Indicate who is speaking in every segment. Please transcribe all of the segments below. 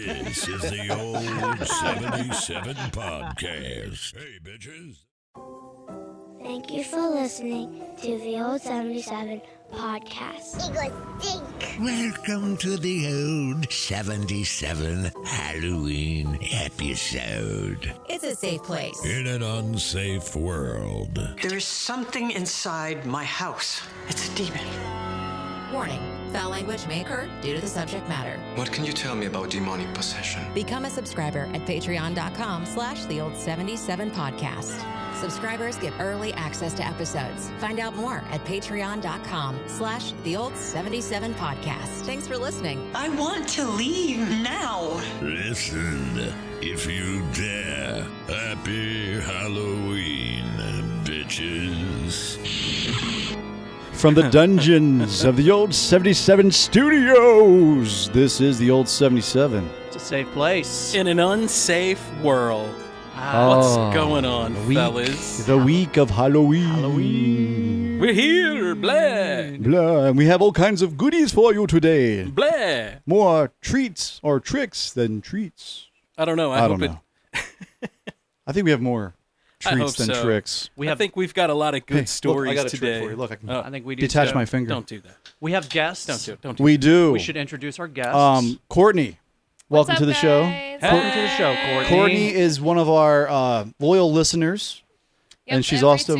Speaker 1: This is the Old 77 Podcast. Hey, bitches.
Speaker 2: Thank you for listening to the Old 77 Podcast.
Speaker 1: Welcome to the Old 77 Halloween episode.
Speaker 3: It's a safe place.
Speaker 1: In an unsafe world.
Speaker 4: There is something inside my house. It's a demon.
Speaker 3: Warning, foul language may occur due to the subject matter.
Speaker 5: What can you tell me about demonic possession?
Speaker 3: Become a subscriber at patreon.com/the-old77podcast. Subscribers get early access to episodes. Find out more at patreon.com/the-old77podcast. Thanks for listening.
Speaker 4: I want to leave now.
Speaker 1: Listen, if you dare. Happy Halloween, bitches.
Speaker 6: From the dungeons of the Old 77 Studios, this is the Old 77.
Speaker 7: It's a safe place.
Speaker 8: In an unsafe world. What's going on, fellas?
Speaker 6: The week of Halloween.
Speaker 8: We're here, blah.
Speaker 6: Blah. And we have all kinds of goodies for you today.
Speaker 8: Blah.
Speaker 6: More treats or tricks than treats.
Speaker 8: I don't know.
Speaker 6: I don't know. I think we have more treats than
Speaker 8: so.
Speaker 6: tricks.
Speaker 8: I think we've got a lot of good stories
Speaker 6: look, I got a
Speaker 8: today.
Speaker 6: trick for you. Look,
Speaker 7: I think we do
Speaker 6: detach
Speaker 7: too.
Speaker 6: my finger.
Speaker 8: Don't do that.
Speaker 7: We have guests.
Speaker 8: Don't do it. Don't do
Speaker 6: We
Speaker 8: it.
Speaker 6: do.
Speaker 7: We should introduce our guests.
Speaker 6: Courtney. Welcome to the show.
Speaker 7: Welcome to the show, Courtney.
Speaker 6: Courtney is one of our loyal listeners, and she's also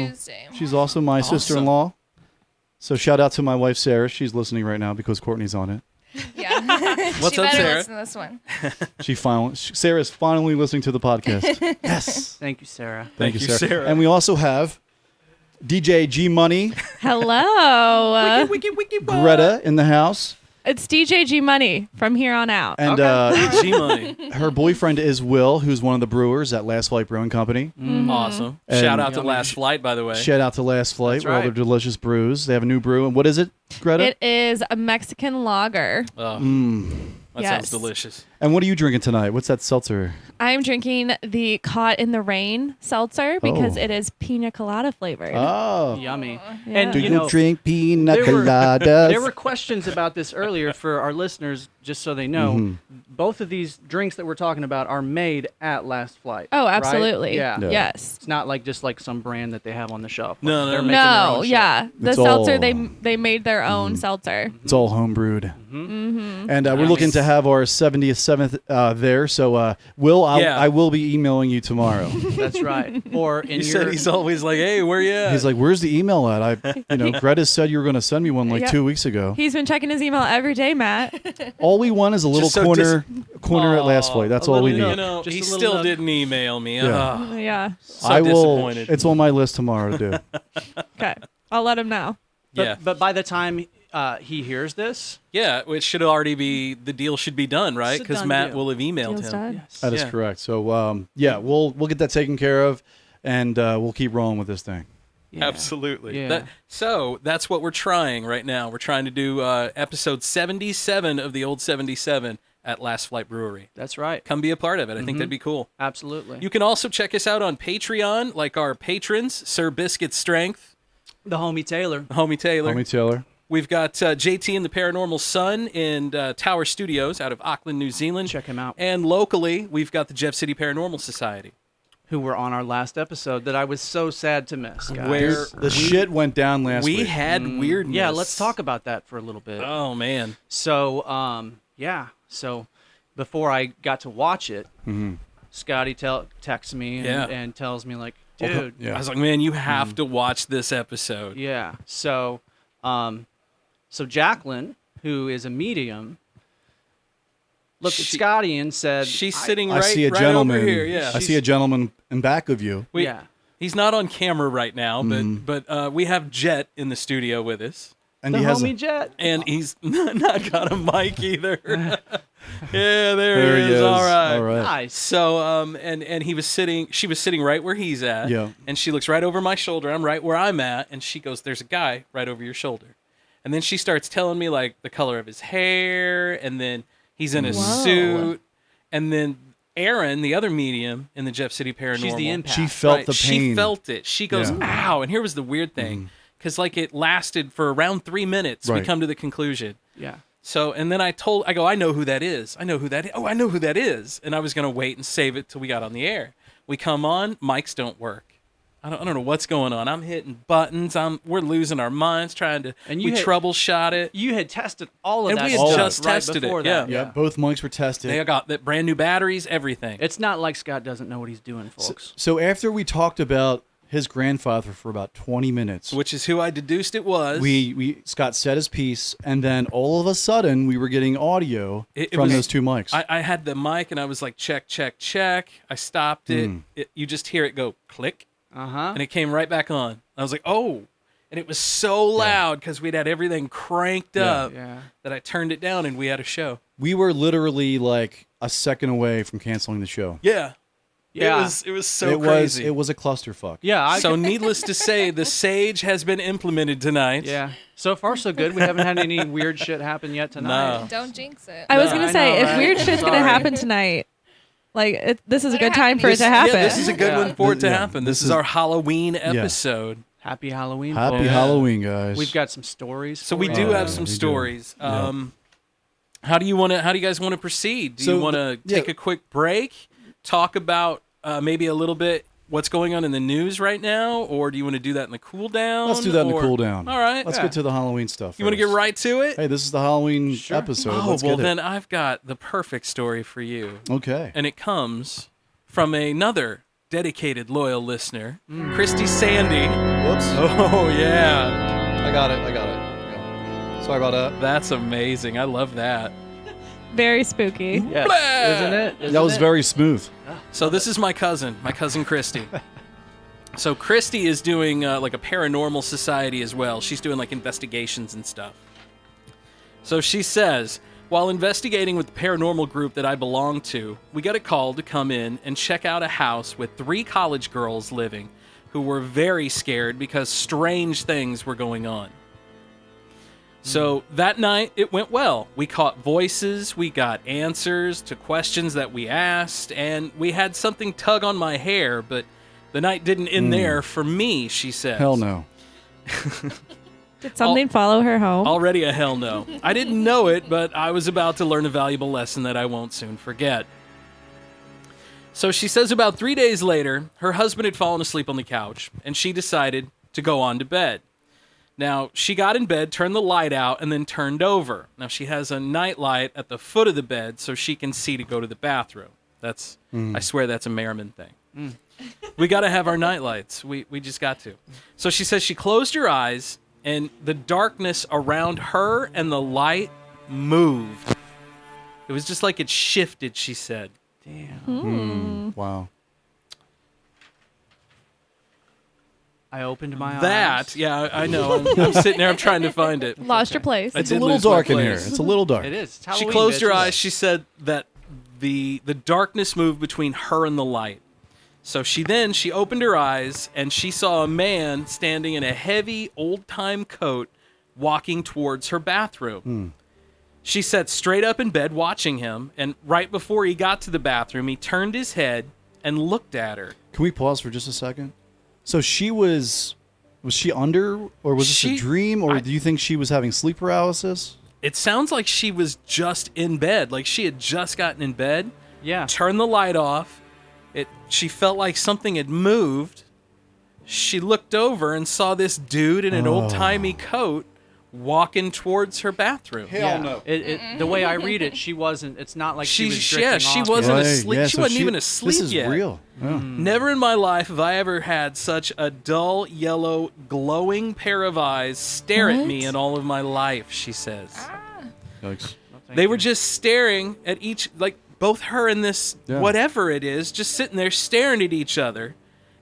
Speaker 6: my sister-in-law. So shout out to my wife Sarah. She's listening right now because Courtney's on it.
Speaker 9: Yeah.
Speaker 8: What's
Speaker 9: she
Speaker 8: up,
Speaker 9: better
Speaker 8: Sarah?
Speaker 9: listen to this one.
Speaker 6: Sarah's finally listening to the podcast. Yes.
Speaker 7: Thank you, Sarah.
Speaker 6: Thank you, Sarah. And we also have DJ G Money,
Speaker 9: Hello.
Speaker 6: Gretta in the house.
Speaker 9: It's DJ G Money from here on out.
Speaker 6: And
Speaker 8: G-Money.
Speaker 6: her boyfriend is Will, who's one of the brewers at Last Flight Brewing Company.
Speaker 9: Mm-hmm.
Speaker 8: Awesome.
Speaker 6: And
Speaker 8: Shout out to Last Flight, by the way.
Speaker 6: Shout out to Last Flight
Speaker 7: That's
Speaker 6: for all
Speaker 7: right.
Speaker 6: their delicious brews. They have a new brew. And what is it, Gretta?
Speaker 9: It is a Mexican lager.
Speaker 8: Oh, that
Speaker 9: Yes.
Speaker 8: sounds delicious.
Speaker 6: And what are you drinking tonight? What's that seltzer?
Speaker 9: I'm drinking the Caught in the Rain seltzer because it is pina colada flavored.
Speaker 6: Oh.
Speaker 7: Yummy.
Speaker 9: Yeah.
Speaker 7: And
Speaker 6: Do
Speaker 7: you
Speaker 6: you
Speaker 7: know,
Speaker 6: drink pina
Speaker 7: there were-
Speaker 6: coladas?
Speaker 7: there were questions about this earlier for our listeners, just so they know.
Speaker 6: Mm-hmm.
Speaker 7: Both of these drinks that we're talking about are made at Last Flight.
Speaker 9: Oh,
Speaker 7: right?
Speaker 9: absolutely.
Speaker 7: Yeah.
Speaker 6: Yeah.
Speaker 9: Yes.
Speaker 7: It's not like just like some brand that they have on the shelf.
Speaker 8: No, no,
Speaker 7: They're
Speaker 8: no.
Speaker 7: making their own
Speaker 9: No,
Speaker 7: shit.
Speaker 9: yeah. The
Speaker 6: It's
Speaker 9: seltzer,
Speaker 6: all-
Speaker 9: they made their own seltzer.
Speaker 6: It's all home brewed.
Speaker 9: Mm-hmm.
Speaker 6: And we're looking to have our 77th there. So, Will, I will be emailing you tomorrow.
Speaker 7: That's right. Or in
Speaker 8: He
Speaker 7: your
Speaker 8: said he's always like, hey, where you at?
Speaker 6: He's like, where's the email at? Greta said you were going to send me one like
Speaker 9: Yeah.
Speaker 6: 2 weeks ago.
Speaker 9: He's been checking his email every day, Matt.
Speaker 6: All we want is a little
Speaker 8: Just so
Speaker 6: corner at Last Flight. That's
Speaker 7: a
Speaker 6: all we
Speaker 7: little
Speaker 6: need.
Speaker 8: You know,
Speaker 7: Just
Speaker 8: he
Speaker 7: a little
Speaker 8: still
Speaker 7: note.
Speaker 8: didn't email me.
Speaker 6: Yeah.
Speaker 8: Oh,
Speaker 9: Yeah.
Speaker 8: so
Speaker 6: I will.
Speaker 8: disappointed.
Speaker 6: It's on my list tomorrow to do.
Speaker 9: Okay. I'll let him know.
Speaker 8: Yeah.
Speaker 7: But by the time he hears this,
Speaker 8: Yeah, it should already be, the deal should be done, right?
Speaker 7: It's a
Speaker 8: Because
Speaker 7: done
Speaker 8: Matt
Speaker 7: deal.
Speaker 8: will have emailed
Speaker 9: Deal's
Speaker 8: him.
Speaker 9: done.
Speaker 6: That is
Speaker 8: Yeah.
Speaker 6: correct. So, we'll get that taken care of, and we'll keep rolling with this thing.
Speaker 7: yeah.
Speaker 8: Absolutely.
Speaker 7: Yeah.
Speaker 8: So that's what we're trying right now. We're trying to do episode 77 of the Old 77 at Last Flight Brewery.
Speaker 7: That's right.
Speaker 8: Come be a part of it. I think that'd be cool.
Speaker 7: Absolutely.
Speaker 8: You can also check us out on Patreon, like our patrons, Sir Biscuit Strength,
Speaker 7: The homie Taylor.
Speaker 8: Homie Taylor.
Speaker 6: Homie Taylor.
Speaker 8: We've got JT and the Paranormal Sun in Tower Studios out of Auckland, New Zealand.
Speaker 7: Check him out.
Speaker 8: And locally, we've got the Jeff City Paranormal Society.
Speaker 7: Who were on our last episode that I was so sad to miss, guys.
Speaker 8: Where
Speaker 6: The shit went down last week.
Speaker 8: we had weirdness.
Speaker 7: Yeah, let's talk about that for a little bit.
Speaker 8: Oh, man.
Speaker 7: So, so before I got to watch it, Scotty texts me and tells me like, dude,
Speaker 6: Yeah.
Speaker 8: I was like, man, you have to watch this episode.
Speaker 7: yeah. So, so Jacqueline, who is a medium, looked at
Speaker 8: She-
Speaker 7: Scotty and said,
Speaker 8: She's sitting
Speaker 6: I
Speaker 8: right,
Speaker 6: see a
Speaker 8: right
Speaker 6: gentleman.
Speaker 8: over here. Yeah.
Speaker 6: I see a gentleman in back of you.
Speaker 7: yeah.
Speaker 8: He's not on camera right now, but we have Jet in the studio with us.
Speaker 6: And
Speaker 7: The
Speaker 6: he has
Speaker 7: homie Jet.
Speaker 8: And he's not got a mic either. Yeah, there
Speaker 6: there
Speaker 8: he is. All right.
Speaker 6: All right.
Speaker 7: Nice.
Speaker 8: So, and she was sitting right where he's at.
Speaker 6: Yeah.
Speaker 8: And she looks right over my shoulder. I'm right where I'm at. And she goes, there's a guy right over your shoulder. And then she starts telling me like the color of his hair. And then he's in a suit. And then Erin, the other medium in the Jeff City Paranormal.
Speaker 7: She's the empath.
Speaker 6: She felt
Speaker 8: Right,
Speaker 6: the pain.
Speaker 8: She felt it. She goes,
Speaker 6: Yeah.
Speaker 8: ow. And here was the weird thing. Because like it lasted for around 3 minutes. We
Speaker 6: Right.
Speaker 8: come to the conclusion.
Speaker 7: Yeah.
Speaker 8: So, and then I go, I know who that is. I know who that is. Oh, I know who that is. And I was going to wait and save it till we got on the air. We come on, mics don't work. I don't know what's going on. I'm hitting buttons. We're losing our minds trying to. And we troubleshot it.
Speaker 7: You had tested all of that.
Speaker 8: And we had just tested it.
Speaker 6: Yeah, both mics were tested.
Speaker 8: They got the brand new batteries, everything.
Speaker 7: It's not like Scott doesn't know what he's doing, folks.
Speaker 6: So after we talked about his grandfather for about 20 minutes,
Speaker 8: which is who I deduced it was.
Speaker 6: Scott said his piece, and then all of a sudden we were getting audio from those two mics.
Speaker 8: I had the mic and I was like, check, check, check. I stopped it. You just hear it go click. And it came right back on. I was like, oh. And it was so loud because we'd had everything cranked up that I turned it down and we had a show.
Speaker 6: We were literally like a second away from canceling the show.
Speaker 8: Yeah. It was so crazy.
Speaker 6: It was a clusterfuck.
Speaker 7: Yeah.
Speaker 8: So needless to say, the sage has been implemented tonight.
Speaker 7: Yeah. So far, so good. We haven't had any weird shit happen yet tonight.
Speaker 8: No.
Speaker 9: Don't jinx it.
Speaker 10: I was going to say, if weird shit's going to happen tonight, like this is a good time for it to happen.
Speaker 8: Yeah, this is a good one for it to happen. This is our Halloween episode.
Speaker 7: Happy Halloween.
Speaker 6: Happy Halloween, guys.
Speaker 7: We've got some stories.
Speaker 8: So we do have some stories. How do you guys want to proceed? Do you want to take a quick break, talk about maybe a little bit what's going on in the news right now, or do you want to do that in the cool down?
Speaker 6: Let's do that in the cool down.
Speaker 8: All right.
Speaker 6: Let's get to the Halloween stuff.
Speaker 8: You want to get right to it?
Speaker 6: Hey, this is the Halloween episode.
Speaker 8: Oh, well, then I've got the perfect story for you.
Speaker 6: Okay.
Speaker 8: And it comes from another dedicated, loyal listener, Christy Sandy.
Speaker 6: Whoops.
Speaker 8: Oh, yeah.
Speaker 6: I got it. Yeah. Sorry about that.
Speaker 8: That's amazing. I love that.
Speaker 10: Very spooky.
Speaker 7: Yes. Isn't it?
Speaker 6: That was very smooth.
Speaker 8: So this is my cousin Christy. So Christy is doing like a paranormal society as well. She's doing like investigations and stuff. So she says, while investigating with the paranormal group that I belong to, we got a call to come in and check out a house with 3 college girls living who were very scared because strange things were going on. So that night, it went well. We caught voices, we got answers to questions that we asked, and we had something tug on my hair, but the night didn't end there for me, she says.
Speaker 6: Hell no.
Speaker 10: Did something follow her home?
Speaker 8: Already a hell no. I didn't know it, but I was about to learn a valuable lesson that I won't soon forget. So she says about 3 days later, her husband had fallen asleep on the couch, and she decided to go on to bed. Now, she got in bed, turned the light out, and then turned over. Now, she has a night light at the foot of the bed so she can see to go to the bathroom. That's, I swear that's a Merriman thing. We got to have our night lights. We just got to. So she says she closed her eyes, and the darkness around her and the light moved. It was just like it shifted, she said.
Speaker 7: Damn.
Speaker 6: Wow.
Speaker 7: I opened my eyes.
Speaker 8: Yeah, I know. I'm sitting there. I'm trying to find it.
Speaker 10: Lost your place.
Speaker 6: It's a little dark in here. It's a little dark.
Speaker 7: It is. It's
Speaker 8: She
Speaker 7: Halloween,
Speaker 8: closed her
Speaker 7: bitches.
Speaker 8: eyes. She said that the darkness moved between her and the light. So she opened her eyes and she saw a man standing in a heavy old-time coat walking towards her bathroom. She sat straight up in bed watching him, and right before he got to the bathroom, he turned his head and looked at her.
Speaker 6: Can we pause for just a second? So she was she under, or was this a dream, or do you think she was having sleep paralysis?
Speaker 8: It sounds like she was just in bed, like she had just gotten in bed.
Speaker 7: Yeah.
Speaker 8: Turned the light off. She felt like something had moved. She looked over and saw this dude in an old-timey coat walking towards her bathroom.
Speaker 6: Hell no.
Speaker 7: The way I read it, she wasn't. It's not like she was drifting
Speaker 8: Yeah, she
Speaker 7: off.
Speaker 8: wasn't asleep.
Speaker 6: Yeah,
Speaker 8: she
Speaker 6: so
Speaker 8: wasn't even asleep
Speaker 6: This is
Speaker 8: yet.
Speaker 6: real. Yeah.
Speaker 8: Never in my life have I ever had such a dull, yellow, glowing pair of eyes stare at me in all of my life, she says.
Speaker 6: Yikes.
Speaker 8: They were just staring at each, like both her and this, whatever it is, just sitting there staring at each other.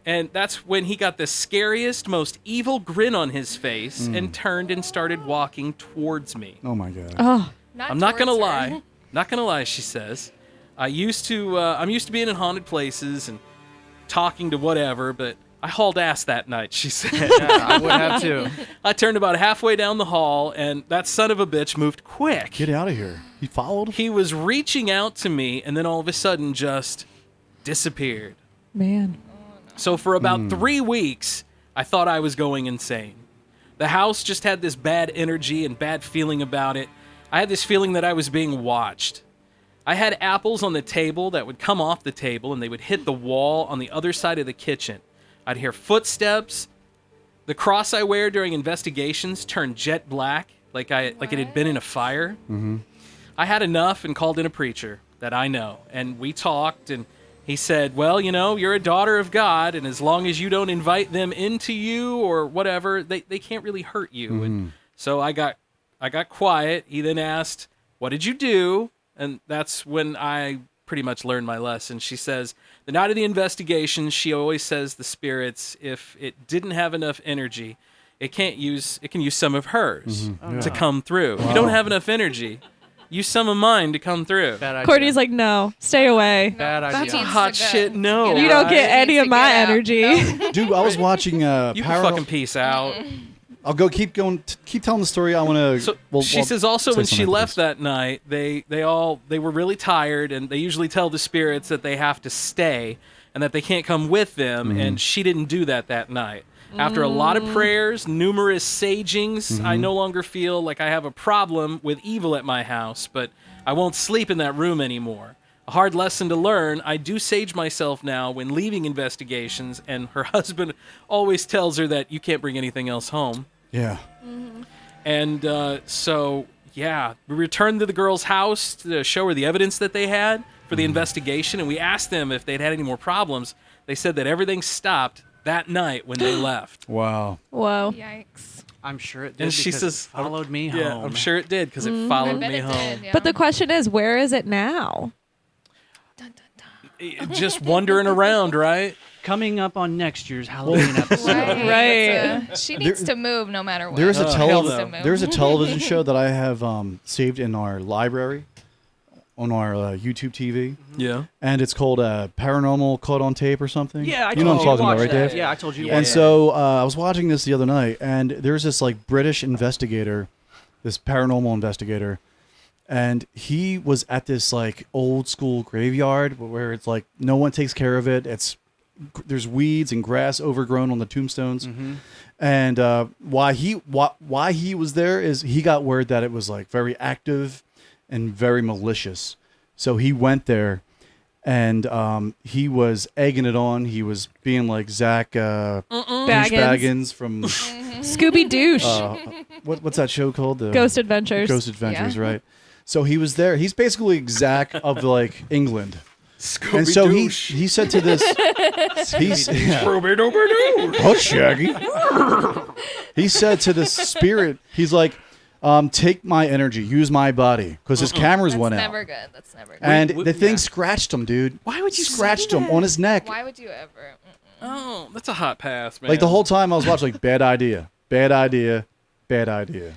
Speaker 8: And that's when he got the scariest, most evil grin on his face and turned and started walking towards me.
Speaker 6: Oh, my God.
Speaker 10: Oh.
Speaker 8: I'm not going to lie. Not going to lie, she says. I'm used to being in haunted places and talking to whatever, but I hauled ass that night, she said.
Speaker 7: Yeah, I would have too.
Speaker 8: I turned about halfway down the hall, and that son of a bitch moved quick.
Speaker 6: Get out of here. He followed?
Speaker 8: He was reaching out to me, and then all of a sudden just disappeared.
Speaker 10: Man.
Speaker 8: So for about 3 weeks, I thought I was going insane. The house just had this bad energy and bad feeling about it. I had this feeling that I was being watched. I had apples on the table that would come off the table, and they would hit the wall on the other side of the kitchen. I'd hear footsteps. The cross I wear during investigations turned jet black, like it had been in a fire.
Speaker 6: Mm-hmm.
Speaker 8: I had enough and called in a preacher that I know, and we talked, and he said, well, you're a daughter of God, and as long as you don't invite them into you or whatever, they can't really hurt you.
Speaker 6: Mm-hmm.
Speaker 8: And so I got quiet. He then asked, what did you do? And that's when I pretty much learned my lesson. She says, the night of the investigation, she always says the spirits, if it didn't have enough energy, it can use some of hers to come through. If you don't have enough energy, use some of mine to come through.
Speaker 7: Bad idea.
Speaker 10: Courtney's like, no, stay away.
Speaker 7: Bad idea.
Speaker 8: That's a hot shit no.
Speaker 10: You don't get any of my energy.
Speaker 6: Dude, I was watching
Speaker 8: You can fucking peace out.
Speaker 6: I'll keep telling the story. I want to.
Speaker 8: So she says also when she left that night, they were really tired, and they usually tell the spirits that they have to stay and that they can't come with them. And she didn't do that night. After a lot of prayers, numerous sagings, I no longer feel like I have a problem with evil at my house, but I won't sleep in that room anymore. A hard lesson to learn. I do sage myself now when leaving investigations, and her husband always tells her that you can't bring anything else home.
Speaker 6: Yeah.
Speaker 8: And so, yeah, we returned to the girl's house to show her the evidence that they had for the investigation, and we asked them if they'd had any more problems. They said that everything stopped that night when they left.
Speaker 6: Wow.
Speaker 10: Whoa.
Speaker 9: Yikes.
Speaker 7: I'm sure it did.
Speaker 8: And she says,
Speaker 7: it followed me home.
Speaker 8: Yeah, I'm sure it did because it followed me home.
Speaker 10: But the question is, where is it now?
Speaker 8: Just wandering around, right?
Speaker 7: Coming up on next year's Halloween episode.
Speaker 10: Right.
Speaker 9: She needs to move no matter what.
Speaker 6: There's a
Speaker 9: There's
Speaker 6: a television show that I have saved in our library on our YouTube TV.
Speaker 8: Yeah.
Speaker 6: And it's called Paranormal Caught on Tape or something.
Speaker 7: Yeah, I
Speaker 6: you know what I'm talking about, right,
Speaker 7: that.
Speaker 6: Dave?
Speaker 7: Yeah, I told you.
Speaker 6: And so I was watching this the other night, and there's this like British investigator, this paranormal investigator, and he was at this like old school graveyard where it's like no one takes care of it. There's weeds and grass overgrown on the tombstones. And why he was there is he got word that it was like very active and very malicious. So he went there, and he was egging it on. He was being like Zach Baggins from
Speaker 10: Scooby Douche.
Speaker 6: What's that show called?
Speaker 10: Ghost Adventures.
Speaker 6: Ghost Adventures, right? So he was there. He's basically Zach of like England. And so he said to this, oh, Shaggy. He said to this spirit, he's like, take my energy, use my body, because his cameras went out.
Speaker 9: That's never good. That's never good.
Speaker 6: And the thing scratched him, dude.
Speaker 8: Why would you
Speaker 6: scratched him on his neck?
Speaker 9: Why would you ever?
Speaker 8: Oh, that's a hot pass, man.
Speaker 6: Like the whole time I was watching, like bad idea, bad idea, bad idea.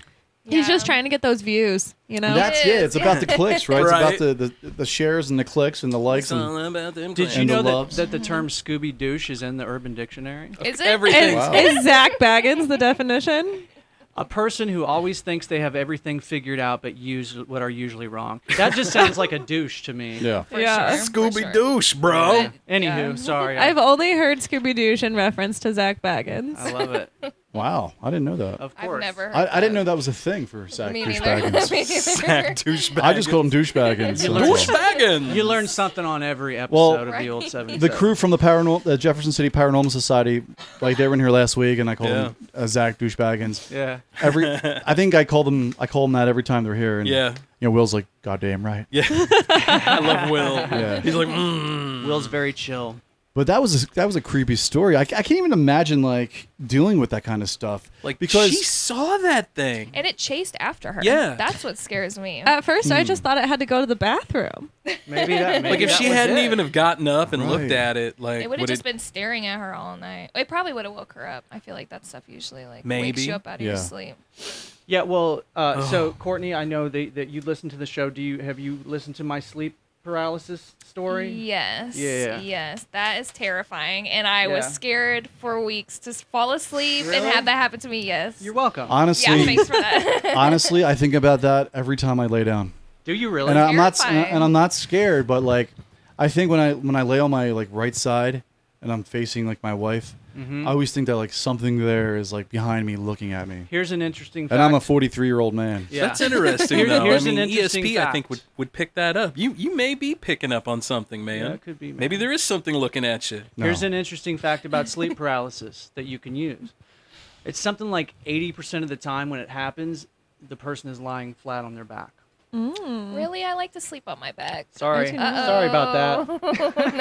Speaker 10: He's just trying to get those views, you know?
Speaker 6: It's about the clicks, right? It's about the shares and the clicks and the likes.
Speaker 8: It's all about them.
Speaker 7: Did you know that the term Scooby Douche is in the Urban Dictionary?
Speaker 9: Is it?
Speaker 8: Everything.
Speaker 10: Is Zach Baggins the definition?
Speaker 7: A person who always thinks they have everything figured out but use what are usually wrong. That just sounds like a douche to me.
Speaker 6: Yeah.
Speaker 9: For sure.
Speaker 8: Scooby Douche, bro.
Speaker 7: Anywho, sorry.
Speaker 10: I've only heard Scooby Douche in reference to Zach Baggins.
Speaker 7: I love it.
Speaker 6: Wow, I didn't know that.
Speaker 7: Of course.
Speaker 9: I've never heard
Speaker 6: I didn't know that was a thing for Zach
Speaker 9: Me neither.
Speaker 6: Douchebaggins.
Speaker 9: Me neither.
Speaker 8: Zach Douchebaggins.
Speaker 6: I just called him Douchebaggins.
Speaker 8: Douchebaggins.
Speaker 7: You learn something on every episode of the old 70s.
Speaker 6: The crew from the Jefferson City Paranormal Society, like they were in here last week, and I called him Zach Douchebaggins.
Speaker 7: Yeah.
Speaker 6: I think I call them that every time they're here. And,
Speaker 8: Yeah.
Speaker 6: You know, Will's like, goddamn right.
Speaker 8: Yeah. I love Will.
Speaker 6: Yeah.
Speaker 8: He's like,
Speaker 7: Will's very chill.
Speaker 6: But that was a creepy story. I can't even imagine like dealing with that kind of stuff.
Speaker 8: Like,
Speaker 6: because
Speaker 8: she saw that thing.
Speaker 9: And it chased after her.
Speaker 8: Yeah.
Speaker 9: That's what scares me.
Speaker 10: At first, I just thought it had to go to the bathroom.
Speaker 7: Maybe that.
Speaker 8: Like if she hadn't even have gotten up and
Speaker 6: Right.
Speaker 8: looked at it, like
Speaker 9: it would have just been staring at her all night. It probably would have woke her up. I feel like that stuff usually like wakes you up out of your sleep.
Speaker 7: Yeah, well, so Courtney, I know that you listen to the show. Have you listened to my sleep paralysis story?
Speaker 9: Yes.
Speaker 7: Yeah.
Speaker 9: Yes. That is terrifying. And I was scared for weeks to fall asleep and have that happen to me. Yes.
Speaker 7: You're welcome.
Speaker 6: honestly,
Speaker 9: Yeah, thanks for that.
Speaker 6: honestly, I think about that every time I lay down.
Speaker 7: Do you really?
Speaker 6: And I'm
Speaker 9: Terrifying.
Speaker 6: not scared, but like I think when I lay on my like right side and I'm facing like my wife, I always think that like something there is like behind me looking at me.
Speaker 7: Here's an interesting fact.
Speaker 6: And I'm a 43-year-old man.
Speaker 7: Yeah.
Speaker 8: That's interesting, though.
Speaker 7: Here's
Speaker 8: I mean,
Speaker 7: an interesting
Speaker 8: ESP,
Speaker 7: fact.
Speaker 8: I think, would pick that up. You may be picking up on something, man.
Speaker 7: Yeah, it could be, man.
Speaker 8: Maybe there is something looking at you.
Speaker 7: Here's an interesting fact about sleep paralysis that you can use. It's something like 80% of the time when it happens, the person is lying flat on their back.
Speaker 9: Really? I like to sleep on my back.
Speaker 7: Sorry. Sorry about that.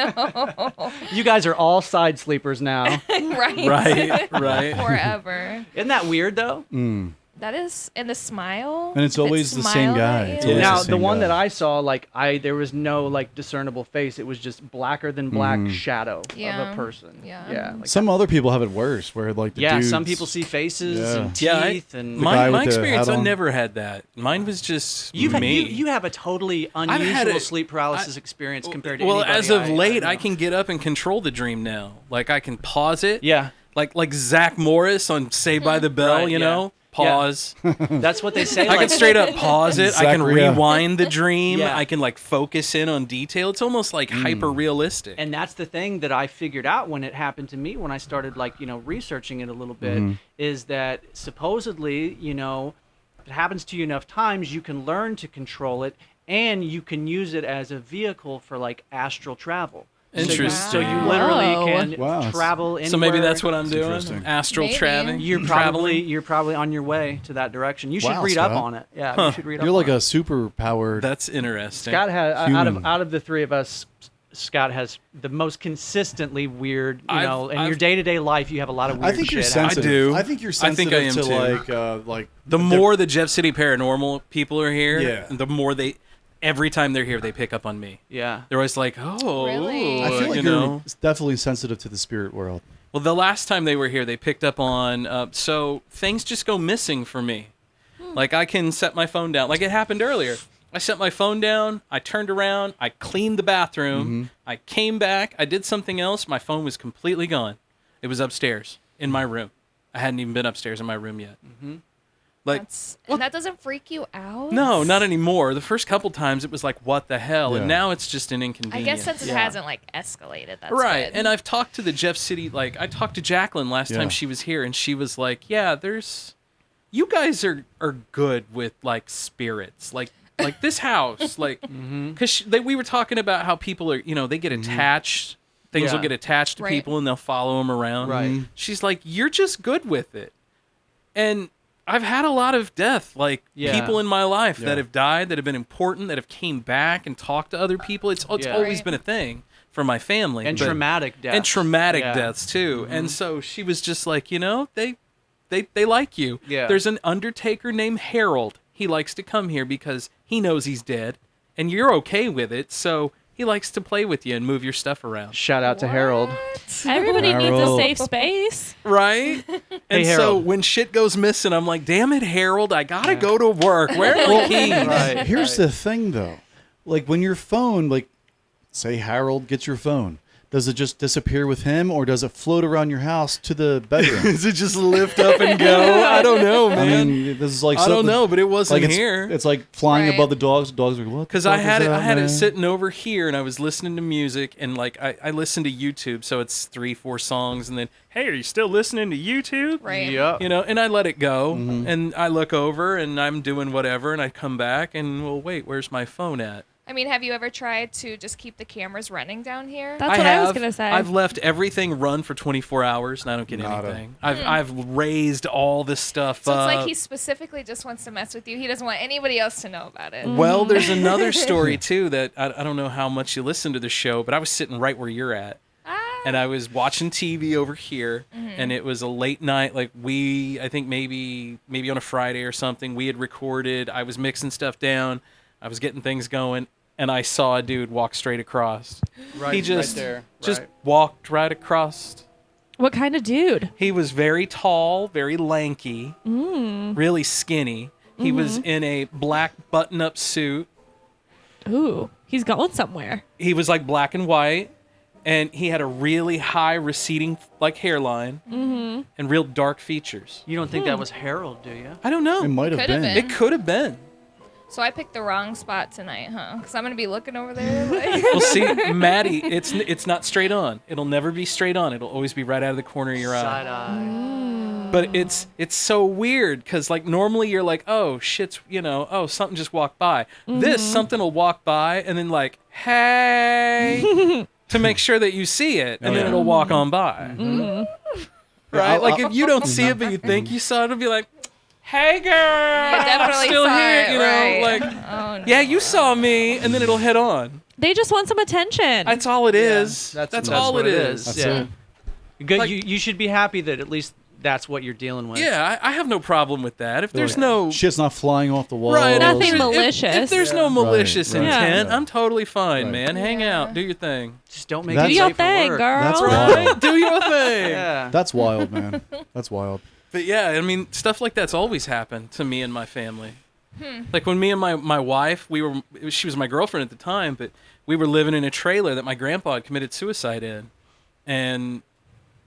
Speaker 9: No.
Speaker 7: You guys are all side sleepers now.
Speaker 9: Right.
Speaker 8: Right.
Speaker 9: Forever.
Speaker 7: Isn't that weird, though?
Speaker 9: That is, and the smile.
Speaker 6: And it's always the same guy. It's always
Speaker 7: Now,
Speaker 6: the
Speaker 7: the
Speaker 6: same
Speaker 7: one
Speaker 6: guy.
Speaker 7: that I saw, like, there was no, like, discernible face. It was just blacker than black shadow of a person.
Speaker 9: Yeah.
Speaker 7: Like
Speaker 6: some other people have it worse, where like the dudes,
Speaker 7: some people see faces and
Speaker 8: Yeah,
Speaker 7: teeth. and
Speaker 6: guy
Speaker 8: my
Speaker 6: with the
Speaker 8: experience,
Speaker 6: hat
Speaker 8: I
Speaker 6: on.
Speaker 8: never had that. Mine was just
Speaker 7: you
Speaker 8: me.
Speaker 7: have a totally
Speaker 8: had
Speaker 7: unusual
Speaker 8: it-
Speaker 7: sleep paralysis experience compared to
Speaker 8: well,
Speaker 7: anybody
Speaker 8: as of
Speaker 7: I
Speaker 8: late,
Speaker 7: know.
Speaker 8: I can get up and control the dream now. Like I can pause it.
Speaker 7: Yeah.
Speaker 8: Like Zach Morris on Saved by the Bell.
Speaker 7: Right,
Speaker 8: you
Speaker 7: yeah.
Speaker 8: know, pause.
Speaker 7: That's what they say.
Speaker 8: I can
Speaker 7: like,
Speaker 8: straight up pause it. I can
Speaker 6: Zachary, yeah.
Speaker 8: rewind the dream.
Speaker 7: Yeah.
Speaker 8: I can like focus in on detail. It's almost like hyper realistic.
Speaker 7: And that's the thing that I figured out when it happened to me, when I started researching it a little bit, is that supposedly, if it happens to you enough times, you can learn to control it, and you can use it as a vehicle for like astral travel.
Speaker 8: Interesting.
Speaker 7: So you literally can
Speaker 6: Wow.
Speaker 7: travel anywhere.
Speaker 8: So maybe that's what I'm doing.
Speaker 6: interesting.
Speaker 8: Astral
Speaker 9: Maybe.
Speaker 8: traveling.
Speaker 7: You're probably on your way to that direction. You should
Speaker 6: Wow,
Speaker 7: read up
Speaker 6: Scott.
Speaker 7: on it. Yeah, you should read up.
Speaker 6: You're like
Speaker 7: on
Speaker 6: a
Speaker 7: it.
Speaker 6: super powered.
Speaker 8: That's interesting.
Speaker 7: Scott has
Speaker 6: human.
Speaker 7: out of the three of us, Scott has the most consistently weird. In your
Speaker 8: I've-
Speaker 7: day-to-day life, you have a lot of weird
Speaker 6: I think
Speaker 7: shit.
Speaker 6: you're
Speaker 7: happen.
Speaker 6: sensitive.
Speaker 8: do.
Speaker 6: I think you're
Speaker 8: I think
Speaker 6: sensitive
Speaker 8: I am
Speaker 6: to
Speaker 8: too.
Speaker 6: like
Speaker 8: The more the Jeff City Paranormal people are here,
Speaker 6: Yeah.
Speaker 8: the more every time they're here, they pick up on me.
Speaker 7: Yeah.
Speaker 8: They're always like, oh,
Speaker 9: Really?
Speaker 6: I feel like
Speaker 8: you
Speaker 6: you're
Speaker 8: know.
Speaker 6: definitely sensitive to the spirit world.
Speaker 8: Well, the last time they were here, they picked up on, so things just go missing for me. Like, I can set my phone down. Like, it happened earlier. I set my phone down, I turned around, I cleaned the bathroom, I came back, I did something else, my phone was completely gone. It was upstairs, in my room. I hadn't even been upstairs in my room yet. Like,
Speaker 9: And that doesn't freak you out?
Speaker 8: no, not anymore. The first couple times, it was like, what the hell?
Speaker 6: Yeah.
Speaker 8: And now it's just an
Speaker 9: I
Speaker 8: inconvenience.
Speaker 9: guess since it hasn't like escalated, that's
Speaker 8: Right,
Speaker 9: good.
Speaker 8: and I've talked to the Jeff City, like, I talked to Jacqueline last
Speaker 6: Yeah.
Speaker 8: time she was here, and she was like, yeah, you guys are good with, like, spirits. Like this house, like, because we were talking about how people are, they get attached. Things will
Speaker 7: Yeah.
Speaker 8: get attached to
Speaker 9: Right.
Speaker 8: people, and they'll follow them around.
Speaker 7: Right.
Speaker 8: She's like, you're just good with it. And I've had a lot of death, like
Speaker 7: Yeah.
Speaker 8: people in my life
Speaker 6: Yeah.
Speaker 8: that have died, that have been important, that have came back and talked to other people. It's
Speaker 7: Yeah.
Speaker 8: always
Speaker 9: Right.
Speaker 8: been a thing for my family.
Speaker 7: And
Speaker 8: but-
Speaker 7: traumatic deaths.
Speaker 8: and traumatic
Speaker 7: Yeah.
Speaker 8: deaths too. And so she was just like, they like you.
Speaker 7: Yeah.
Speaker 8: There's an undertaker named Harold. He likes to come here because he knows he's dead, and you're okay with it. So he likes to play with you and move your stuff around.
Speaker 7: Shout out to Harold.
Speaker 10: Everybody needs a
Speaker 6: Harold.
Speaker 10: safe space.
Speaker 8: Right? And so
Speaker 7: Harold.
Speaker 8: when shit goes missing, I'm like, damn it, Harold, I gotta go to work. Where are my keys?
Speaker 7: Right.
Speaker 6: Here's the thing, though. Like, when your phone, like, say Harold gets your phone, does it just disappear with him, or does it float around your house to the bedroom?
Speaker 8: Does it just lift up and go? I don't know,
Speaker 6: I
Speaker 8: man.
Speaker 6: mean, this is like
Speaker 8: I don't
Speaker 6: something-
Speaker 8: know, but it wasn't
Speaker 6: like it's,
Speaker 8: here.
Speaker 6: It's like flying
Speaker 9: Right.
Speaker 6: above the dogs. The dogs are like, what?
Speaker 8: Because I had it sitting over here, and I was listening to music, and like I listened to YouTube, so it's 3-4 songs, and then hey, are you still listening to YouTube?
Speaker 9: Right.
Speaker 7: Yep.
Speaker 8: And I let it go, and I look over, and I'm doing whatever, and I come back, and well, wait, where's my phone at?
Speaker 9: I mean, have you ever tried to just keep the cameras running down here?
Speaker 10: That's what I was gonna say.
Speaker 8: I've left everything run for 24 hours, and I don't get
Speaker 6: Nada.
Speaker 8: anything. I've raised all this stuff
Speaker 9: So
Speaker 8: up.
Speaker 9: it's like he specifically just wants to mess with you. He doesn't want anybody else to know about it.
Speaker 8: Well, there's another story too that I don't know how much you listen to the show, but I was sitting right where you're at. And I was watching TV over here, and it was a late night. Like I think maybe on a Friday or something, we had recorded. I was mixing stuff down. I was getting things going, and I saw a dude walk straight across.
Speaker 7: Right,
Speaker 8: He just
Speaker 7: right there.
Speaker 8: just
Speaker 7: Right.
Speaker 8: walked right across.
Speaker 10: What kind of dude?
Speaker 8: He was very tall, very lanky, really skinny. He was in a black button-up suit.
Speaker 10: Ooh, he's going somewhere.
Speaker 8: He was like black and white, and he had a really high receding like hairline and real dark features.
Speaker 7: You don't think that was Harold, do you?
Speaker 8: I don't know.
Speaker 6: It might have
Speaker 9: Could've
Speaker 6: been.
Speaker 9: been.
Speaker 8: It could have been.
Speaker 9: So I picked the wrong spot tonight, huh? Because I'm gonna be looking over there. Like...
Speaker 8: Well, see, Maddie, it's not straight on. It'll never be straight on. It'll always be right out of the corner of your
Speaker 7: Side
Speaker 8: eye.
Speaker 7: eye.
Speaker 8: But it's so weird because like normally you're like, oh shit's, oh something just walked by. This something will walk by and then like, hey, to make sure that you see it, and then it'll walk on by. Right? Like if you don't see it but you think you saw it, it'll be like, hey girl, I'm still here, like,
Speaker 9: oh, no.
Speaker 8: yeah, you saw me, and then it'll head on.
Speaker 10: They just want some attention.
Speaker 8: That's all it is.
Speaker 7: That's
Speaker 8: all
Speaker 7: what
Speaker 8: it is.
Speaker 6: That's
Speaker 7: yeah.
Speaker 6: it.
Speaker 7: Good.
Speaker 8: Like-
Speaker 7: you should be happy that at least that's what you're dealing with.
Speaker 8: Yeah, I have no problem with that. If there's no
Speaker 6: shit's not flying off the wall.
Speaker 8: right,
Speaker 10: Nothing
Speaker 8: if
Speaker 10: malicious.
Speaker 8: there's no malicious
Speaker 6: Right.
Speaker 8: intent,
Speaker 6: Yeah.
Speaker 8: I'm totally fine,
Speaker 6: Right.
Speaker 8: man. Hang out, do your thing.
Speaker 7: Just don't make
Speaker 6: That's-
Speaker 7: it
Speaker 10: Do your
Speaker 7: late for
Speaker 10: thing,
Speaker 7: work.
Speaker 10: girl.
Speaker 6: That's
Speaker 8: Right?
Speaker 6: wild.
Speaker 8: Do your thing.
Speaker 7: Yeah.
Speaker 6: That's wild, man. That's wild.
Speaker 8: But yeah, I mean, stuff like that's always happened to me and my family. Like when me and my wife, she was my girlfriend at the time, but we were living in a trailer that my grandpa had committed suicide in, and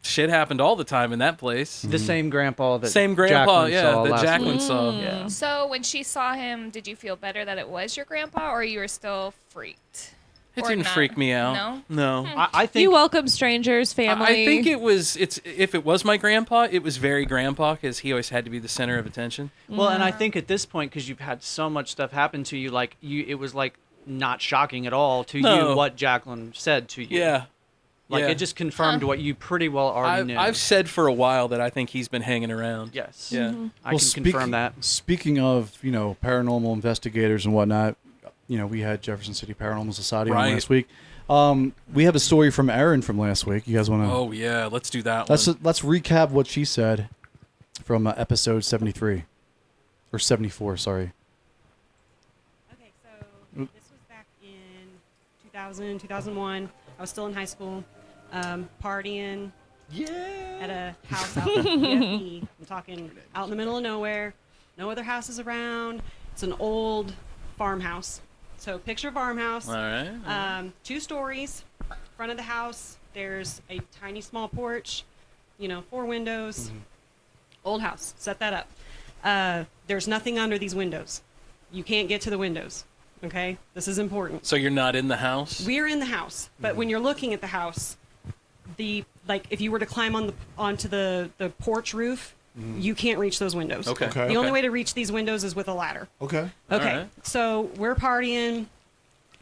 Speaker 8: shit happened all the time in that place.
Speaker 7: The same grandpa that
Speaker 8: Jacqueline
Speaker 7: saw
Speaker 8: that
Speaker 7: last
Speaker 8: Jacqueline
Speaker 7: week.
Speaker 8: saw.
Speaker 7: Yeah.
Speaker 9: So when she saw him, did you feel better that it was your grandpa, or you were still freaked?
Speaker 8: It
Speaker 9: Or
Speaker 8: didn't
Speaker 9: not?
Speaker 8: freak me out. No.
Speaker 7: I think
Speaker 10: You welcome strangers, family.
Speaker 8: I think if it was my grandpa, it was very grandpa because he always had to be the center of attention.
Speaker 7: Well, and I think at this point, because you've had so much stuff happen to you, like it was like not shocking at all to
Speaker 8: No.
Speaker 7: you what Jacqueline said to you.
Speaker 8: Yeah.
Speaker 7: Like
Speaker 8: Yeah.
Speaker 7: it just confirmed what you pretty well already knew.
Speaker 8: I've said for a while that I think he's been hanging around.
Speaker 7: Yes.
Speaker 8: Yeah.
Speaker 7: I can confirm that.
Speaker 6: Speaking of, paranormal investigators and whatnot, we had Jefferson City Paranormal Society on
Speaker 8: Right.
Speaker 6: last week. We have a story from Erin from last week. You guys want to?
Speaker 8: Oh yeah, let's do that
Speaker 6: Let's
Speaker 8: one.
Speaker 6: let's recap what she said from episode 73 or 74. Sorry.
Speaker 11: Okay, so this was back in 2000, 2001. I was still in high school, partying at a house out in PFE. I'm talking out in the middle of nowhere, no other houses around. It's an old farmhouse. So picture farmhouse.
Speaker 8: All right.
Speaker 11: 2 stories. Front of the house, there's a tiny small porch, 4 windows. Old house. Set that up. There's nothing under these windows. You can't get to the windows. Okay? This is important.
Speaker 8: So you're not in the house?
Speaker 11: We're in the house, but when you're looking at the house, if you were to climb onto the porch roof, you can't reach those windows.
Speaker 8: Okay.
Speaker 11: The only way to reach these windows is with a ladder.
Speaker 6: Okay.
Speaker 11: Okay.
Speaker 8: All right.
Speaker 11: So we're partying.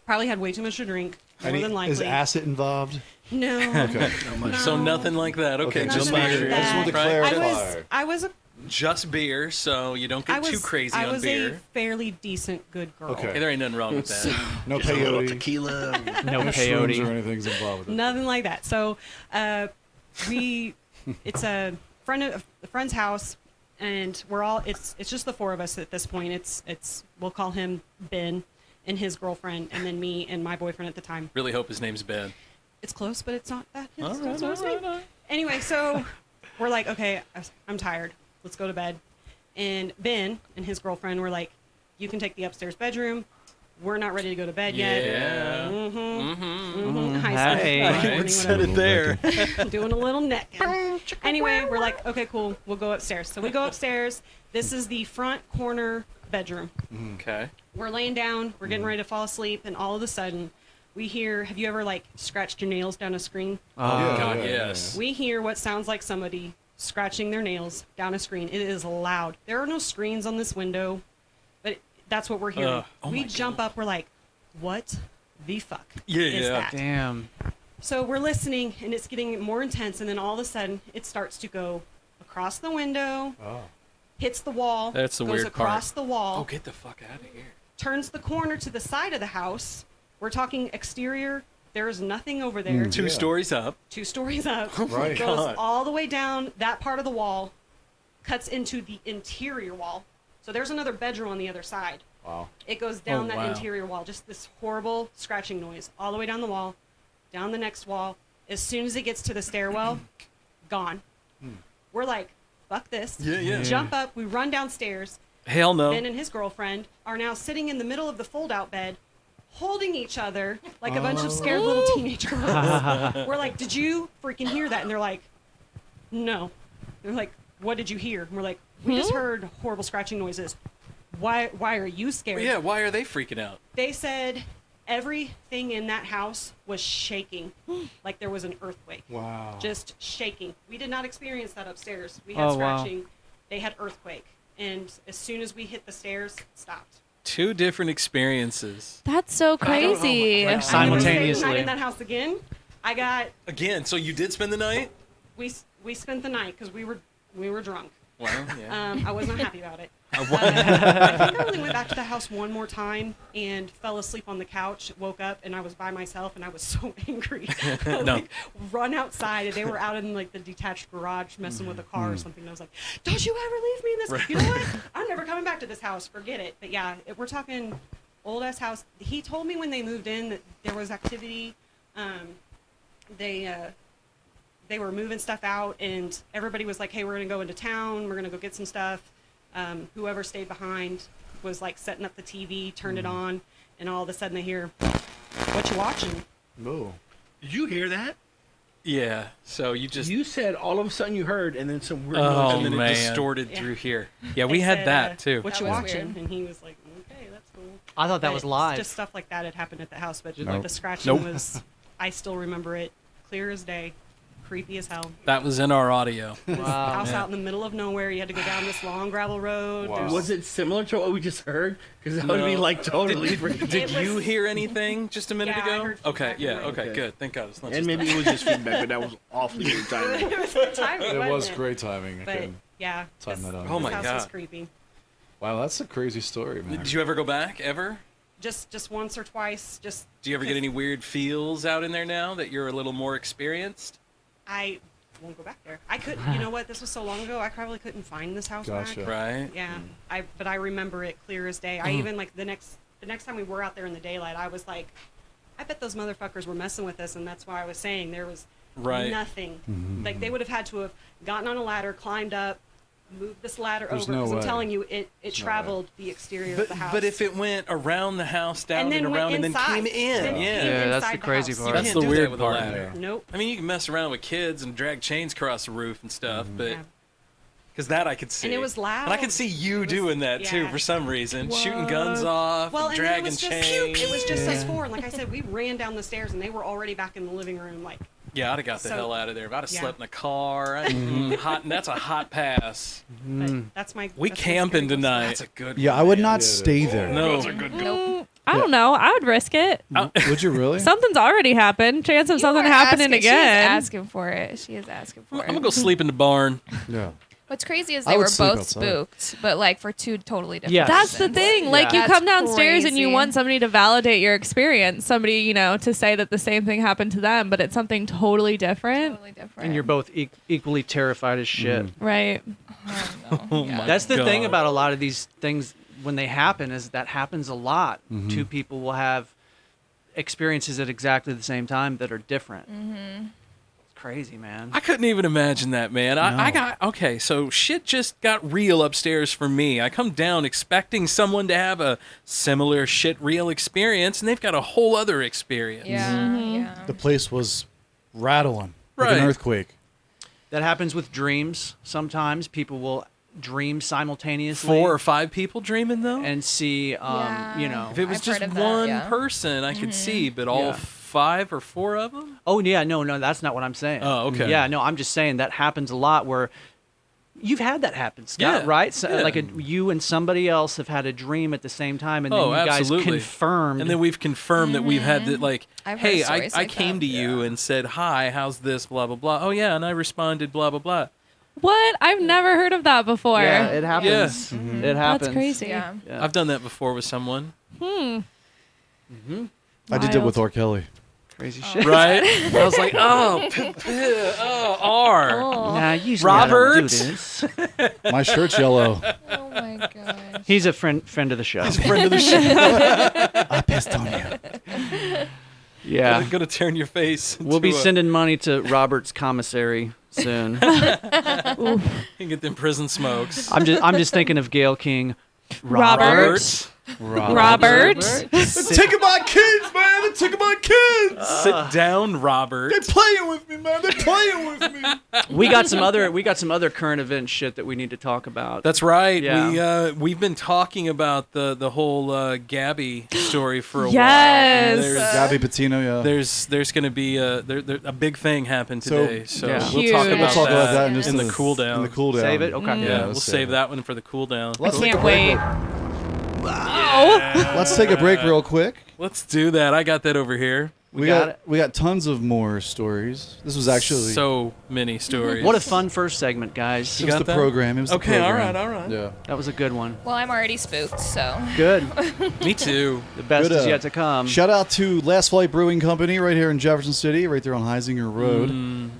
Speaker 11: Probably had way too much to drink. More than likely.
Speaker 6: Is acid involved?
Speaker 11: No.
Speaker 6: Okay.
Speaker 11: No.
Speaker 8: So nothing like that. Okay,
Speaker 6: Okay,
Speaker 8: just
Speaker 11: Nothing
Speaker 8: make
Speaker 11: like
Speaker 8: sure.
Speaker 11: that.
Speaker 6: I just wanted to clarify.
Speaker 11: I was
Speaker 8: Just beer, so you don't get too crazy
Speaker 11: I
Speaker 8: on
Speaker 11: was
Speaker 8: beer.
Speaker 11: a fairly decent good girl.
Speaker 6: Okay.
Speaker 8: Hey, there ain't nothing wrong with that.
Speaker 6: No
Speaker 5: Just a little
Speaker 6: peyote.
Speaker 5: tequila.
Speaker 7: No
Speaker 6: Shrooms or
Speaker 7: peyote.
Speaker 6: anything's involved with it.
Speaker 11: Nothing like that. So, it's a friend's house, and we're all. It's just the 4 of us at this point. It's we'll call him Ben and his girlfriend, and then me and my boyfriend at the time.
Speaker 8: Really hope his name's Ben.
Speaker 11: It's close, but it's not that.
Speaker 8: All
Speaker 11: It's
Speaker 8: right,
Speaker 11: not his name. Anyway, so we're like, okay, I'm tired. Let's go to bed. And Ben and his girlfriend were like, you can take the upstairs bedroom. We're not ready to go to bed yet.
Speaker 8: Yeah.
Speaker 11: High school.
Speaker 7: Hey.
Speaker 11: morning,
Speaker 8: I
Speaker 11: whatever.
Speaker 8: said it there.
Speaker 11: Doing a little neck. Anyway, we're like, okay, cool. We'll go upstairs. So we go upstairs. This is the front corner bedroom.
Speaker 8: Okay.
Speaker 11: We're laying down. We're getting ready to fall asleep. And all of a sudden, we hear, have you ever scratched your nails down a screen?
Speaker 8: Oh, God, yes.
Speaker 11: We hear what sounds like somebody scratching their nails down a screen. It is loud. There are no screens on this window, but that's what we're hearing.
Speaker 8: Oh
Speaker 11: we
Speaker 8: my
Speaker 11: jump up. We're like, what the fuck
Speaker 8: Yeah,
Speaker 11: is
Speaker 8: yeah.
Speaker 11: that?
Speaker 7: Damn.
Speaker 11: So we're listening, and it's getting more intense, and then all of a sudden, it starts to go across the window, hits the wall,
Speaker 8: That's the
Speaker 11: goes
Speaker 8: weird part.
Speaker 11: across the wall,
Speaker 8: Oh, get the fuck out of here.
Speaker 11: turns the corner to the side of the house. We're talking exterior. There is nothing over there.
Speaker 8: 2 stories up.
Speaker 11: 2 stories up.
Speaker 6: Right.
Speaker 11: Goes
Speaker 8: God.
Speaker 11: all the way down that part of the wall, cuts into the interior wall. So there's another bedroom on the other side.
Speaker 6: Wow.
Speaker 11: It goes down that
Speaker 8: wow.
Speaker 11: interior wall, just this horrible scratching noise, all the way down the wall, down the next wall. As soon as it gets to the stairwell, gone. We're like, fuck this.
Speaker 8: Yeah.
Speaker 11: Jump up, we run downstairs.
Speaker 8: Hell no.
Speaker 11: Ben and his girlfriend are now sitting in the middle of the fold-out bed, holding each other like a bunch of scared little teenage girls. We're like, did you freaking hear that? And they're like, no. They're like, what did you hear? And we're like, we just heard horrible scratching noises. why are you scared?
Speaker 8: Yeah, why are they freaking out?
Speaker 11: They said everything in that house was shaking, like there was an earthquake.
Speaker 6: Wow.
Speaker 11: Just shaking. We did not experience that upstairs. We had
Speaker 7: Oh, wow.
Speaker 11: scratching. They had earthquake. And as soon as we hit the stairs, it stopped.
Speaker 8: 2 different experiences.
Speaker 10: That's so crazy.
Speaker 7: Like
Speaker 11: I
Speaker 7: simultaneously.
Speaker 11: never stayed the night in that house again. I got
Speaker 8: Again, so you did spend the night?
Speaker 11: we spent the night because we were drunk.
Speaker 8: Well, yeah.
Speaker 11: I was not happy about it. I think I only went back to the house one more time and fell asleep on the couch, woke up, and I was by myself, and I was so angry. Like, run outside, and they were out in like the detached garage messing with a car or something. And I was like, don't you ever leave me in this.
Speaker 8: Right.
Speaker 11: You know what? I'm never coming back to this house. Forget it. But yeah, we're talking old-ass house. He told me when they moved in that there was activity. They were moving stuff out, and everybody was like, hey, we're going to go into town. We're going to go get some stuff. Whoever stayed behind was like setting up the TV, turned it on, and all of a sudden they hear, what you watching?
Speaker 6: Oh.
Speaker 12: Did you hear that?
Speaker 8: Yeah. So
Speaker 12: You said all of a sudden you heard, and then some weird
Speaker 8: Oh,
Speaker 12: noise,
Speaker 8: and then
Speaker 12: and then
Speaker 8: it distorted
Speaker 11: Yeah.
Speaker 8: through here. Yeah,
Speaker 11: They
Speaker 8: we had
Speaker 11: said,
Speaker 8: that too.
Speaker 11: What you
Speaker 9: That was
Speaker 11: watching?
Speaker 9: weird.
Speaker 11: And he was like, okay, that's cool.
Speaker 7: I thought that
Speaker 11: But
Speaker 7: was live.
Speaker 11: Just stuff like that had happened at the house, but
Speaker 6: Nope.
Speaker 11: the scratching
Speaker 8: Nope.
Speaker 11: was, I still remember it clear as day. Creepy as hell.
Speaker 8: That was in our audio.
Speaker 11: This house
Speaker 8: Yeah.
Speaker 11: out in the middle of nowhere. You had to go down this long gravel road.
Speaker 6: Wow.
Speaker 11: There's-
Speaker 12: Was it similar to what we just heard? Because that would be
Speaker 8: No.
Speaker 12: like totally freaking.
Speaker 8: Did
Speaker 11: It
Speaker 8: you
Speaker 11: was-
Speaker 8: hear anything just a minute
Speaker 11: Yeah, I
Speaker 8: ago?
Speaker 11: heard
Speaker 8: Okay,
Speaker 11: feedback
Speaker 8: yeah,
Speaker 11: right.
Speaker 8: okay,
Speaker 12: Okay.
Speaker 8: good. Thank God. It's not
Speaker 12: And
Speaker 8: just
Speaker 12: maybe it was just feedback, but that was awfully good timing.
Speaker 11: It was good timing.
Speaker 6: It
Speaker 11: wasn't
Speaker 6: was great timing. I
Speaker 11: But
Speaker 6: couldn't
Speaker 11: yeah,
Speaker 6: time
Speaker 11: this,
Speaker 6: that out.
Speaker 8: Oh my
Speaker 11: this house
Speaker 8: God.
Speaker 11: was creepy.
Speaker 6: Wow, that's a crazy story, man.
Speaker 8: Did you ever go back, ever?
Speaker 11: Just once or twice. Just
Speaker 8: Do you ever get any weird feels out in there now that you're a little more experienced?
Speaker 11: I won't go back there. I couldn't. You know what? This was so long ago. I probably couldn't find this house
Speaker 6: Gotcha.
Speaker 11: back.
Speaker 8: Right?
Speaker 11: Yeah. But I remember it clear as day. I even like the next time we were out there in the daylight, I was like, I bet those motherfuckers were messing with us, and that's why I was saying there was
Speaker 8: Right.
Speaker 11: nothing. Like they would have had to have gotten on a ladder, climbed up, moved this ladder
Speaker 6: There's
Speaker 11: over.
Speaker 6: no
Speaker 11: Because I'm
Speaker 6: way.
Speaker 11: telling you, it traveled the exterior of the house.
Speaker 8: But if it went around the house, down
Speaker 11: then
Speaker 8: and
Speaker 11: went
Speaker 8: around, and then
Speaker 11: inside.
Speaker 8: came in,
Speaker 11: Then
Speaker 8: yeah.
Speaker 11: came
Speaker 7: Yeah, that's
Speaker 11: inside
Speaker 7: the crazy
Speaker 11: house.
Speaker 7: part.
Speaker 8: You
Speaker 7: That's
Speaker 8: can't
Speaker 7: the
Speaker 8: do
Speaker 7: weird
Speaker 8: that with
Speaker 7: part.
Speaker 8: a ladder.
Speaker 11: Nope.
Speaker 8: I mean, you can mess around with kids and drag chains across the roof and stuff, but
Speaker 11: Yeah.
Speaker 8: because that I could see.
Speaker 11: And it was loud.
Speaker 8: And I could see you
Speaker 11: It was-
Speaker 8: doing that too
Speaker 11: yeah.
Speaker 8: for some reason, shooting guns off,
Speaker 11: Well, and then it
Speaker 8: dragging
Speaker 11: was just
Speaker 8: chains.
Speaker 11: it was just us four. And like I said, we ran down the stairs, and they were already back in the living room. Like
Speaker 8: Yeah, I'd have got the
Speaker 11: So-
Speaker 8: hell out of there. If I'd have
Speaker 11: yeah.
Speaker 8: slept in a car, hot. That's a hot pass.
Speaker 11: but that's my.
Speaker 8: We
Speaker 11: that's my
Speaker 8: camping
Speaker 11: scary
Speaker 8: tonight.
Speaker 11: ghost.
Speaker 8: That's a good.
Speaker 6: Yeah,
Speaker 8: one,
Speaker 6: I would
Speaker 8: man.
Speaker 6: not stay there.
Speaker 8: No.
Speaker 10: I don't know. I would risk it.
Speaker 6: Would you really?
Speaker 10: Something's already happened. Chance of
Speaker 9: You
Speaker 10: something
Speaker 9: are
Speaker 10: happening
Speaker 9: asking- She is
Speaker 10: again.
Speaker 9: asking for it. She is asking for
Speaker 8: I'm
Speaker 9: it.
Speaker 8: gonna go sleep in the barn.
Speaker 6: Yeah.
Speaker 9: What's crazy is
Speaker 6: I
Speaker 9: they
Speaker 6: would
Speaker 9: were
Speaker 6: sleep
Speaker 9: both
Speaker 6: outside.
Speaker 9: spooked, but like for 2 totally different
Speaker 7: Yes.
Speaker 10: That's the
Speaker 9: reasons.
Speaker 10: thing. Like, you
Speaker 9: That's
Speaker 10: come downstairs and you
Speaker 9: crazy.
Speaker 10: want somebody to validate your experience, somebody, you know, to say that the same thing happened to them, but it's something totally different.
Speaker 9: Totally different.
Speaker 7: And you're both equally terrified as shit.
Speaker 10: Right.
Speaker 8: Oh
Speaker 9: Yeah.
Speaker 8: my
Speaker 7: That's the thing
Speaker 8: God.
Speaker 7: about a lot of these things when they happen is that happens a lot.
Speaker 6: Mm-hmm.
Speaker 7: Two people will have experiences at exactly the same time that are different.
Speaker 9: Mm-hmm.
Speaker 7: It's crazy, man.
Speaker 8: I couldn't even imagine that, man. I
Speaker 6: No.
Speaker 8: got okay. So shit just got real upstairs for me. I come down expecting someone to have a similar shit real experience, and they've got a whole other experience.
Speaker 9: Yeah, yeah.
Speaker 6: The place was rattling like
Speaker 8: Right.
Speaker 6: an earthquake.
Speaker 7: That happens with dreams. Sometimes people will dream simultaneously
Speaker 8: 4 or 5 people dreaming though.
Speaker 7: and see,
Speaker 9: Yeah.
Speaker 7: you know.
Speaker 8: If it was
Speaker 9: I've
Speaker 8: just
Speaker 9: heard of that,
Speaker 8: one
Speaker 9: yeah.
Speaker 8: person, I could see, but all
Speaker 7: Yeah.
Speaker 8: 5 or 4 of them.
Speaker 7: Oh yeah, no, that's not what I'm saying.
Speaker 8: Oh, okay.
Speaker 7: Yeah, no, I'm just saying that happens a lot where you've had that happen, Scott,
Speaker 8: Yeah,
Speaker 7: right? So,
Speaker 8: yeah.
Speaker 7: like you and somebody else have had a dream at the same time, and then
Speaker 8: Oh,
Speaker 7: you guys
Speaker 8: absolutely.
Speaker 7: confirmed.
Speaker 8: And then we've confirmed that we've had that, like,
Speaker 9: I've heard
Speaker 8: hey, I
Speaker 9: stories like
Speaker 8: came
Speaker 9: that.
Speaker 8: to you and said, hi, how's this, blah, blah, blah. Oh, yeah, and I responded, blah, blah, blah.
Speaker 10: What? I've never heard of that before.
Speaker 7: yeah, it happens. It happens.
Speaker 10: That's crazy.
Speaker 9: Yeah.
Speaker 7: Yeah.
Speaker 8: I've done that before with someone.
Speaker 6: I did it with R. Kelly.
Speaker 7: Crazy shit.
Speaker 8: Right? I was like, R.
Speaker 7: Nah, you
Speaker 8: Robert.
Speaker 7: do this.
Speaker 6: My shirt's yellow.
Speaker 9: Oh my god.
Speaker 7: He's a friend of the show.
Speaker 8: Friend of the show.
Speaker 6: I pissed on you.
Speaker 7: Yeah.
Speaker 8: I'm going to turn your face.
Speaker 7: We'll be
Speaker 8: into a-
Speaker 7: sending money to Robert's commissary soon.
Speaker 8: You can get them prison smokes.
Speaker 7: I'm just thinking of Gail King.
Speaker 10: Robert. Robert.
Speaker 6: They're taking my kids, man. They're taking my kids.
Speaker 8: Sit down, Robert.
Speaker 6: They're playing with me, man. They're playing with me.
Speaker 7: We got some other current event shit that we need to talk about.
Speaker 8: That's right.
Speaker 7: Yeah.
Speaker 8: We've been talking about the whole Gabby story for a
Speaker 10: Yes.
Speaker 8: while. And
Speaker 6: Gabby Patino, yeah.
Speaker 8: There's going to be a big thing happen today, so
Speaker 7: yeah.
Speaker 8: we'll talk
Speaker 10: Huge.
Speaker 8: about that
Speaker 6: in just
Speaker 8: in the cool down.
Speaker 6: In the cool down.
Speaker 7: Save it? Okay.
Speaker 8: Yeah, we'll save that one for the cool down.
Speaker 10: I can't wait.
Speaker 6: Let's take a break real quick.
Speaker 8: Let's do that. I got that over here.
Speaker 6: We got tons of more stories. This was actually
Speaker 8: so many stories.
Speaker 7: What a fun first segment, guys.
Speaker 6: It was the program. It was
Speaker 8: okay.
Speaker 6: the program.
Speaker 8: All right.
Speaker 6: Yeah,
Speaker 7: that was a good one.
Speaker 9: Well, I'm already spooked, so.
Speaker 7: Good.
Speaker 8: Me too.
Speaker 7: The best
Speaker 6: Good,
Speaker 7: is yet to come.
Speaker 6: Shout out to Last Flight Brewing Company right here in Jefferson City, right there on Heisinger Road.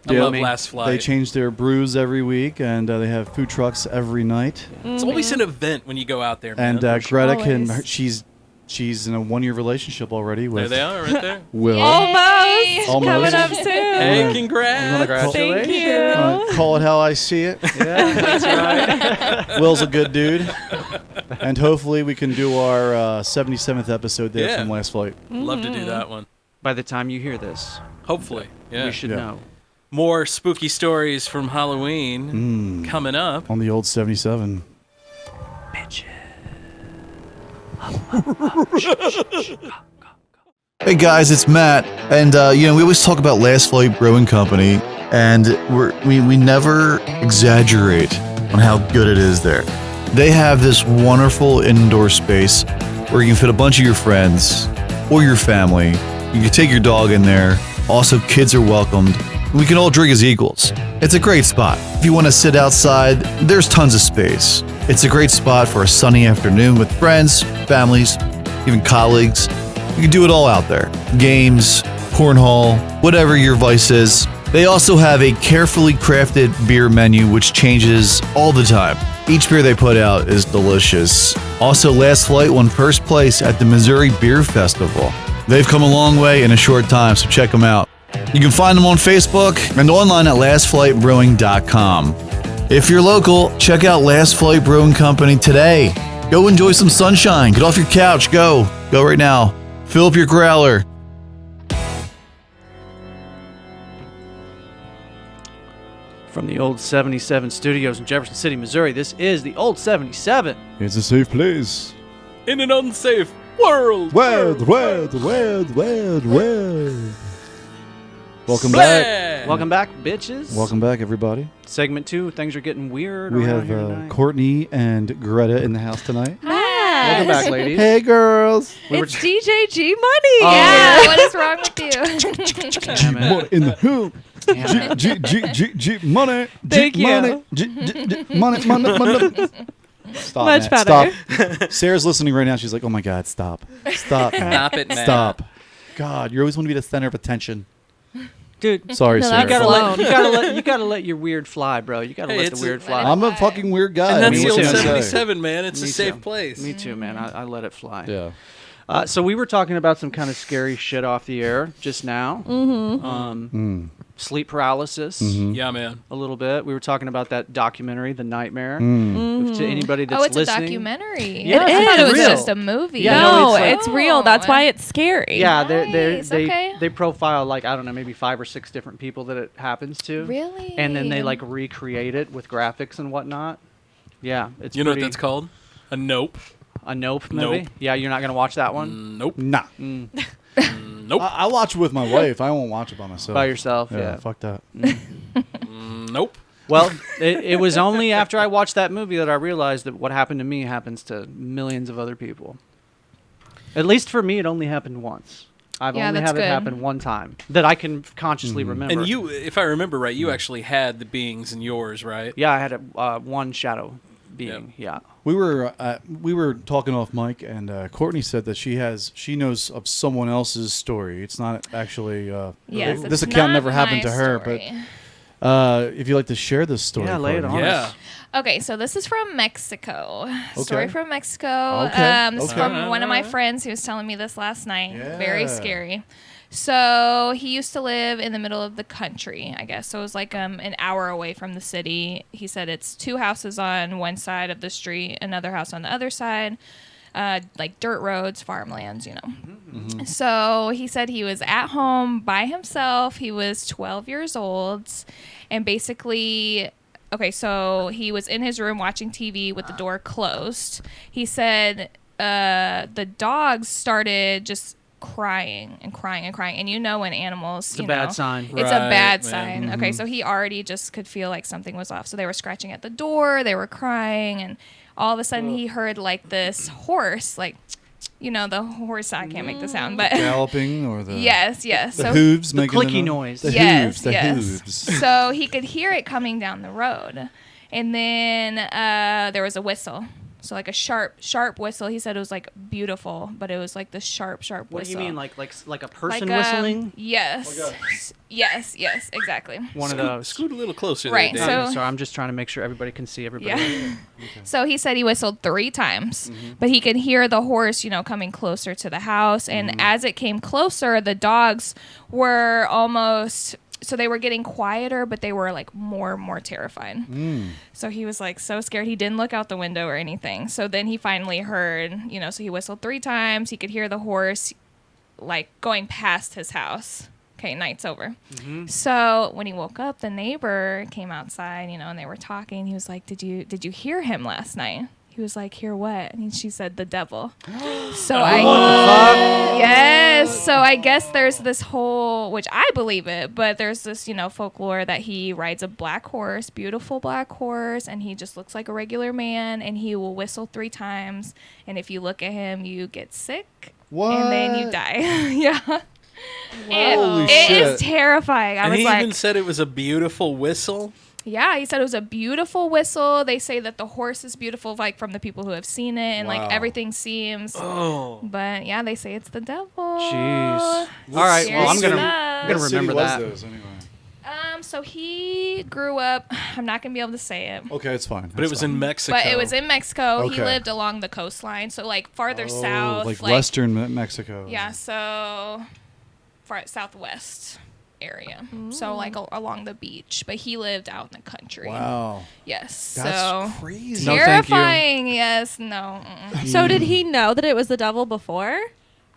Speaker 8: I love Last Flight.
Speaker 6: They change their brews every week, and they have food trucks every night.
Speaker 8: It's always an event when you go out there, man.
Speaker 6: And Greta she's in a 1-year relationship already with.
Speaker 8: There they are, right there.
Speaker 6: Will.
Speaker 10: Almost.
Speaker 6: Almost.
Speaker 10: Coming up soon.
Speaker 8: Hey, congrats.
Speaker 10: Thank you.
Speaker 6: Call it how I see it.
Speaker 7: Yeah, that's right.
Speaker 6: Will's a good dude. And hopefully we can do our 77th episode there from Last Flight.
Speaker 8: Love to do that one.
Speaker 7: By the time you hear this,
Speaker 8: hopefully,
Speaker 7: we should know.
Speaker 8: More spooky stories from Halloween coming up
Speaker 6: on the old 77.
Speaker 7: Bitches.
Speaker 6: Hey guys, it's Matt, and we always talk about Last Flight Brewing Company, and we never exaggerate on how good it is there. They have this wonderful indoor space where you can fit a bunch of your friends or your family. You can take your dog in there. Also, kids are welcomed. We can all drink as equals. It's a great spot. If you want to sit outside, there's tons of space. It's a great spot for a sunny afternoon with friends, families, even colleagues. You can do it all out there. Games, cornhole, whatever your vice is. They also have a carefully crafted beer menu which changes all the time. Each beer they put out is delicious. Also, Last Flight won first place at the Missouri Beer Festival. They've come a long way in a short time, so check them out. You can find them on Facebook and online at lastflightbrewing.com. If you're local, check out Last Flight Brewing Company today. Go enjoy some sunshine. Get off your couch. Go right now. Fill up your growler.
Speaker 7: From the old 77 studios in Jefferson City, Missouri, this is the old 77.
Speaker 6: It's a safe place.
Speaker 8: In an unsafe world.
Speaker 6: World. Welcome back.
Speaker 7: Welcome back, bitches.
Speaker 6: Welcome back, everybody.
Speaker 7: Segment 2, things are getting weird.
Speaker 6: We
Speaker 7: around
Speaker 6: have
Speaker 7: here tonight.
Speaker 6: Courtney and Greta in the house tonight.
Speaker 7: Welcome back, ladies.
Speaker 6: Hey, girls.
Speaker 10: It's DJ G Money.
Speaker 7: Oh,
Speaker 9: Yeah, what is wrong with you?
Speaker 6: G money in the hoop. G money.
Speaker 10: Thank you.
Speaker 6: Money. Stop,
Speaker 10: Much
Speaker 6: Matt.
Speaker 10: better.
Speaker 6: Stop. Sarah's listening right now. She's like, "Oh my God, stop, Matt.
Speaker 8: Stop it, Matt.
Speaker 6: Stop." God, you always want to be the center of attention.
Speaker 7: Dude,
Speaker 6: sorry,
Speaker 10: No,
Speaker 6: Sarah.
Speaker 7: you gotta let your weird fly, bro. You gotta let the weird fly.
Speaker 6: I'm a fucking weird guy.
Speaker 8: And that's the old
Speaker 7: too.
Speaker 8: 77, man. It's
Speaker 7: Me
Speaker 8: a safe
Speaker 7: too.
Speaker 8: place.
Speaker 7: Me too, man. I let it fly.
Speaker 6: Yeah.
Speaker 7: So we were talking about some kind of scary shit off the air just now. Sleep paralysis.
Speaker 8: Yeah, man.
Speaker 7: A little bit. We were talking about that documentary, The Nightmare.
Speaker 6: Mm.
Speaker 7: To anybody that's
Speaker 9: Oh, it's
Speaker 7: listening.
Speaker 9: a documentary.
Speaker 7: Yeah,
Speaker 9: I thought it was
Speaker 7: real.
Speaker 9: just a movie.
Speaker 7: Yeah,
Speaker 10: No,
Speaker 7: no,
Speaker 10: it's real. That's why it's scary.
Speaker 7: Yeah,
Speaker 9: Nice, okay.
Speaker 7: they profile like, I don't know, maybe 5 or 6 different people that it happens to.
Speaker 9: Really?
Speaker 7: And then they like recreate it with graphics and whatnot. Yeah, it's
Speaker 8: You know what
Speaker 7: pretty-
Speaker 8: that's called? A nope.
Speaker 7: A Nope movie?
Speaker 8: Nope.
Speaker 7: Yeah, you're not gonna watch that one?
Speaker 8: Nope.
Speaker 6: Nah.
Speaker 8: Nope.
Speaker 6: I watch it with my wife. I won't watch it by myself.
Speaker 7: By yourself, yeah.
Speaker 6: Fuck that.
Speaker 8: Nope.
Speaker 7: Well, it was only after I watched that movie that I realized that what happened to me happens to millions of other people. At least for me, it only happened once. I've
Speaker 9: Yeah,
Speaker 7: only
Speaker 9: that's
Speaker 7: had it
Speaker 9: good.
Speaker 7: happen one time that I can consciously remember.
Speaker 8: And you, if I remember right, you actually had the beings in yours, right?
Speaker 7: Yeah, I had one shadow being. Yeah.
Speaker 6: We were talking off mic, and Courtney said that she knows of someone else's story. It's not actually.
Speaker 9: Yes,
Speaker 6: this
Speaker 9: it's
Speaker 6: account
Speaker 9: not
Speaker 6: never happened
Speaker 9: my
Speaker 6: to her,
Speaker 9: story.
Speaker 6: but if you'd like to share this story,
Speaker 7: Yeah, lay it
Speaker 6: Courtney.
Speaker 7: on
Speaker 8: Yeah.
Speaker 7: us.
Speaker 9: Okay, so this is from Mexico. Story
Speaker 6: Okay.
Speaker 9: from Mexico.
Speaker 6: Okay,
Speaker 9: This is
Speaker 6: okay.
Speaker 9: from one of my friends who was telling me this last night. Very
Speaker 6: Yeah.
Speaker 9: scary. So he used to live in the middle of the country, I guess. So it was like an hour away from the city. He said it's 2 houses on one side of the street, another house on the other side. like dirt roads, farmlands, So he said he was at home by himself. He was 12 years old. And basically, okay, so he was in his room watching TV with the door closed. He said the dogs started just crying and crying and crying. And when animals,
Speaker 7: it's a bad sign.
Speaker 9: It's a bad sign. Okay, so he already just could feel like something was off. So they were scratching at the door. They were crying. And all of a sudden he heard like this horse, like, the horse, I can't make the sound, but
Speaker 6: galloping or the
Speaker 9: yes.
Speaker 6: The
Speaker 9: So
Speaker 6: hooves
Speaker 7: the
Speaker 6: making
Speaker 7: clicky noise.
Speaker 6: The
Speaker 9: yes,
Speaker 6: hooves.
Speaker 9: So he could hear it coming down the road, and then there was a whistle. So like a sharp whistle. He said it was like beautiful, but it was like the sharp whistle.
Speaker 7: What do you mean, like a person
Speaker 9: like,
Speaker 7: whistling?
Speaker 9: Yes. Yes, exactly.
Speaker 7: One of those.
Speaker 8: Scoot a little closer.
Speaker 9: Right.
Speaker 8: There,
Speaker 9: So
Speaker 7: I'm just trying to make sure everybody can see everybody.
Speaker 9: Yeah. So he said he whistled 3 times, but he could hear the horse, coming closer to the house. And as it came closer, the dogs were almost. So they were getting quieter, but they were like more and more terrified. So he was like so scared. He didn't look out the window or anything. So then he finally heard, so he whistled 3 times. He could hear the horse like going past his house. Okay, night's over. So when he woke up, the neighbor came outside, and they were talking. He was like, "Did you hear him last night?" He was like, "Hear what?" And she said, "The devil." So yes. So I guess there's this whole, which I believe it, but there's this, folklore that he rides a black horse, beautiful black horse, and he just looks like a regular man, and he will whistle 3 times, and if you look at him, you get sick, and then you die. Yeah.
Speaker 6: Holy
Speaker 9: It
Speaker 6: shit.
Speaker 9: is terrifying.
Speaker 8: and he even said it was a beautiful whistle.
Speaker 9: Yeah, he said it was a beautiful whistle. They say that the horse is beautiful, like from the people who have seen it, and like everything seems.
Speaker 8: Oh.
Speaker 9: But yeah, they say it's the devil.
Speaker 7: Jeez. All right. Well, I'm gonna remember that.
Speaker 6: Those, anyway?
Speaker 9: So he grew up. I'm not gonna be able to say it.
Speaker 6: Okay, it's fine.
Speaker 8: But it was in Mexico.
Speaker 9: But it was in Mexico. He
Speaker 6: Okay.
Speaker 9: lived along the coastline, so like farther south,
Speaker 6: like western Mexico.
Speaker 9: Yeah, so far southwest area. So like along the beach, but he lived out in the country.
Speaker 6: Wow.
Speaker 9: Yes.
Speaker 6: That's
Speaker 9: so
Speaker 6: crazy.
Speaker 7: No, thank you.
Speaker 9: terrifying. Yes. No.
Speaker 10: So did he know that it was the devil before?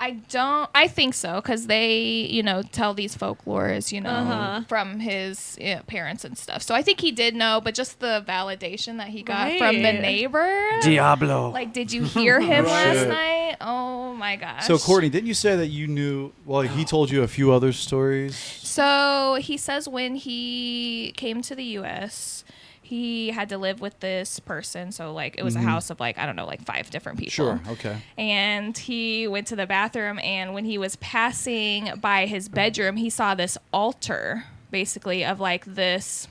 Speaker 9: I think so, because they, tell these folklores, from his parents and stuff. So I think he did know, but just the validation that he got from the
Speaker 10: Right.
Speaker 9: neighbor.
Speaker 7: Diablo.
Speaker 9: Like, did you hear him
Speaker 6: Right.
Speaker 9: last night? Oh my gosh.
Speaker 6: So Courtney, didn't you say that you knew? Well, he told you a few other stories.
Speaker 9: So he says when he came to the U.S., he had to live with this person. So, like, it was a house of, like, I don't know, like 5 different people.
Speaker 6: Sure. Okay.
Speaker 9: And he went to the bathroom, and when he was passing by his bedroom, he saw this altar, basically, of, like, this...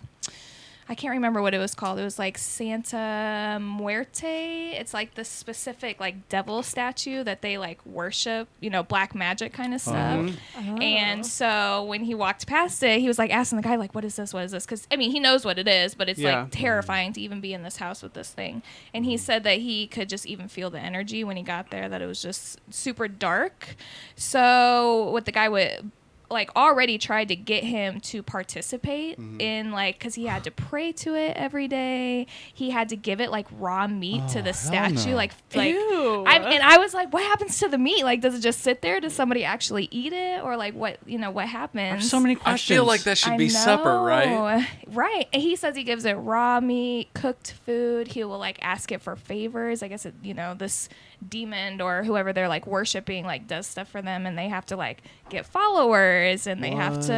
Speaker 9: I can't remember what it was called. It was like Santa Muerte. It's like this specific like devil statue that they like worship, black magic kind of stuff. And so when he walked past it, he was like asking the guy like, what is this? Because he knows what it is, but it's like terrifying to even be in this house with this thing. And he said that he could just even feel the energy when he got there, that it was just super dark. So what the guy would like already tried to get him to participate in like, because he had to pray to it every day. He had to give it like raw meat to the statue.
Speaker 6: no.
Speaker 9: Like
Speaker 10: Ew.
Speaker 9: and I was like, what happens to the meat? Like, does it just sit there? Does somebody actually eat it? Or like what happens?
Speaker 7: I have so many
Speaker 8: I
Speaker 7: questions.
Speaker 8: feel like that should be supper, right?
Speaker 9: Right. And he says he gives it raw meat, cooked food. He will like ask it for favors. I guess it, this demon or whoever they're like worshiping like does stuff for them, and they have to like get followers, and they have to,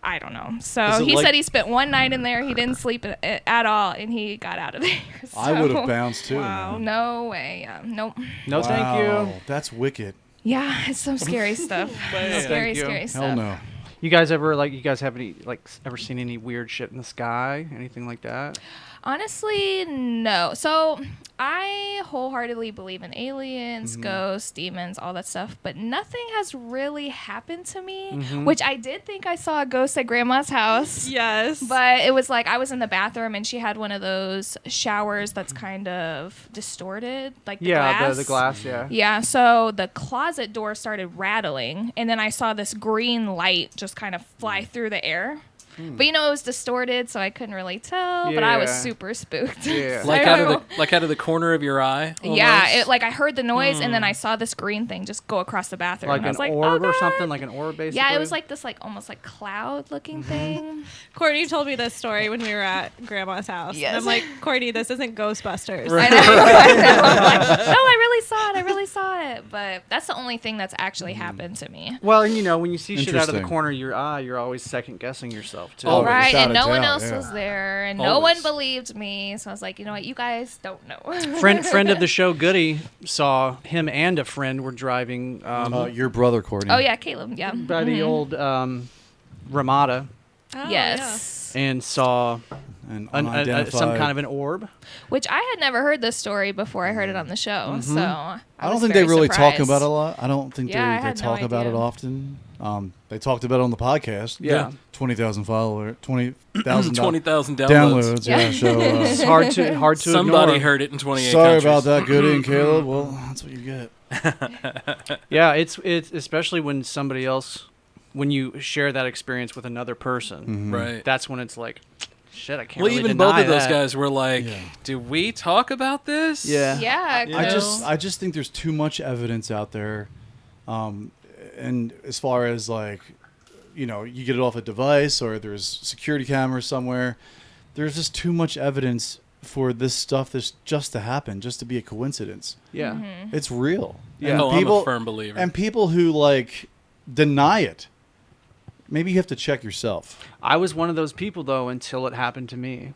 Speaker 9: I don't know. So he said he spent one night in there. He didn't sleep at all, and he got out of there. So,
Speaker 6: I would have bounced too. man.
Speaker 9: no way. Yeah. Nope.
Speaker 7: No, thank you.
Speaker 6: Wow, That's wicked.
Speaker 9: Yeah, it's some scary stuff. Scary,
Speaker 7: Thank you.
Speaker 9: scary stuff.
Speaker 6: Hell no.
Speaker 7: You guys have any ever seen any weird shit in the sky? Anything like that?
Speaker 9: Honestly, no. So I wholeheartedly believe in aliens, ghosts, demons, all that stuff, but nothing has really happened to me, which I did think I saw a ghost at Grandma's house.
Speaker 10: Yes.
Speaker 9: But it was like I was in the bathroom and she had one of those showers that's kind of distorted, like the glass.
Speaker 7: the glass, yeah.
Speaker 9: Yeah, so the closet door started rattling, and then I saw this green light just kind of fly through the air. But it was distorted, so I couldn't really tell. But I was
Speaker 7: Yeah.
Speaker 9: super spooked.
Speaker 7: Yeah.
Speaker 9: So
Speaker 8: Like
Speaker 9: I
Speaker 8: out
Speaker 9: remember-
Speaker 8: of the corner of your eye.
Speaker 9: Yeah,
Speaker 8: almost?
Speaker 9: I heard the noise, and then I saw this green thing just go across the bathroom.
Speaker 7: Like
Speaker 9: and I was
Speaker 7: an
Speaker 9: like,
Speaker 7: orb
Speaker 9: oh,
Speaker 7: or
Speaker 9: God.
Speaker 7: something, like an orb, basically.
Speaker 9: Yeah, it was like this, almost like cloud-looking thing.
Speaker 10: Courtney told me this story when we were at Grandma's house.
Speaker 9: Yes.
Speaker 10: And I'm like, Courtney, this isn't Ghostbusters.
Speaker 9: I know. I'm like, no, I really saw it. But that's the only thing that's actually happened to me.
Speaker 7: Well, and when you see shit out of the
Speaker 6: Interesting.
Speaker 7: corner of your eye, you're always second guessing yourself too.
Speaker 6: Oh,
Speaker 9: Right,
Speaker 6: without
Speaker 9: and
Speaker 6: a
Speaker 9: no one
Speaker 6: doubt,
Speaker 9: else
Speaker 6: yeah.
Speaker 9: was there, and no one
Speaker 6: Always.
Speaker 9: believed me. So I was like, you know what, you guys don't know.
Speaker 7: friend of the show, Goody, saw him and a friend were driving
Speaker 6: Your brother, Courtney.
Speaker 9: Oh yeah, Caleb. Yeah.
Speaker 7: by the
Speaker 9: Mhm.
Speaker 7: old Ramada
Speaker 10: Oh,
Speaker 9: Yes.
Speaker 7: and saw
Speaker 6: And
Speaker 7: some
Speaker 6: unidentified.
Speaker 7: kind of an orb.
Speaker 9: Which I had never heard this story before I heard it on the show. So
Speaker 6: I don't
Speaker 9: was
Speaker 6: think they
Speaker 9: very
Speaker 6: really talk
Speaker 9: surprised.
Speaker 6: about it a lot. I don't think
Speaker 9: Yeah, I
Speaker 6: they
Speaker 9: had no
Speaker 6: talk about it
Speaker 9: idea.
Speaker 6: often. They talked about it on the podcast.
Speaker 7: Yeah.
Speaker 6: 20,000 followers, 20,000
Speaker 8: 20,000 downloads.
Speaker 6: downloads. Yeah. So
Speaker 7: It's hard to
Speaker 8: Somebody
Speaker 7: ignore.
Speaker 8: heard it in 28
Speaker 6: sorry
Speaker 8: countries.
Speaker 6: about that, Goody and Caleb. Well, that's what you get.
Speaker 7: Yeah, it's especially when somebody else, when you share that experience with another person,
Speaker 8: Right.
Speaker 7: that's when it's like, shit, I can't
Speaker 8: Well,
Speaker 7: really
Speaker 8: even
Speaker 7: deny
Speaker 8: both of those
Speaker 7: that.
Speaker 8: guys were like,
Speaker 6: Yeah.
Speaker 8: "Do we talk about this?"
Speaker 7: Yeah.
Speaker 9: Yeah.
Speaker 8: You
Speaker 6: I
Speaker 8: know?
Speaker 6: just think there's too much evidence out there, and as far as you get it off a device or there's security cameras somewhere, there's just too much evidence for this stuff that's just to happen, just to be a coincidence.
Speaker 7: Yeah.
Speaker 9: Mm-hmm.
Speaker 6: It's real.
Speaker 7: Yeah.
Speaker 6: And
Speaker 8: Oh, I'm a firm believer.
Speaker 6: And people who deny it, maybe you have to check yourself.
Speaker 7: I was one of those people though until it happened to me.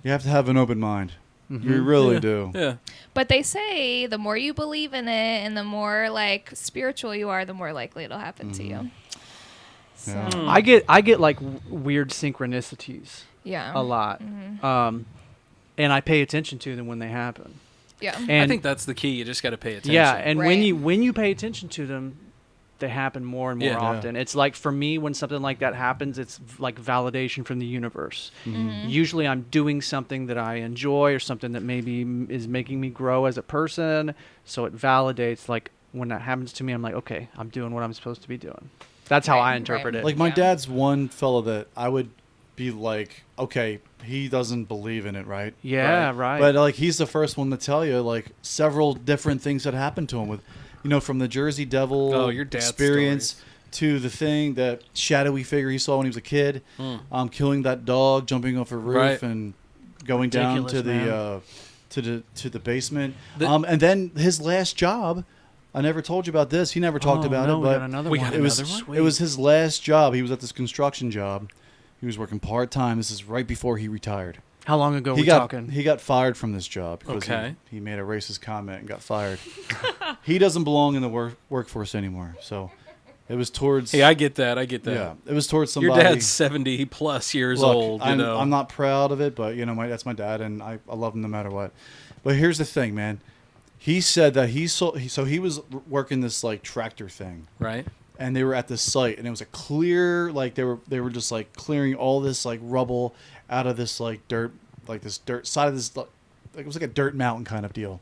Speaker 6: You have to have an open mind. You really do.
Speaker 8: Yeah.
Speaker 9: But they say the more you believe in it and the more spiritual you are, the more likely it'll happen to you. So
Speaker 6: Yeah.
Speaker 7: I get weird synchronicities
Speaker 9: yeah.
Speaker 7: a lot, and I pay attention to them when they happen.
Speaker 9: Yeah.
Speaker 7: And
Speaker 8: I think that's the key. You just got to pay attention.
Speaker 7: yeah, and
Speaker 9: Right.
Speaker 7: when you pay attention to them, they happen more and more
Speaker 8: Yeah.
Speaker 7: often. It's like for me, when something like that happens, it's like validation from the universe. Usually, I'm doing something that I enjoy or something that maybe is making me grow as a person. So it validates. Like when that happens to me, I'm like, okay, I'm doing what I'm supposed to be doing. That's how I interpret it.
Speaker 6: Like my
Speaker 9: Yeah.
Speaker 6: dad's one fellow that I would be like, okay, he doesn't believe in it, right?
Speaker 7: Yeah, right.
Speaker 6: But he's the first one to tell you several different things that happened to him with, from the Jersey Devil
Speaker 8: Oh, your dad's
Speaker 6: experience to the thing, that shadowy figure he saw when he was a kid, killing that dog, jumping off a roof
Speaker 8: Right.
Speaker 6: and going down to
Speaker 7: Ridiculous,
Speaker 6: to the basement. And then his last job. I never told you about this. He never talked about
Speaker 7: no,
Speaker 6: it,
Speaker 7: we
Speaker 6: but
Speaker 7: got another
Speaker 8: We
Speaker 7: one.
Speaker 8: got
Speaker 6: it was
Speaker 8: another one?
Speaker 6: it was his last job. He was at this construction job. He was working part time. This is right before he retired.
Speaker 7: How long ago
Speaker 6: He
Speaker 7: we
Speaker 6: got
Speaker 7: talking?
Speaker 6: he got fired from this job because
Speaker 8: Okay.
Speaker 6: he made a racist comment and got fired. He doesn't belong in the workforce anymore. So it was towards
Speaker 8: Hey, I get that. I get that.
Speaker 6: yeah, it was towards
Speaker 8: Your
Speaker 6: somebody.
Speaker 8: dad's 70 plus years
Speaker 6: Look,
Speaker 8: old.
Speaker 6: I'm
Speaker 8: know.
Speaker 6: not proud of it, but that's my dad, and I love him no matter what. But here's the thing, man. He said that he was working this tractor thing,
Speaker 8: right.
Speaker 6: and they were at this site, and it was a clear they were just clearing all this rubble out of this dirt, this dirt side of this it was like a dirt mountain kind of deal.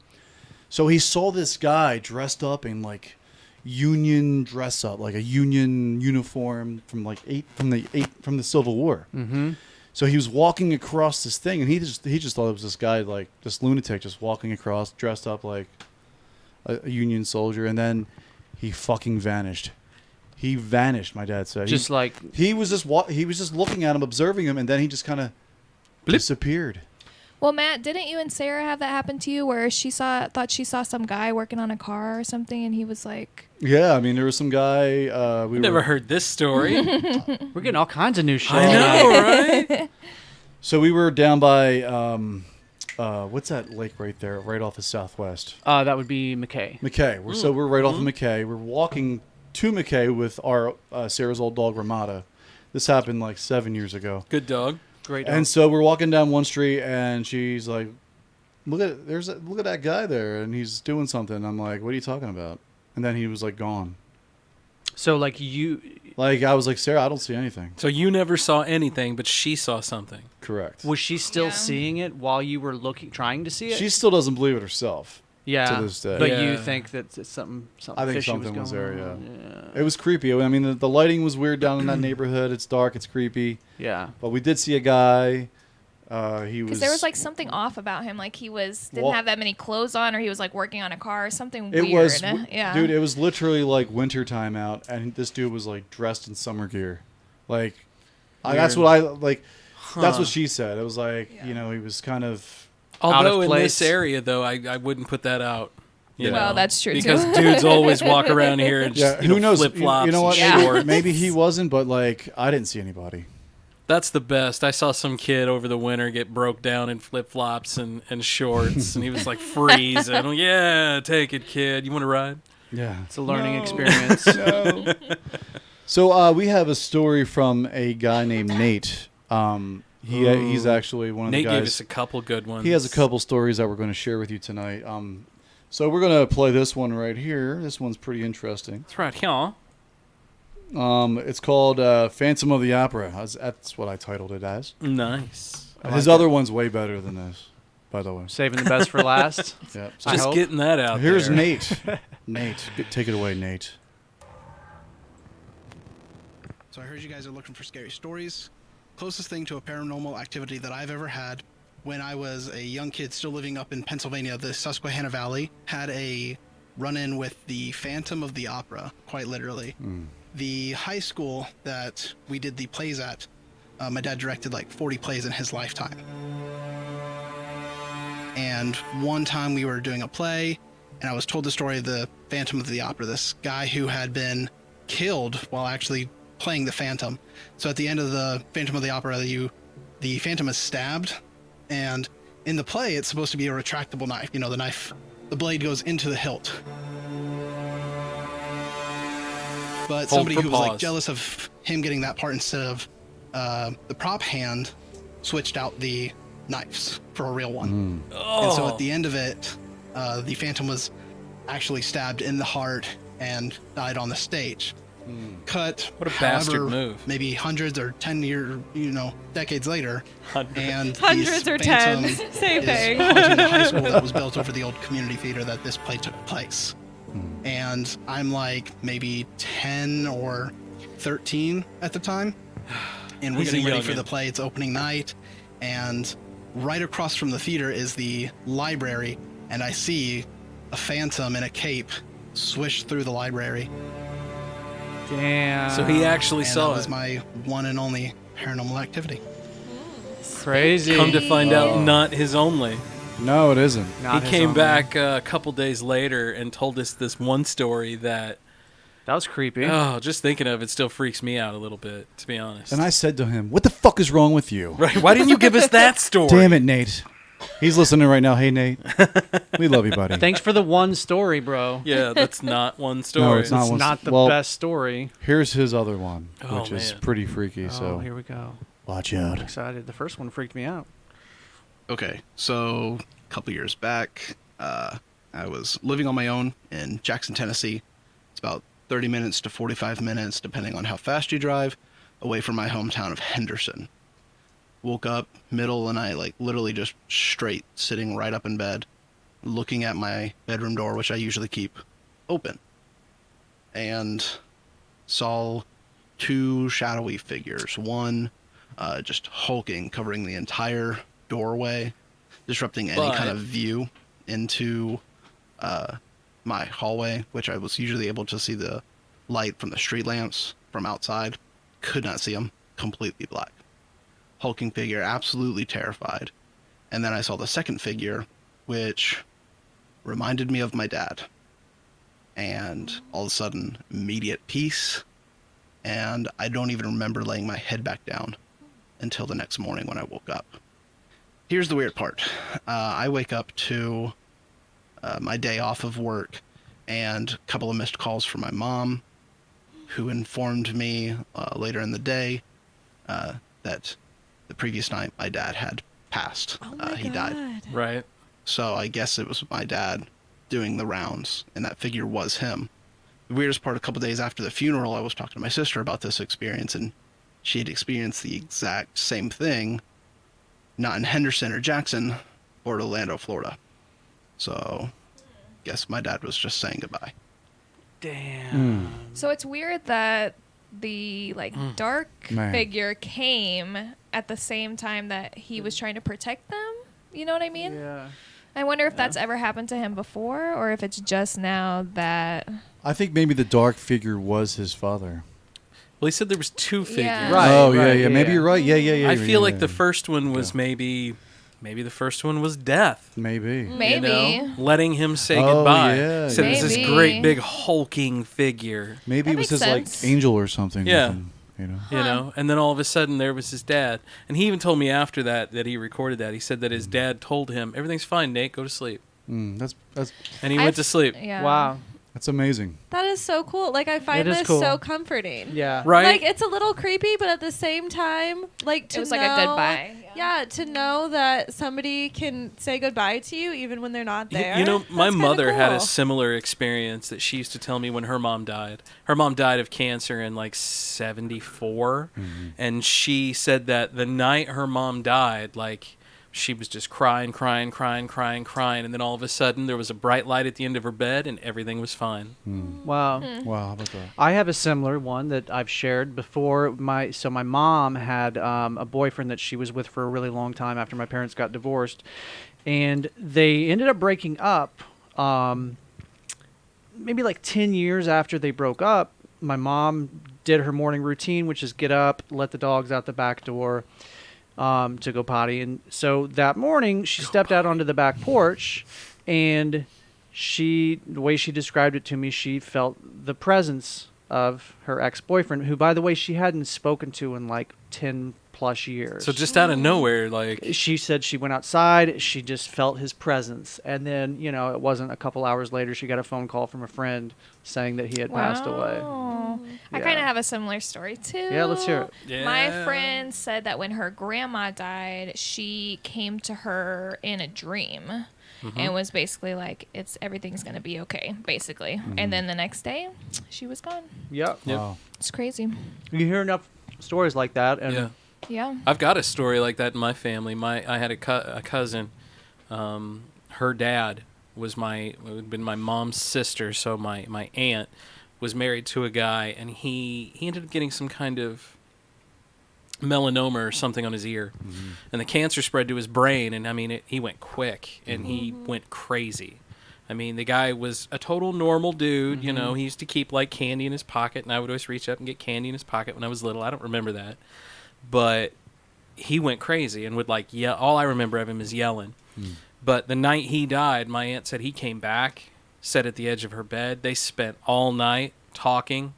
Speaker 6: So he saw this guy dressed up in union dress up, like a union uniform from from the Civil War.
Speaker 7: Mm-hmm.
Speaker 6: So he was walking across this thing, and he just thought it was this guy, this lunatic, just walking across, dressed up like a Union soldier, and then he fucking vanished. He vanished. My dad said,
Speaker 7: Just
Speaker 6: he was just he was just looking at him, observing him, and then he just kind of disappeared.
Speaker 9: Well, Matt, didn't you and Sarah have that happen to you where thought she saw some guy working on a car or something, and he was like,
Speaker 6: Yeah, I mean, there was some guy. We
Speaker 8: Never heard this story.
Speaker 7: We're getting all kinds of new shit.
Speaker 8: I know, right?
Speaker 6: So we were down by what's that lake right there, right off of Southwest?
Speaker 7: That would be McKay.
Speaker 6: McKay. So we're right off of McKay. We're walking to McKay with our Sarah's old dog Ramada. This happened 7 years ago.
Speaker 8: Good dog.
Speaker 7: Great dog.
Speaker 6: And so we're walking down one street, and she's like, look at that guy there, and he's doing something. I'm like, what are you talking about? And then he was gone.
Speaker 7: So
Speaker 6: I was like, Sarah, I don't see anything.
Speaker 8: So you never saw anything, but she saw something.
Speaker 6: Correct.
Speaker 7: was she still
Speaker 9: Yeah.
Speaker 7: seeing it while you were trying to see it?
Speaker 6: She still doesn't believe it herself.
Speaker 7: yeah.
Speaker 6: to this day.
Speaker 7: But
Speaker 8: Yeah.
Speaker 7: you think that it's something
Speaker 6: I think
Speaker 7: fishy
Speaker 6: something
Speaker 7: was
Speaker 6: was
Speaker 7: going
Speaker 6: there,
Speaker 7: on.
Speaker 6: It was creepy. I mean, the lighting was weird down in that neighborhood. It's dark. It's creepy.
Speaker 7: Yeah.
Speaker 6: But we did see a guy. He was.
Speaker 9: Because there was like something off about him. Like he didn't have that many clothes on, or he was like working on a car, or something
Speaker 6: It
Speaker 9: weird.
Speaker 6: was,
Speaker 9: Yeah.
Speaker 6: dude. It was literally like winter time out, and this dude was like dressed in summer gear. Like, that's what I like. That's what she said. It was like, he was kind of.
Speaker 8: Although in this area, though, I wouldn't put that out.
Speaker 9: Well, that's true
Speaker 8: because
Speaker 9: too.
Speaker 8: dudes always walk around here and just,
Speaker 6: who knows?
Speaker 8: flip flops.
Speaker 6: You know what?
Speaker 8: And
Speaker 6: Maybe he wasn't, but like I didn't see anybody.
Speaker 8: That's the best. I saw some kid over the winter get broke down in flip flops and shorts, and he was like freezing. I'm like, yeah, take it, kid. You want to ride?
Speaker 6: Yeah,
Speaker 7: it's a learning experience.
Speaker 6: No. So we have a story from a guy named Nate. He's actually one of the guys.
Speaker 8: Nate gave us a couple good ones.
Speaker 6: He has a couple stories that we're going to share with you tonight. So we're going to play this one right here. This one's pretty interesting.
Speaker 8: That's right here.
Speaker 6: It's called Phantom of the Opera. That's what I titled it as.
Speaker 8: Nice.
Speaker 6: His other one's way better than this, by the way.
Speaker 7: Saving the best for last.
Speaker 6: Yeah.
Speaker 8: Just getting that out
Speaker 6: Here's
Speaker 8: there.
Speaker 6: Nate. Nate, take it away, Nate.
Speaker 13: So I heard you guys are looking for scary stories. Closest thing to a paranormal activity that I've ever had. When I was a young kid still living up in Pennsylvania, the Susquehanna Valley, had a run-in with the Phantom of the Opera, quite literally. The high school that we did the plays at, my dad directed like 40 plays in his lifetime. And one time we were doing a play, and I was told the story of the Phantom of the Opera, this guy who had been killed while actually playing the Phantom. So at the end of the Phantom of the Opera, the Phantom is stabbed. And in the play, it's supposed to be a retractable knife. You know, the blade goes into the hilt. But somebody who was like jealous of him getting that part instead of the prop hand switched out the knives for a real one. And so at the end of it, the Phantom was actually stabbed in the heart and died on the stage. Cut.
Speaker 8: What a bastard move.
Speaker 13: Maybe hundreds or 10 decades later. And
Speaker 10: hundreds or 10. Same thing.
Speaker 13: Haunting the high school that was built over the old community theater that this play took place. And I'm like maybe 10 or 13 at the time. And we're getting ready for the play. It's opening night. And right across from the theater is the library. And I see a Phantom in a cape swish through the library.
Speaker 7: Damn.
Speaker 8: So he actually saw
Speaker 13: that was my one and only paranormal activity.
Speaker 7: Crazy.
Speaker 8: Come to find out, not his only.
Speaker 6: No, it isn't.
Speaker 8: He came back a couple days later and told us this one story that
Speaker 7: was creepy.
Speaker 8: Oh, just thinking of it still freaks me out a little bit, to be honest.
Speaker 6: And I said to him, "What the fuck is wrong with you?"
Speaker 8: Right? Why didn't you give us that story?
Speaker 6: Damn it, Nate. He's listening right now. Hey, Nate. We love you, buddy.
Speaker 7: Thanks for the one story, bro.
Speaker 8: Yeah, that's not one story.
Speaker 6: No, it's not,
Speaker 7: the best story.
Speaker 6: Here's his other one,
Speaker 8: Oh,
Speaker 6: which is
Speaker 8: man.
Speaker 6: pretty freaky. So
Speaker 7: here we go.
Speaker 6: Watch out.
Speaker 7: I'm excited. The first one freaked me out.
Speaker 13: Okay, so a couple years back, I was living on my own in Jackson, Tennessee. It's about 30 minutes to 45 minutes, depending on how fast you drive, away from my hometown of Henderson. Woke up middle of the night, like literally just straight, sitting right up in bed, looking at my bedroom door, which I usually keep open, and saw two shadowy figures. One just hulking, covering the entire doorway, disrupting any kind of view into my hallway, which I was usually able to see the light from the street lamps from outside. Could not see them. Completely black. Hulking figure, absolutely terrified. And then I saw the second figure, which reminded me of my dad. And all of a sudden, immediate peace. And I don't even remember laying my head back down until the next morning when I woke up. Here's the weird part. I wake up to my day off of work and a couple of missed calls from my mom, who informed me later in the day that the previous night my dad had passed. He died.
Speaker 8: Right.
Speaker 13: So I guess it was my dad doing the rounds, and that figure was him. The weirdest part, a couple days after the funeral, I was talking to my sister about this experience, and she had experienced the exact same thing, not in Henderson or Jackson, or Orlando, Florida. So, guess my dad was just saying goodbye.
Speaker 7: Damn.
Speaker 9: So it's weird that the dark
Speaker 6: Man.
Speaker 9: figure came at the same time that he was trying to protect them. You know what I mean?
Speaker 7: Yeah.
Speaker 9: I wonder if that's ever happened to him before, or if it's just now that.
Speaker 6: I think maybe the dark figure was his father.
Speaker 8: Well, he said there was two figures.
Speaker 9: Yeah.
Speaker 7: Right.
Speaker 6: Oh,
Speaker 7: right,
Speaker 6: yeah. Maybe you're right. Yeah.
Speaker 8: I feel like the first one was maybe the first one was death.
Speaker 6: Maybe.
Speaker 9: Maybe.
Speaker 8: You know? Letting him say
Speaker 6: Oh,
Speaker 8: goodbye.
Speaker 6: yeah,
Speaker 8: Said it was this
Speaker 9: Maybe.
Speaker 8: great big hulking figure.
Speaker 6: Maybe
Speaker 9: That
Speaker 6: it was
Speaker 9: makes
Speaker 6: his
Speaker 9: sense.
Speaker 6: angel or something.
Speaker 8: Yeah.
Speaker 6: with him, you know.
Speaker 8: You know, and then all of a sudden there was his dad, and he even told me after that he recorded that. He said that his dad told him, "Everything's fine, Nate. Go to sleep."
Speaker 6: That's
Speaker 8: And he went to sleep.
Speaker 9: Yeah.
Speaker 7: Wow.
Speaker 6: that's amazing.
Speaker 10: That is so cool. Like, I find
Speaker 7: It is
Speaker 10: this
Speaker 7: cool.
Speaker 10: so comforting.
Speaker 7: Yeah.
Speaker 8: Right?
Speaker 10: Like, it's a little creepy, but at the same time, like, to
Speaker 9: It was
Speaker 10: know,
Speaker 9: like a goodbye.
Speaker 10: Yeah, to know that somebody can say goodbye to you even when they're not there.
Speaker 8: You know, my
Speaker 10: That's kinda
Speaker 8: mother had a
Speaker 10: cool.
Speaker 8: similar experience that she used to tell me when her mom died. Her mom died of cancer in like 74, and she said that the night her mom died, like, she was just crying, and then all of a sudden there was a bright light at the end of her bed and everything was fine.
Speaker 7: Wow.
Speaker 6: Wow, how about that?
Speaker 7: I have a similar one that I've shared before. My mom had a boyfriend that she was with for a really long time after my parents got divorced, and they ended up breaking up. Maybe like 10 years after they broke up, my mom did her morning routine, which is get up, let the dogs out the back door, to go potty. And so that morning she stepped out onto the back porch, and the way she described it to me, she felt the presence of her ex-boyfriend, who, by the way, she hadn't spoken to in like 10 plus years.
Speaker 8: So just out of nowhere, like,
Speaker 7: She said she went outside, she just felt his presence. And then, it wasn't a couple hours later, she got a phone call from a friend saying that he had passed away.
Speaker 9: I
Speaker 7: Yeah.
Speaker 9: kind of have a similar story too.
Speaker 7: Yeah, let's hear it.
Speaker 8: Yeah.
Speaker 9: My friend said that when her grandma died, she came to her in a dream and was basically like, everything's going to be okay, basically. And then the next day, she was gone.
Speaker 7: Yep.
Speaker 6: Wow.
Speaker 9: It's crazy.
Speaker 7: You hear enough stories like that, and
Speaker 8: yeah.
Speaker 9: Yeah.
Speaker 8: I've got a story like that in my family. I had a cousin. Her dad had been my mom's sister, so my aunt was married to a guy, and he ended up getting some kind of melanoma or something on his ear, and the cancer spread to his brain, and I mean he went quick, and he went crazy. I mean, the guy was a total normal dude. You know, he used to keep like candy in his pocket, and I would always reach up and get candy in his pocket when I was little. I don't remember that. But he went crazy and would like yell. All I remember of him is yelling. But the night he died, my aunt said he came back, sat at the edge of her bed. They spent all night talking.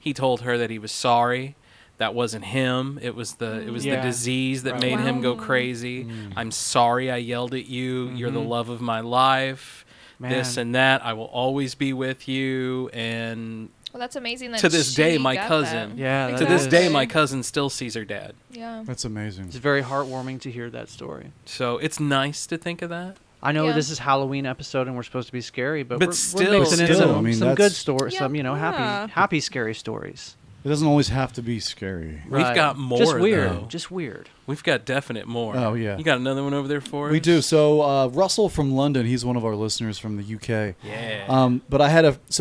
Speaker 8: He told her that he was sorry. That wasn't him. It was the disease that made him go crazy. I'm sorry I yelled at you. You're the love of my life. This and that. I will always be with you. And
Speaker 9: Well, that's amazing that
Speaker 8: to this day,
Speaker 9: she
Speaker 8: my
Speaker 9: got
Speaker 8: cousin.
Speaker 9: that.
Speaker 7: Yeah,
Speaker 8: To this day, my cousin still sees her dad.
Speaker 9: Yeah.
Speaker 6: That's amazing.
Speaker 7: it's very heartwarming to hear that story.
Speaker 8: So it's nice to think of that.
Speaker 7: I know
Speaker 9: Yeah.
Speaker 7: this is Halloween episode and we're supposed to be scary, but,
Speaker 8: But
Speaker 7: we're
Speaker 8: still-
Speaker 7: mixing in
Speaker 6: Still,
Speaker 7: some,
Speaker 6: I mean,
Speaker 7: some good
Speaker 6: that's-
Speaker 7: stories,
Speaker 9: Yeah.
Speaker 7: some
Speaker 10: Yeah.
Speaker 7: happy scary stories.
Speaker 6: It doesn't always have to be scary.
Speaker 8: We've got more,
Speaker 7: Just weird.
Speaker 8: though.
Speaker 7: Just weird.
Speaker 8: We've got definite more.
Speaker 6: Oh, yeah.
Speaker 8: You got another one over there for us?
Speaker 6: We do. So Russell from London, he's one of our listeners from the UK.
Speaker 8: Yeah.
Speaker 6: But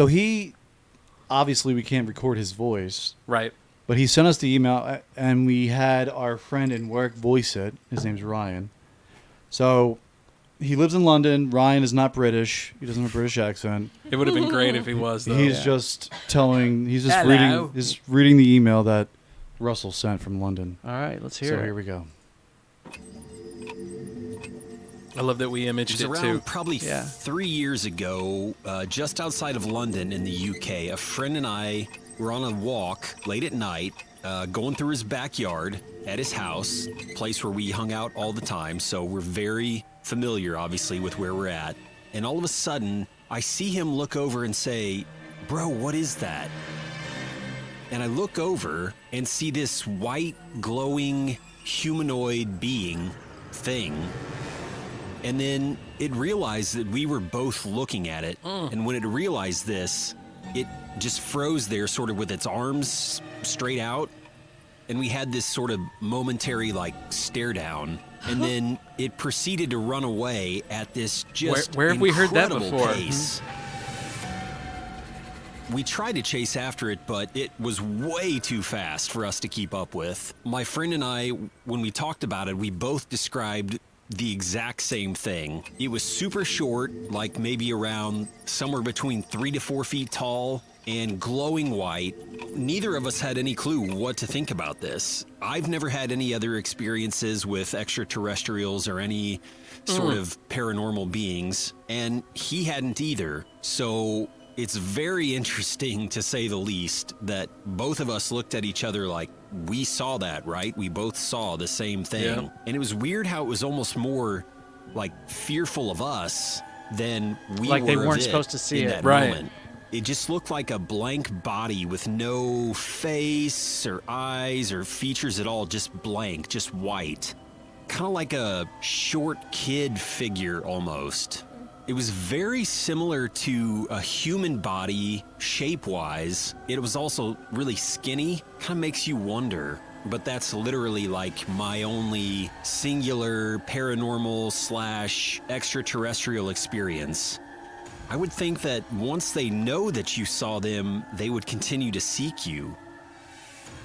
Speaker 6: he, obviously we can't record his voice,
Speaker 8: Right.
Speaker 6: but he sent us the email, and we had our friend in work voice it. His name's Ryan. So he lives in London. Ryan is not British. He doesn't have a British accent.
Speaker 8: It would have been great if he was, though.
Speaker 6: He's just
Speaker 8: Hello.
Speaker 6: reading the email that Russell sent from London.
Speaker 7: All right, let's hear
Speaker 6: So
Speaker 7: it.
Speaker 6: here we go.
Speaker 8: I love that we imaged
Speaker 14: It was
Speaker 8: it,
Speaker 14: around
Speaker 8: too.
Speaker 14: probably 3 years ago, just outside of London in the UK. A friend and I were on a walk late at night, going through his backyard at his house, place where we hung out all the time. So we're very familiar, obviously, with where we're at. And all of a sudden, I see him look over and say, "Bro, what is that?" And I look over and see this white, glowing, humanoid thing. And then it realized that we were both looking at it. And when it realized this, it just froze there sort of with its arms straight out. And we had this sort of momentary like stare down. And then it proceeded to run away at this just
Speaker 8: Where have we heard that
Speaker 14: incredible
Speaker 8: before?
Speaker 14: pace. We tried to chase after it, but it was way too fast for us to keep up with. My friend and I, when we talked about it, we both described the exact same thing. It was super short, like maybe around somewhere between 3 to 4 feet tall, and glowing white. Neither of us had any clue what to think about this. I've never had any other experiences with extraterrestrials or any sort of paranormal beings, and he hadn't either. So it's very interesting, to say the least, that both of us looked at each other like, we saw that, right? We both saw the same thing.
Speaker 8: Yeah.
Speaker 14: And it was weird how it was almost more like fearful of us than we
Speaker 7: Like
Speaker 14: were
Speaker 7: they
Speaker 14: of
Speaker 7: weren't
Speaker 14: it
Speaker 7: supposed to see
Speaker 14: in
Speaker 7: it.
Speaker 14: that
Speaker 8: Right.
Speaker 14: moment. It just looked like a blank body with no face or eyes or features at all, just blank, just white. Kind of like a short kid figure almost. It was very similar to a human body shape-wise. It was also really skinny. Kind of makes you wonder. But that's literally like my only singular paranormal / extraterrestrial experience. I would think that once they know that you saw them, they would continue to seek you.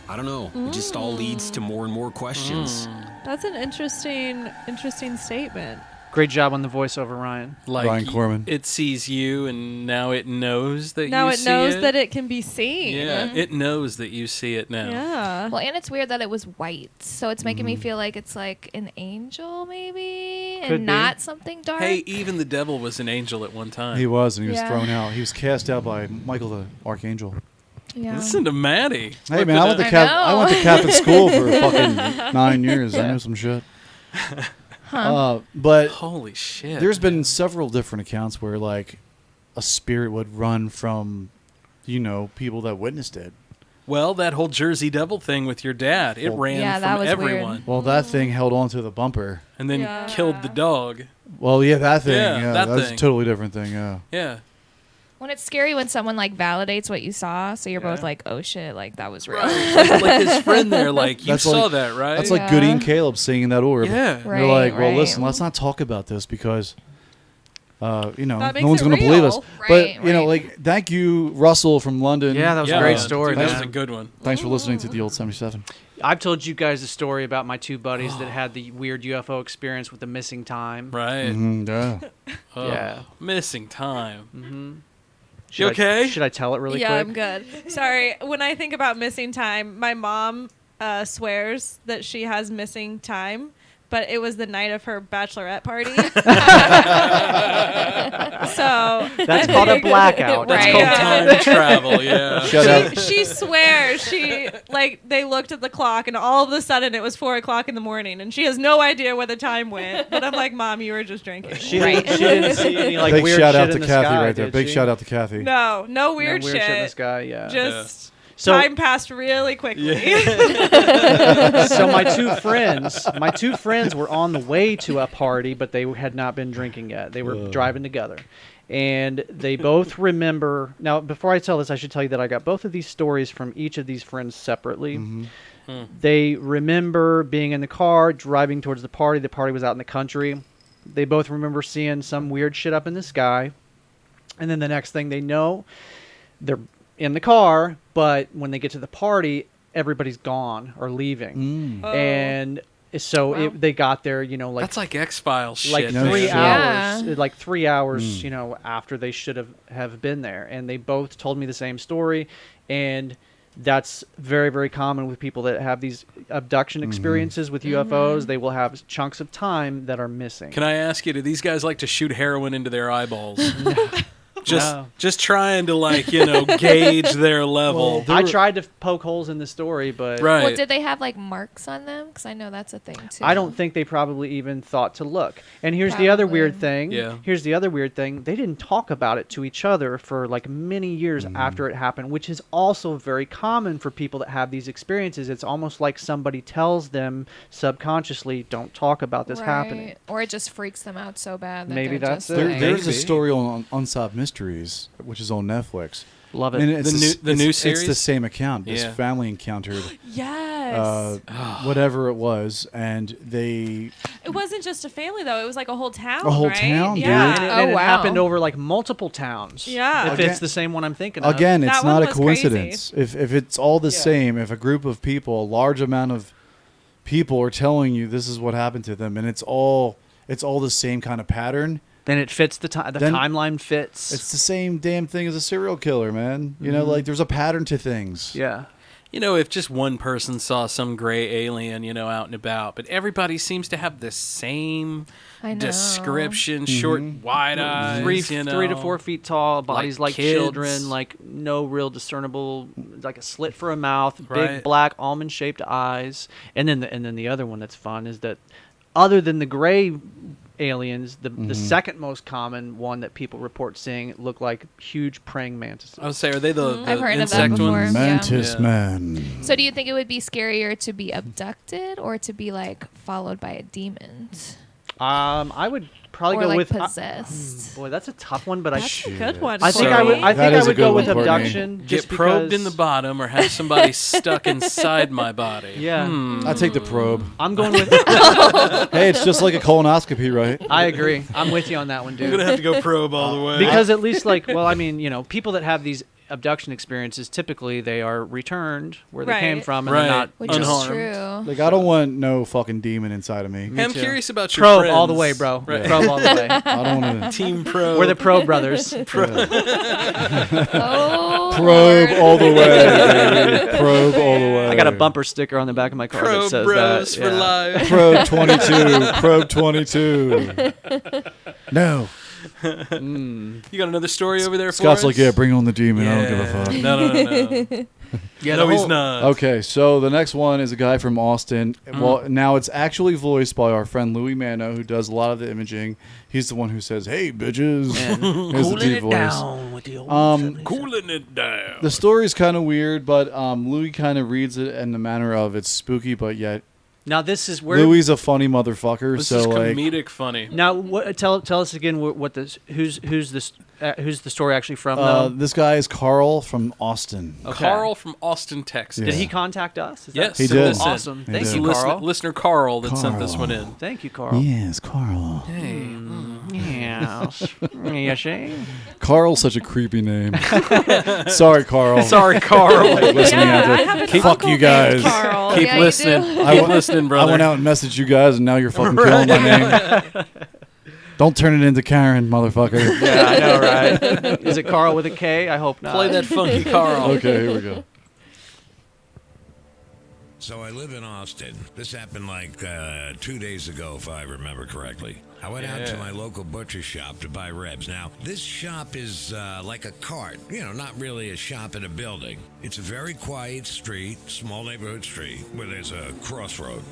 Speaker 14: I don't know. It just all leads to more and more questions.
Speaker 10: That's an interesting statement.
Speaker 7: Great job on the voiceover, Ryan.
Speaker 8: Like
Speaker 6: Ryan Corman.
Speaker 8: It sees you, and now it knows that
Speaker 10: Now
Speaker 8: you
Speaker 10: it
Speaker 8: see
Speaker 10: knows
Speaker 8: it.
Speaker 10: that it can be seen.
Speaker 8: Yeah, it knows that you see it now.
Speaker 10: Yeah.
Speaker 9: Well, and it's weird that it was white, so it's making me feel like it's like an angel, maybe,
Speaker 7: Could
Speaker 9: and
Speaker 7: be.
Speaker 9: not something dark.
Speaker 8: Hey, even the devil was an angel at one time.
Speaker 6: He was, and he was
Speaker 9: Yeah.
Speaker 6: thrown out. He was cast out by Michael the Archangel.
Speaker 9: Yeah.
Speaker 8: Listen to Maddie.
Speaker 6: Hey
Speaker 8: Look
Speaker 6: man,
Speaker 8: at
Speaker 6: I went to
Speaker 8: that.
Speaker 6: I went to Catholic school for fucking 9 years. I know some shit. But
Speaker 8: Holy shit.
Speaker 6: there's been several different accounts where like a spirit would run from, people that witnessed it.
Speaker 8: Well, that whole Jersey Devil thing with your dad, it ran
Speaker 9: Yeah, that
Speaker 8: from
Speaker 9: was weird.
Speaker 8: everyone.
Speaker 6: Well, that thing held on to the bumper.
Speaker 8: And then
Speaker 10: Yeah.
Speaker 8: killed the dog.
Speaker 6: Well, yeah, that thing.
Speaker 8: Yeah,
Speaker 6: Yeah,
Speaker 8: that
Speaker 6: that's
Speaker 8: thing.
Speaker 6: a totally different thing. Yeah.
Speaker 8: Yeah.
Speaker 9: When it's scary when someone like validates what you saw, so you're both like, "Oh shit, like that was real."
Speaker 8: Like his friend there, like, you
Speaker 6: That's
Speaker 8: saw
Speaker 6: like-
Speaker 8: that, right?
Speaker 6: That's like Goody and Caleb seeing that orb.
Speaker 8: Yeah.
Speaker 6: They're like, well,
Speaker 9: Right.
Speaker 6: listen, let's not talk about this because, no
Speaker 10: makes
Speaker 6: one's
Speaker 10: it
Speaker 6: going to believe us.
Speaker 9: real.
Speaker 6: But,
Speaker 9: Right, right.
Speaker 6: like, thank you, Russell from London.
Speaker 7: Yeah, that was a great story,
Speaker 8: That was
Speaker 7: man.
Speaker 8: a good one.
Speaker 6: Thanks for listening to the old 77.
Speaker 7: I've told you guys a story about my two buddies that had the weird UFO experience with the missing time.
Speaker 8: Right.
Speaker 6: Yeah.
Speaker 8: Oh,
Speaker 7: Yeah.
Speaker 8: Missing time.
Speaker 7: Mm-hmm.
Speaker 8: You okay?
Speaker 7: Should I tell it really
Speaker 10: Yeah,
Speaker 7: quick?
Speaker 10: I'm good. Sorry. When I think about missing time, my mom swears that she has missing time, but it was the night of her bachelorette party. So
Speaker 7: That's called a blackout.
Speaker 8: That's
Speaker 9: Right.
Speaker 8: called time travel, yeah.
Speaker 6: Shut up.
Speaker 10: she swears they looked at the clock and all of a sudden it was 4 o'clock in the morning and she has no idea where the time went. But I'm like, Mom, you were just drinking.
Speaker 7: She didn't see any like
Speaker 6: Big
Speaker 7: weird
Speaker 6: shout
Speaker 7: shit
Speaker 6: out to
Speaker 7: in the
Speaker 6: Kathy
Speaker 7: sky,
Speaker 6: right there.
Speaker 7: did
Speaker 6: Big
Speaker 7: she?
Speaker 6: shout out to Kathy.
Speaker 10: No weird,
Speaker 7: shit in the sky. Yeah.
Speaker 10: Just
Speaker 7: So-
Speaker 10: time passed really quickly.
Speaker 7: So my two friends were on the way to a party, but they had not been drinking yet. They were driving together. And they both remember. Now, before I tell this, I should tell you that I got both of these stories from each of these friends separately. They remember being in the car, driving towards the party. The party was out in the country. They both remember seeing some weird shit up in the sky. And then the next thing they know, they're in the car, but when they get to the party, everybody's gone or leaving.
Speaker 10: Oh.
Speaker 7: And so they got there, like
Speaker 8: That's like X-Files shit.
Speaker 7: like
Speaker 6: No
Speaker 7: 3
Speaker 6: shit.
Speaker 7: hours,
Speaker 9: Yeah.
Speaker 7: like 3 hours, after they should have been there. And they both told me the same story. And that's very, very common with people that have these abduction experiences with UFOs. They will have chunks of time that are missing.
Speaker 8: Can I ask you, do these guys like to shoot heroin into their eyeballs?
Speaker 7: No.
Speaker 8: Just trying to gauge their level.
Speaker 7: I tried to poke holes in the story, but
Speaker 8: Right.
Speaker 9: Well, did they have like marks on them? Because I know that's a thing too.
Speaker 7: I don't think they probably even thought to look. And here's the other weird thing.
Speaker 8: Yeah.
Speaker 7: Here's the other weird thing. They didn't talk about it to each other for like many years after it happened, which is also very common for people that have these experiences. It's almost like somebody tells them subconsciously, don't talk about this happening.
Speaker 9: Or it just freaks them out so bad that
Speaker 7: Maybe
Speaker 9: they're
Speaker 7: that's
Speaker 9: just
Speaker 7: it.
Speaker 9: like,
Speaker 6: There's a
Speaker 7: Maybe.
Speaker 6: story on Unsolved Mysteries, which is on Netflix.
Speaker 7: Love it.
Speaker 6: And it's
Speaker 8: The new
Speaker 6: it's the
Speaker 8: series?
Speaker 6: same account. This
Speaker 8: Yeah.
Speaker 6: family encountered
Speaker 10: Yes. Yes.
Speaker 6: whatever it was, and they.
Speaker 10: It wasn't just a family though; it was like a whole town.
Speaker 6: A whole
Speaker 10: right?
Speaker 6: town, dude.
Speaker 10: Yeah.
Speaker 7: And it happened over like multiple towns.
Speaker 10: Yeah.
Speaker 7: If it's the same one I'm thinking of.
Speaker 6: Again, it's
Speaker 10: That one
Speaker 6: not a
Speaker 10: was
Speaker 6: coincidence. If it's all the same, if a group of people, a large amount of people are telling you this is what happened to them, and it's all the same kind of pattern.
Speaker 7: Then it fits the timeline fits.
Speaker 6: It's the same damn thing as a serial killer, man. You know, like there's a pattern to things.
Speaker 7: Yeah.
Speaker 8: You know, if just one person saw some gray alien, you know, out and about, but everybody seems to have the same description, short, wide eyes,
Speaker 7: 3
Speaker 8: you know.
Speaker 7: 3 to 4 feet tall, bodies like
Speaker 8: kids.
Speaker 7: children, like no real discernible, like a slit for a mouth,
Speaker 8: Right.
Speaker 7: big black almond shaped eyes, and then the other one that's fun is that other than the gray aliens, the second most common one that people report seeing look like huge praying mantises.
Speaker 8: I would say, are they the
Speaker 9: I've heard of that
Speaker 8: insect
Speaker 9: before.
Speaker 8: ones?
Speaker 6: Mantis
Speaker 8: Yeah.
Speaker 6: man.
Speaker 9: So do you think it would be scarier to be abducted or to be like followed by a demon?
Speaker 7: I would probably
Speaker 9: Or,
Speaker 7: go
Speaker 9: like,
Speaker 7: with
Speaker 9: possessed.
Speaker 7: boy, that's a tough one, but
Speaker 10: That's a good one.
Speaker 7: I think
Speaker 10: for
Speaker 7: I would.
Speaker 10: me.
Speaker 7: I
Speaker 6: That
Speaker 7: think I
Speaker 6: is a
Speaker 7: would go
Speaker 6: good
Speaker 7: with
Speaker 6: one, Courtney.
Speaker 7: abduction.
Speaker 8: Get
Speaker 7: just
Speaker 8: probed
Speaker 7: because,
Speaker 8: in the bottom or have somebody stuck inside my body.
Speaker 7: Yeah.
Speaker 6: I take the probe.
Speaker 7: I'm going with.
Speaker 6: Hey, it's just like a colonoscopy, right?
Speaker 7: I agree. I'm with you on that one, dude.
Speaker 8: I'm going to have to go probe all the way.
Speaker 7: Because at least, like, well, I mean, you know, people that have these abduction experiences, typically they are returned where they came
Speaker 10: Right.
Speaker 7: from, and
Speaker 8: Right.
Speaker 7: they're not
Speaker 9: Which
Speaker 8: Unharmed.
Speaker 9: is true.
Speaker 6: Like, I don't want no fucking demon inside of me.
Speaker 8: Hey, I'm
Speaker 7: too.
Speaker 8: curious about your
Speaker 7: probe
Speaker 8: friends.
Speaker 7: all the way, bro.
Speaker 8: Right.
Speaker 7: Probe all the way.
Speaker 6: I don't want to.
Speaker 8: Team probe.
Speaker 7: We're the Probe brothers.
Speaker 9: Oh,
Speaker 6: Probe
Speaker 9: Lord.
Speaker 6: all the way, baby. Probe all the way.
Speaker 7: I got a bumper sticker on the back of my car that
Speaker 8: probe
Speaker 7: says
Speaker 8: bros
Speaker 7: that.
Speaker 8: for
Speaker 7: yeah.
Speaker 8: life.
Speaker 6: Probe 22. Probe 22. No.
Speaker 8: You got another story over there for
Speaker 6: Scott's
Speaker 8: us?
Speaker 6: like, yeah, bring on the demon. I don't give a fuck.
Speaker 8: No.
Speaker 7: Yeah,
Speaker 8: no,
Speaker 7: the
Speaker 8: he's
Speaker 7: whole-
Speaker 8: not.
Speaker 6: Okay, so the next one is a guy from Austin. Well, now it's actually voiced by our friend Louis Mano, who does a lot of the imaging. He's the one who says, "Hey, bitches." Here's the deep voice.
Speaker 7: down with the old
Speaker 8: Cooling it down.
Speaker 6: The story's kind of weird, but Louis kind of reads it in the manner of it's spooky, but yet
Speaker 7: Now this is where
Speaker 6: Louis is a funny motherfucker.
Speaker 8: This
Speaker 6: so
Speaker 8: is
Speaker 6: like,
Speaker 8: comedic funny.
Speaker 7: Now what, tell us again what this who's the story actually from though?
Speaker 6: this guy is Carl from Austin.
Speaker 7: Okay.
Speaker 8: Carl from Austin, Texas.
Speaker 7: Did he contact us? Is
Speaker 8: Yes,
Speaker 6: He
Speaker 7: that
Speaker 6: did.
Speaker 7: awesome?
Speaker 6: He
Speaker 7: Thank
Speaker 6: did.
Speaker 7: you,
Speaker 8: Listener,
Speaker 7: Carl.
Speaker 8: listener Carl that sent this one in.
Speaker 7: Thank you, Carl.
Speaker 6: Yes, Carl.
Speaker 8: Hey.
Speaker 7: Yes. Yes, eh?
Speaker 6: Carl's such a creepy name. Sorry, Carl.
Speaker 8: Sorry, Carl.
Speaker 6: Listening
Speaker 10: Yeah,
Speaker 6: out
Speaker 10: I
Speaker 6: there.
Speaker 10: have an
Speaker 6: Fuck
Speaker 10: uncle
Speaker 6: you
Speaker 10: named
Speaker 6: guys.
Speaker 10: Carl.
Speaker 8: Keep
Speaker 9: Yeah, you
Speaker 8: listening.
Speaker 9: do.
Speaker 8: Keep listening, brother.
Speaker 6: I went out and messaged you guys, and now you're fucking killing my name. Don't turn it into Karen, motherfucker.
Speaker 7: Yeah, I know, right? Is it Carl with a K? I hope not.
Speaker 8: Play that funky Carl.
Speaker 6: Okay, here we go.
Speaker 1: So I live in Austin. This happened like 2 days ago, if I remember correctly. I went out to my local butcher shop to buy ribs. Now, this shop is like a cart. You know, not really a shop in a building. It's a very quiet street, small neighborhood street, where there's a crossroad.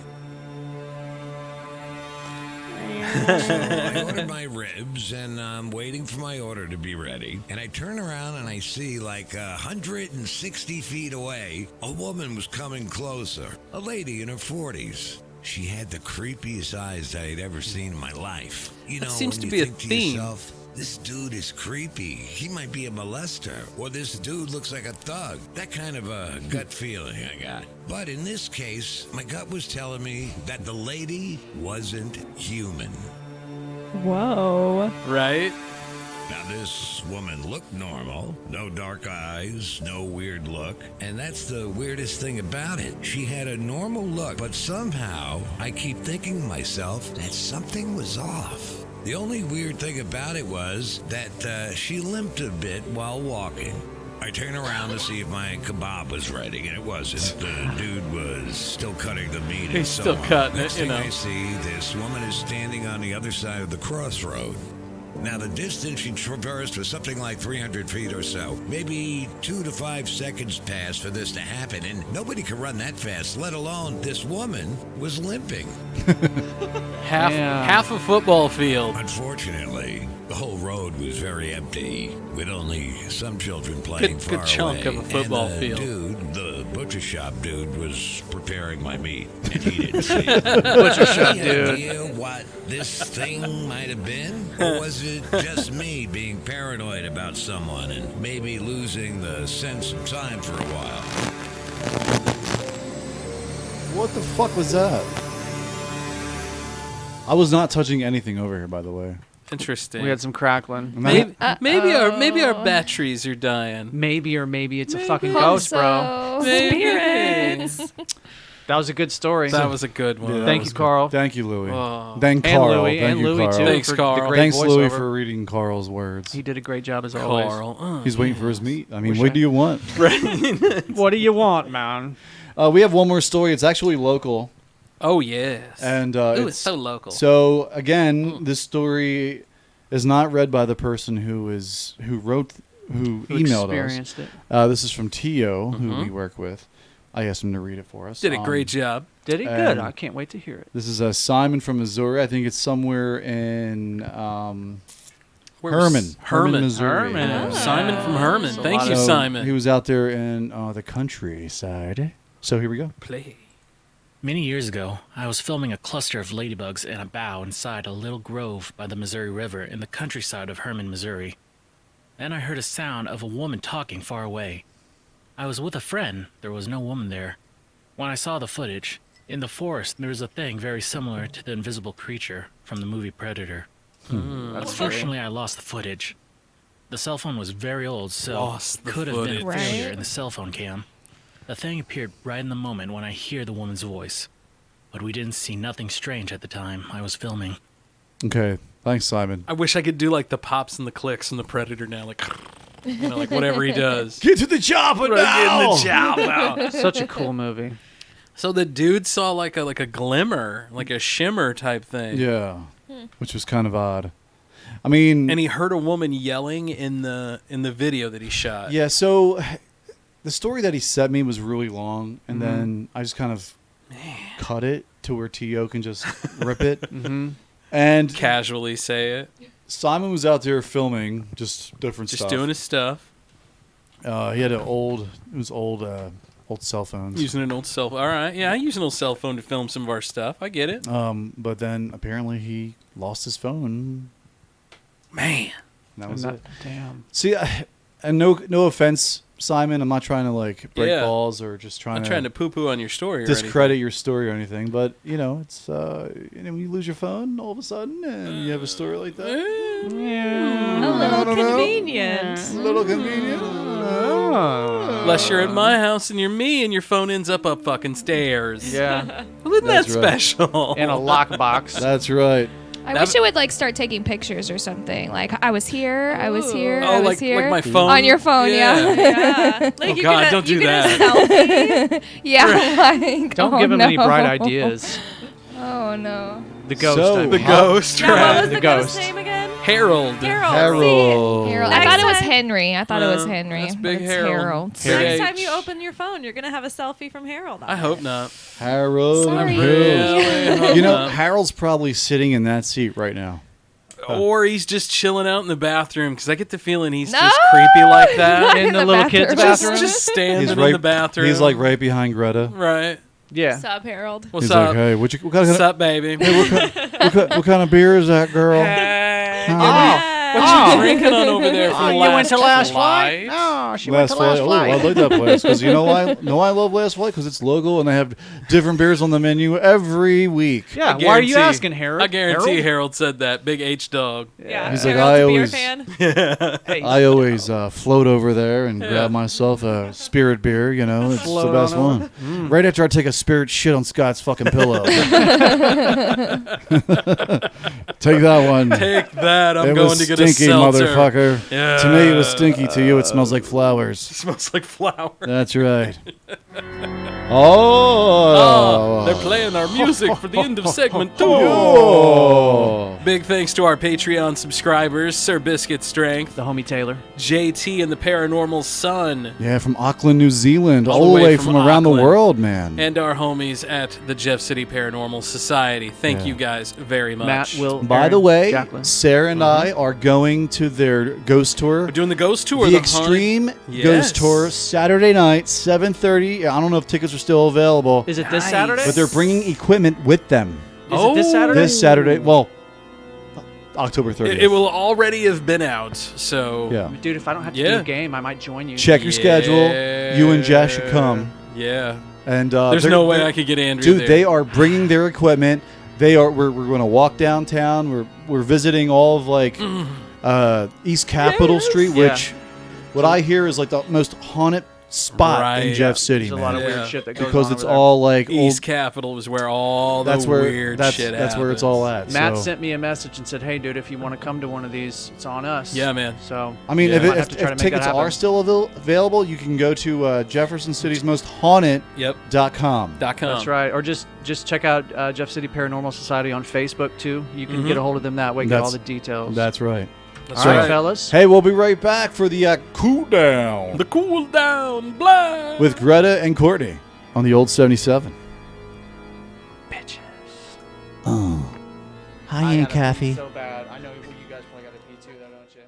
Speaker 1: So I ordered my ribs, and I'm waiting for my order to be ready. And I turn around, and I see, like 160 feet away, a woman was coming closer. A lady in her 40s. She had the creepiest eyes I'd ever seen in my life. You know,
Speaker 8: That seems
Speaker 1: when
Speaker 8: to
Speaker 1: you
Speaker 8: be a
Speaker 1: think to
Speaker 8: theme.
Speaker 1: yourself, this dude is creepy. He might be a molester. Or this dude looks like a thug. That kind of a gut feeling I got. But in this case, my gut was telling me that the lady wasn't human.
Speaker 10: Whoa.
Speaker 8: Right?
Speaker 1: Now, this woman looked normal. No dark eyes, no weird look. And that's the weirdest thing about it. She had a normal look, but somehow I keep thinking to myself that something was off. The only weird thing about it was that she limped a bit while walking. I turned around to see if my kebab was ready, and it wasn't. The dude was still cutting the meat.
Speaker 8: He's
Speaker 1: and so
Speaker 8: still
Speaker 1: on.
Speaker 8: cutting
Speaker 1: Next
Speaker 8: it, you
Speaker 1: thing
Speaker 8: know.
Speaker 1: I see, this woman is standing on the other side of the crossroad. Now, the distance she traversed was something like 300 feet or so. Maybe 2 to 5 seconds passed for this to happen, and nobody could run that fast, let alone this woman was limping.
Speaker 8: Half a football field.
Speaker 1: Unfortunately, the whole road was very empty, with only some children playing
Speaker 8: Good
Speaker 1: far
Speaker 8: chunk
Speaker 1: away.
Speaker 8: of a football
Speaker 1: and
Speaker 8: field.
Speaker 1: Dude, the butcher shop dude, was preparing my meat, and he didn't see it.
Speaker 7: Butcher shop
Speaker 1: Any
Speaker 7: dude.
Speaker 1: idea what this thing might have been? Or was it just me being paranoid about someone and maybe losing the sense of time for a while?
Speaker 6: What the fuck was that? I was not touching anything over here, by the way.
Speaker 8: Interesting.
Speaker 7: We had some crackling.
Speaker 8: Maybe our batteries are dying.
Speaker 7: Maybe it's a fucking ghost, bro.
Speaker 10: Spirits.
Speaker 7: That was a good story.
Speaker 8: That was a good one.
Speaker 6: Yeah,
Speaker 7: Thank you, Carl.
Speaker 6: Thank you, Louie.
Speaker 8: Oh.
Speaker 6: Thank
Speaker 7: And
Speaker 6: Carl.
Speaker 7: Louie,
Speaker 6: Thank
Speaker 7: and
Speaker 6: you,
Speaker 7: Louie,
Speaker 6: Carl.
Speaker 7: too.
Speaker 8: Thanks,
Speaker 7: for the
Speaker 8: Carl.
Speaker 7: great
Speaker 6: Thanks, Louie,
Speaker 7: voiceover.
Speaker 6: for reading Carl's words.
Speaker 7: He did a great job as always.
Speaker 8: Carl.
Speaker 6: He's waiting for his meat. I mean,
Speaker 7: Wish
Speaker 6: what
Speaker 7: I-
Speaker 6: do you want?
Speaker 7: What do you want, man?
Speaker 6: We have one more story. It's actually local.
Speaker 8: Oh yes.
Speaker 6: And
Speaker 8: it's so local.
Speaker 6: So again, this story is not read by the person who emailed
Speaker 7: experienced
Speaker 6: us.
Speaker 7: it.
Speaker 6: This is from Tio, who we work with. I asked him to read it for us.
Speaker 8: Did a great job.
Speaker 7: Did he? Good.
Speaker 6: and
Speaker 7: I can't wait to hear it.
Speaker 6: This is Simon from Missouri. I think it's somewhere in
Speaker 8: Where was-
Speaker 6: Herman, Missouri.
Speaker 7: Herman.
Speaker 6: Yeah.
Speaker 8: Simon from Herman.
Speaker 7: That's a
Speaker 8: Thank
Speaker 7: lot
Speaker 8: you,
Speaker 7: of-
Speaker 8: Simon.
Speaker 6: He was out there in the countryside. So here we go.
Speaker 8: Play.
Speaker 15: Many years ago, I was filming a cluster of ladybugs in a bough inside a little grove by the Missouri River in the countryside of Herman, Missouri. Then I heard a sound of a woman talking far away. I was with a friend. There was no woman there. When I saw the footage, in the forest there was a thing very similar to the invisible creature from the movie Predator. Unfortunately, I lost the footage. The cell phone was very old, so
Speaker 8: Lost the
Speaker 15: could have been a
Speaker 8: footage.
Speaker 15: failure in the cell phone cam. The thing appeared right in the moment when I hear the woman's voice. But we didn't see nothing strange at the time I was filming.
Speaker 6: Okay. Thanks, Simon.
Speaker 8: I wish I could do like the pops and the clicks and the Predator now, like like whatever he does.
Speaker 6: Get to the chopper
Speaker 8: Get in the job now.
Speaker 7: Such a cool movie.
Speaker 8: So the dude saw like a glimmer, like a shimmer type thing.
Speaker 6: Yeah. Which was kind of odd. I mean,
Speaker 8: And he heard a woman yelling in the video that he shot.
Speaker 6: yeah, so the story that he sent me was really long, and then I just kind of cut it to where T.O. can just rip it. And
Speaker 8: Casually say it.
Speaker 6: Simon was out there filming just different
Speaker 8: Just
Speaker 6: stuff.
Speaker 8: doing his stuff.
Speaker 6: He had old cell phones.
Speaker 8: Using an old cell phone. All right. Yeah, I use an old cell phone to film some of our stuff. I get it.
Speaker 6: But then apparently he lost his phone.
Speaker 8: Man.
Speaker 6: And that was it.
Speaker 7: Damn.
Speaker 6: See, and no offense, Simon. I'm not trying to like break
Speaker 8: Yeah.
Speaker 6: balls or just
Speaker 8: I'm trying to poo-poo on your story or
Speaker 6: discredit your story or anything. But it's when you lose your phone all of a sudden and you have a story like that.
Speaker 10: A little convenient.
Speaker 6: A little convenient.
Speaker 8: Unless you're at my house and you're me and your phone ends up fucking stairs.
Speaker 7: Yeah.
Speaker 8: Well, isn't that
Speaker 6: That's right.
Speaker 8: special?
Speaker 7: In a lockbox.
Speaker 6: That's right.
Speaker 9: I wish it would like start taking pictures or something. Like I was here, I was here,
Speaker 8: Oh,
Speaker 9: I was
Speaker 8: like
Speaker 9: here.
Speaker 8: my phone?
Speaker 9: On your phone, yeah.
Speaker 10: Yeah. Like
Speaker 8: Oh,
Speaker 10: you
Speaker 8: God,
Speaker 10: could,
Speaker 8: don't
Speaker 10: you
Speaker 8: do
Speaker 10: could
Speaker 8: that.
Speaker 10: selfie.
Speaker 9: Yeah, like
Speaker 7: Don't
Speaker 9: oh,
Speaker 7: give him any
Speaker 9: no.
Speaker 7: bright ideas.
Speaker 9: Oh no.
Speaker 7: The ghost.
Speaker 6: So-
Speaker 7: I mean.
Speaker 8: The ghost.
Speaker 10: Now, what
Speaker 8: right.
Speaker 10: was
Speaker 7: The
Speaker 10: the ghost
Speaker 7: ghost.
Speaker 10: name again?
Speaker 8: Harold.
Speaker 10: Harold.
Speaker 6: Harold.
Speaker 9: Harold.
Speaker 10: Next
Speaker 9: I thought it was
Speaker 10: time-
Speaker 9: Henry. I thought it was
Speaker 8: No,
Speaker 9: Henry.
Speaker 8: that's
Speaker 9: but
Speaker 8: Big
Speaker 9: it's
Speaker 8: Harold.
Speaker 10: See,
Speaker 8: Big
Speaker 10: next
Speaker 8: H.
Speaker 10: time you open your phone, you're gonna have a selfie from Harold. On
Speaker 8: I
Speaker 10: it.
Speaker 8: hope not.
Speaker 6: Harold.
Speaker 9: Sorry.
Speaker 8: Really hope
Speaker 6: You know,
Speaker 8: not.
Speaker 6: Harold's probably sitting in that seat right now.
Speaker 8: Or he's just chilling out in the bathroom because I get the feeling he's
Speaker 9: No!
Speaker 8: just creepy like that.
Speaker 7: In the little kid's bathroom.
Speaker 8: Just standing
Speaker 6: He's
Speaker 8: in the bathroom.
Speaker 6: He's like right behind Greta.
Speaker 8: Right.
Speaker 7: Yeah.
Speaker 9: Sup, Harold?
Speaker 8: What's
Speaker 6: He's
Speaker 8: up?
Speaker 6: like, hey, what kind
Speaker 8: What's
Speaker 6: of
Speaker 8: up, baby?
Speaker 6: what kind of beer is that, girl?
Speaker 8: Hey.
Speaker 6: Huh?
Speaker 8: What you drinking on over there from
Speaker 7: you
Speaker 8: last
Speaker 7: went to last
Speaker 8: flight?
Speaker 7: flight? Oh, she
Speaker 6: Last
Speaker 7: went to last
Speaker 6: Flight. Oh,
Speaker 7: flight.
Speaker 6: I like that place because you know why? I love Last Flight because it's local and they have different beers on the menu every week.
Speaker 7: Yeah.
Speaker 8: I
Speaker 7: Why are you
Speaker 8: guarantee-
Speaker 7: asking, Harold?
Speaker 8: I guarantee
Speaker 7: Harold?
Speaker 8: Harold said that. Big H dog.
Speaker 10: Yeah.
Speaker 6: He's like,
Speaker 10: Harold's
Speaker 6: I
Speaker 10: a beer
Speaker 6: always-
Speaker 10: fan.
Speaker 7: Hey.
Speaker 6: I always float over there and grab myself a spirit beer. You know, it's
Speaker 7: Float
Speaker 6: the best
Speaker 7: on
Speaker 6: one. Right after I take a spirit shit on Scott's fucking pillow. Take that one.
Speaker 8: Take that. I'm
Speaker 6: it
Speaker 8: going
Speaker 6: was
Speaker 8: to get a
Speaker 6: stinky,
Speaker 8: seltzer.
Speaker 6: motherfucker.
Speaker 8: Yeah.
Speaker 6: To me, it was stinky. To you, it smells like flowers.
Speaker 8: Smells like flour.
Speaker 6: That's right. Oh.
Speaker 8: They're playing our music for the end of segment 2.
Speaker 6: Oh.
Speaker 8: Big thanks to our Patreon subscribers, Sir Biscuit Strength,
Speaker 7: The homie Taylor.
Speaker 8: JT and the Paranormal Sun,
Speaker 6: Yeah, from Auckland, New Zealand,
Speaker 8: All
Speaker 6: all
Speaker 8: the
Speaker 6: the
Speaker 8: way
Speaker 6: way
Speaker 8: from
Speaker 6: from around the
Speaker 8: Auckland.
Speaker 6: world, man.
Speaker 8: and our homies at the Jeff City Paranormal Society. Thank
Speaker 6: Yeah.
Speaker 8: you guys very much.
Speaker 7: Matt, Will,
Speaker 6: By
Speaker 7: Aaron,
Speaker 6: the way,
Speaker 7: Jacqueline.
Speaker 6: Sarah and I are going to their ghost tour.
Speaker 8: We're doing the ghost tour.
Speaker 6: The
Speaker 8: Haunted-
Speaker 6: Extreme
Speaker 8: Yes.
Speaker 6: Ghost Tour, Saturday night, 7:30. I don't know if tickets are still available,
Speaker 7: Is it this
Speaker 8: Nice.
Speaker 7: Saturday?
Speaker 6: but they're bringing equipment with them
Speaker 7: Is it this Saturday?
Speaker 6: this Saturday. Well, October 30th.
Speaker 8: It will already have been out, so
Speaker 6: Yeah.
Speaker 7: Dude, if I don't have to
Speaker 8: Yeah.
Speaker 7: do a game, I might join you.
Speaker 6: Check your schedule. You and Jess should come.
Speaker 8: Yeah.
Speaker 6: And
Speaker 8: there's no way I could get Andrew
Speaker 6: dude,
Speaker 8: there.
Speaker 6: they are bringing their equipment. We're going to walk downtown. We're visiting all of like East Capitol Street, which what I hear is like the most haunted spot in Jeff City.
Speaker 7: There's
Speaker 6: man.
Speaker 7: a lot of weird shit that goes
Speaker 6: because
Speaker 7: on
Speaker 6: it's
Speaker 7: over there.
Speaker 6: all like
Speaker 8: East Capitol is where all the weird shit happens.
Speaker 6: That's where it's all at.
Speaker 7: Matt
Speaker 6: so.
Speaker 7: sent me a message and said, "Hey, dude, if you want to come to one of these, it's on us."
Speaker 8: Yeah, man.
Speaker 7: So
Speaker 6: I mean,
Speaker 7: might have
Speaker 6: if
Speaker 7: to try to make that
Speaker 6: tickets
Speaker 7: happen.
Speaker 6: are still available, you can go to Jefferson City's most haunted.com.
Speaker 7: That's right. Or just check out Jeff City Paranormal Society on Facebook too. You can get a hold of them that way. Get all the details.
Speaker 6: That's right.
Speaker 7: All right, fellas.
Speaker 6: Hey, we'll be right back for the cool down.
Speaker 8: The cool down, blah.
Speaker 6: With Greta and Courtney on the old 77.
Speaker 7: Bitches.
Speaker 6: Oh. Hi, Aunt Kathy.
Speaker 7: So bad. I know you guys probably got to pee too, though, don't you?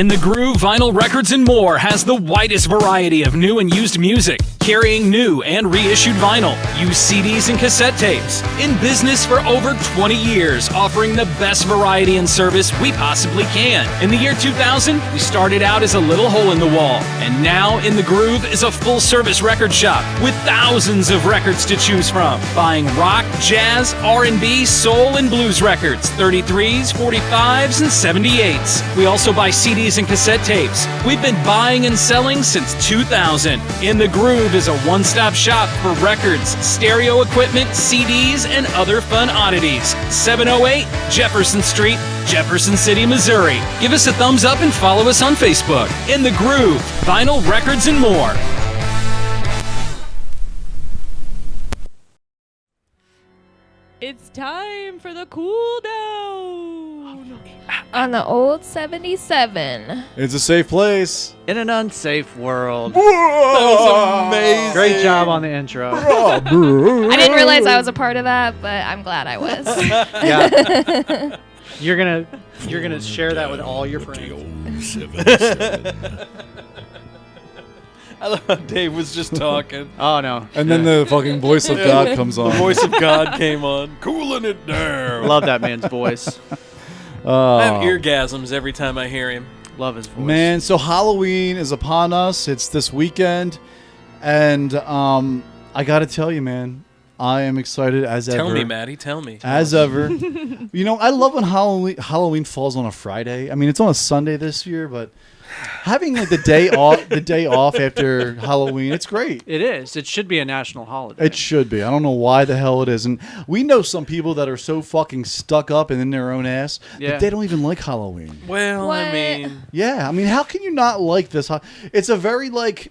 Speaker 16: In the Groove, Vinyl Records and More has the widest variety of new and used music, carrying new and reissued vinyl, used CDs and cassette tapes. In business for over 20 years, offering the best variety and service we possibly can. In the year 2000, we started out as a little hole in the wall, and now In the Groove is a full-service record shop with thousands of records to choose from. Buying rock, jazz, R&B, soul, and blues records, 33s, 45s, and 78s. We also buy CDs and cassette tapes. We've been buying and selling since 2000. In the Groove is a one-stop shop for records, stereo equipment, CDs, and other fun oddities. 708 Jefferson Street, Jefferson City, Missouri. Give us a thumbs up and follow us on Facebook. In the Groove, Vinyl Records and More.
Speaker 10: It's time for the cool down.
Speaker 9: On the old 77.
Speaker 6: It's a safe place.
Speaker 7: In an unsafe world.
Speaker 6: That
Speaker 8: was amazing.
Speaker 7: Great job on the intro.
Speaker 9: I didn't realize I was a part of that, but I'm glad I was.
Speaker 7: Yeah. You're gonna share that with all your friends.
Speaker 8: I love how Dave was just talking.
Speaker 7: Oh no!
Speaker 6: And then the fucking voice of God comes on.
Speaker 8: The voice of God came on, cooling it down.
Speaker 7: Love that man's voice.
Speaker 8: I have eargasms every time I hear him.
Speaker 7: Love his voice.
Speaker 6: Man, so Halloween is upon us. It's this weekend, and I got to tell you, man, I am excited as ever.
Speaker 8: Tell me, Maddie. Tell me.
Speaker 6: As ever. You know, I love when Halloween falls on a Friday. I mean, it's on a Sunday this year, but having like the day off after Halloween, it's great.
Speaker 7: It is. It should be a national holiday.
Speaker 6: It should be. I don't know why the hell it isn't. We know some people that are so fucking stuck up and in their own ass that they don't even like Halloween.
Speaker 8: Well, I mean,
Speaker 6: yeah. I mean, how can you not like this? It's a very like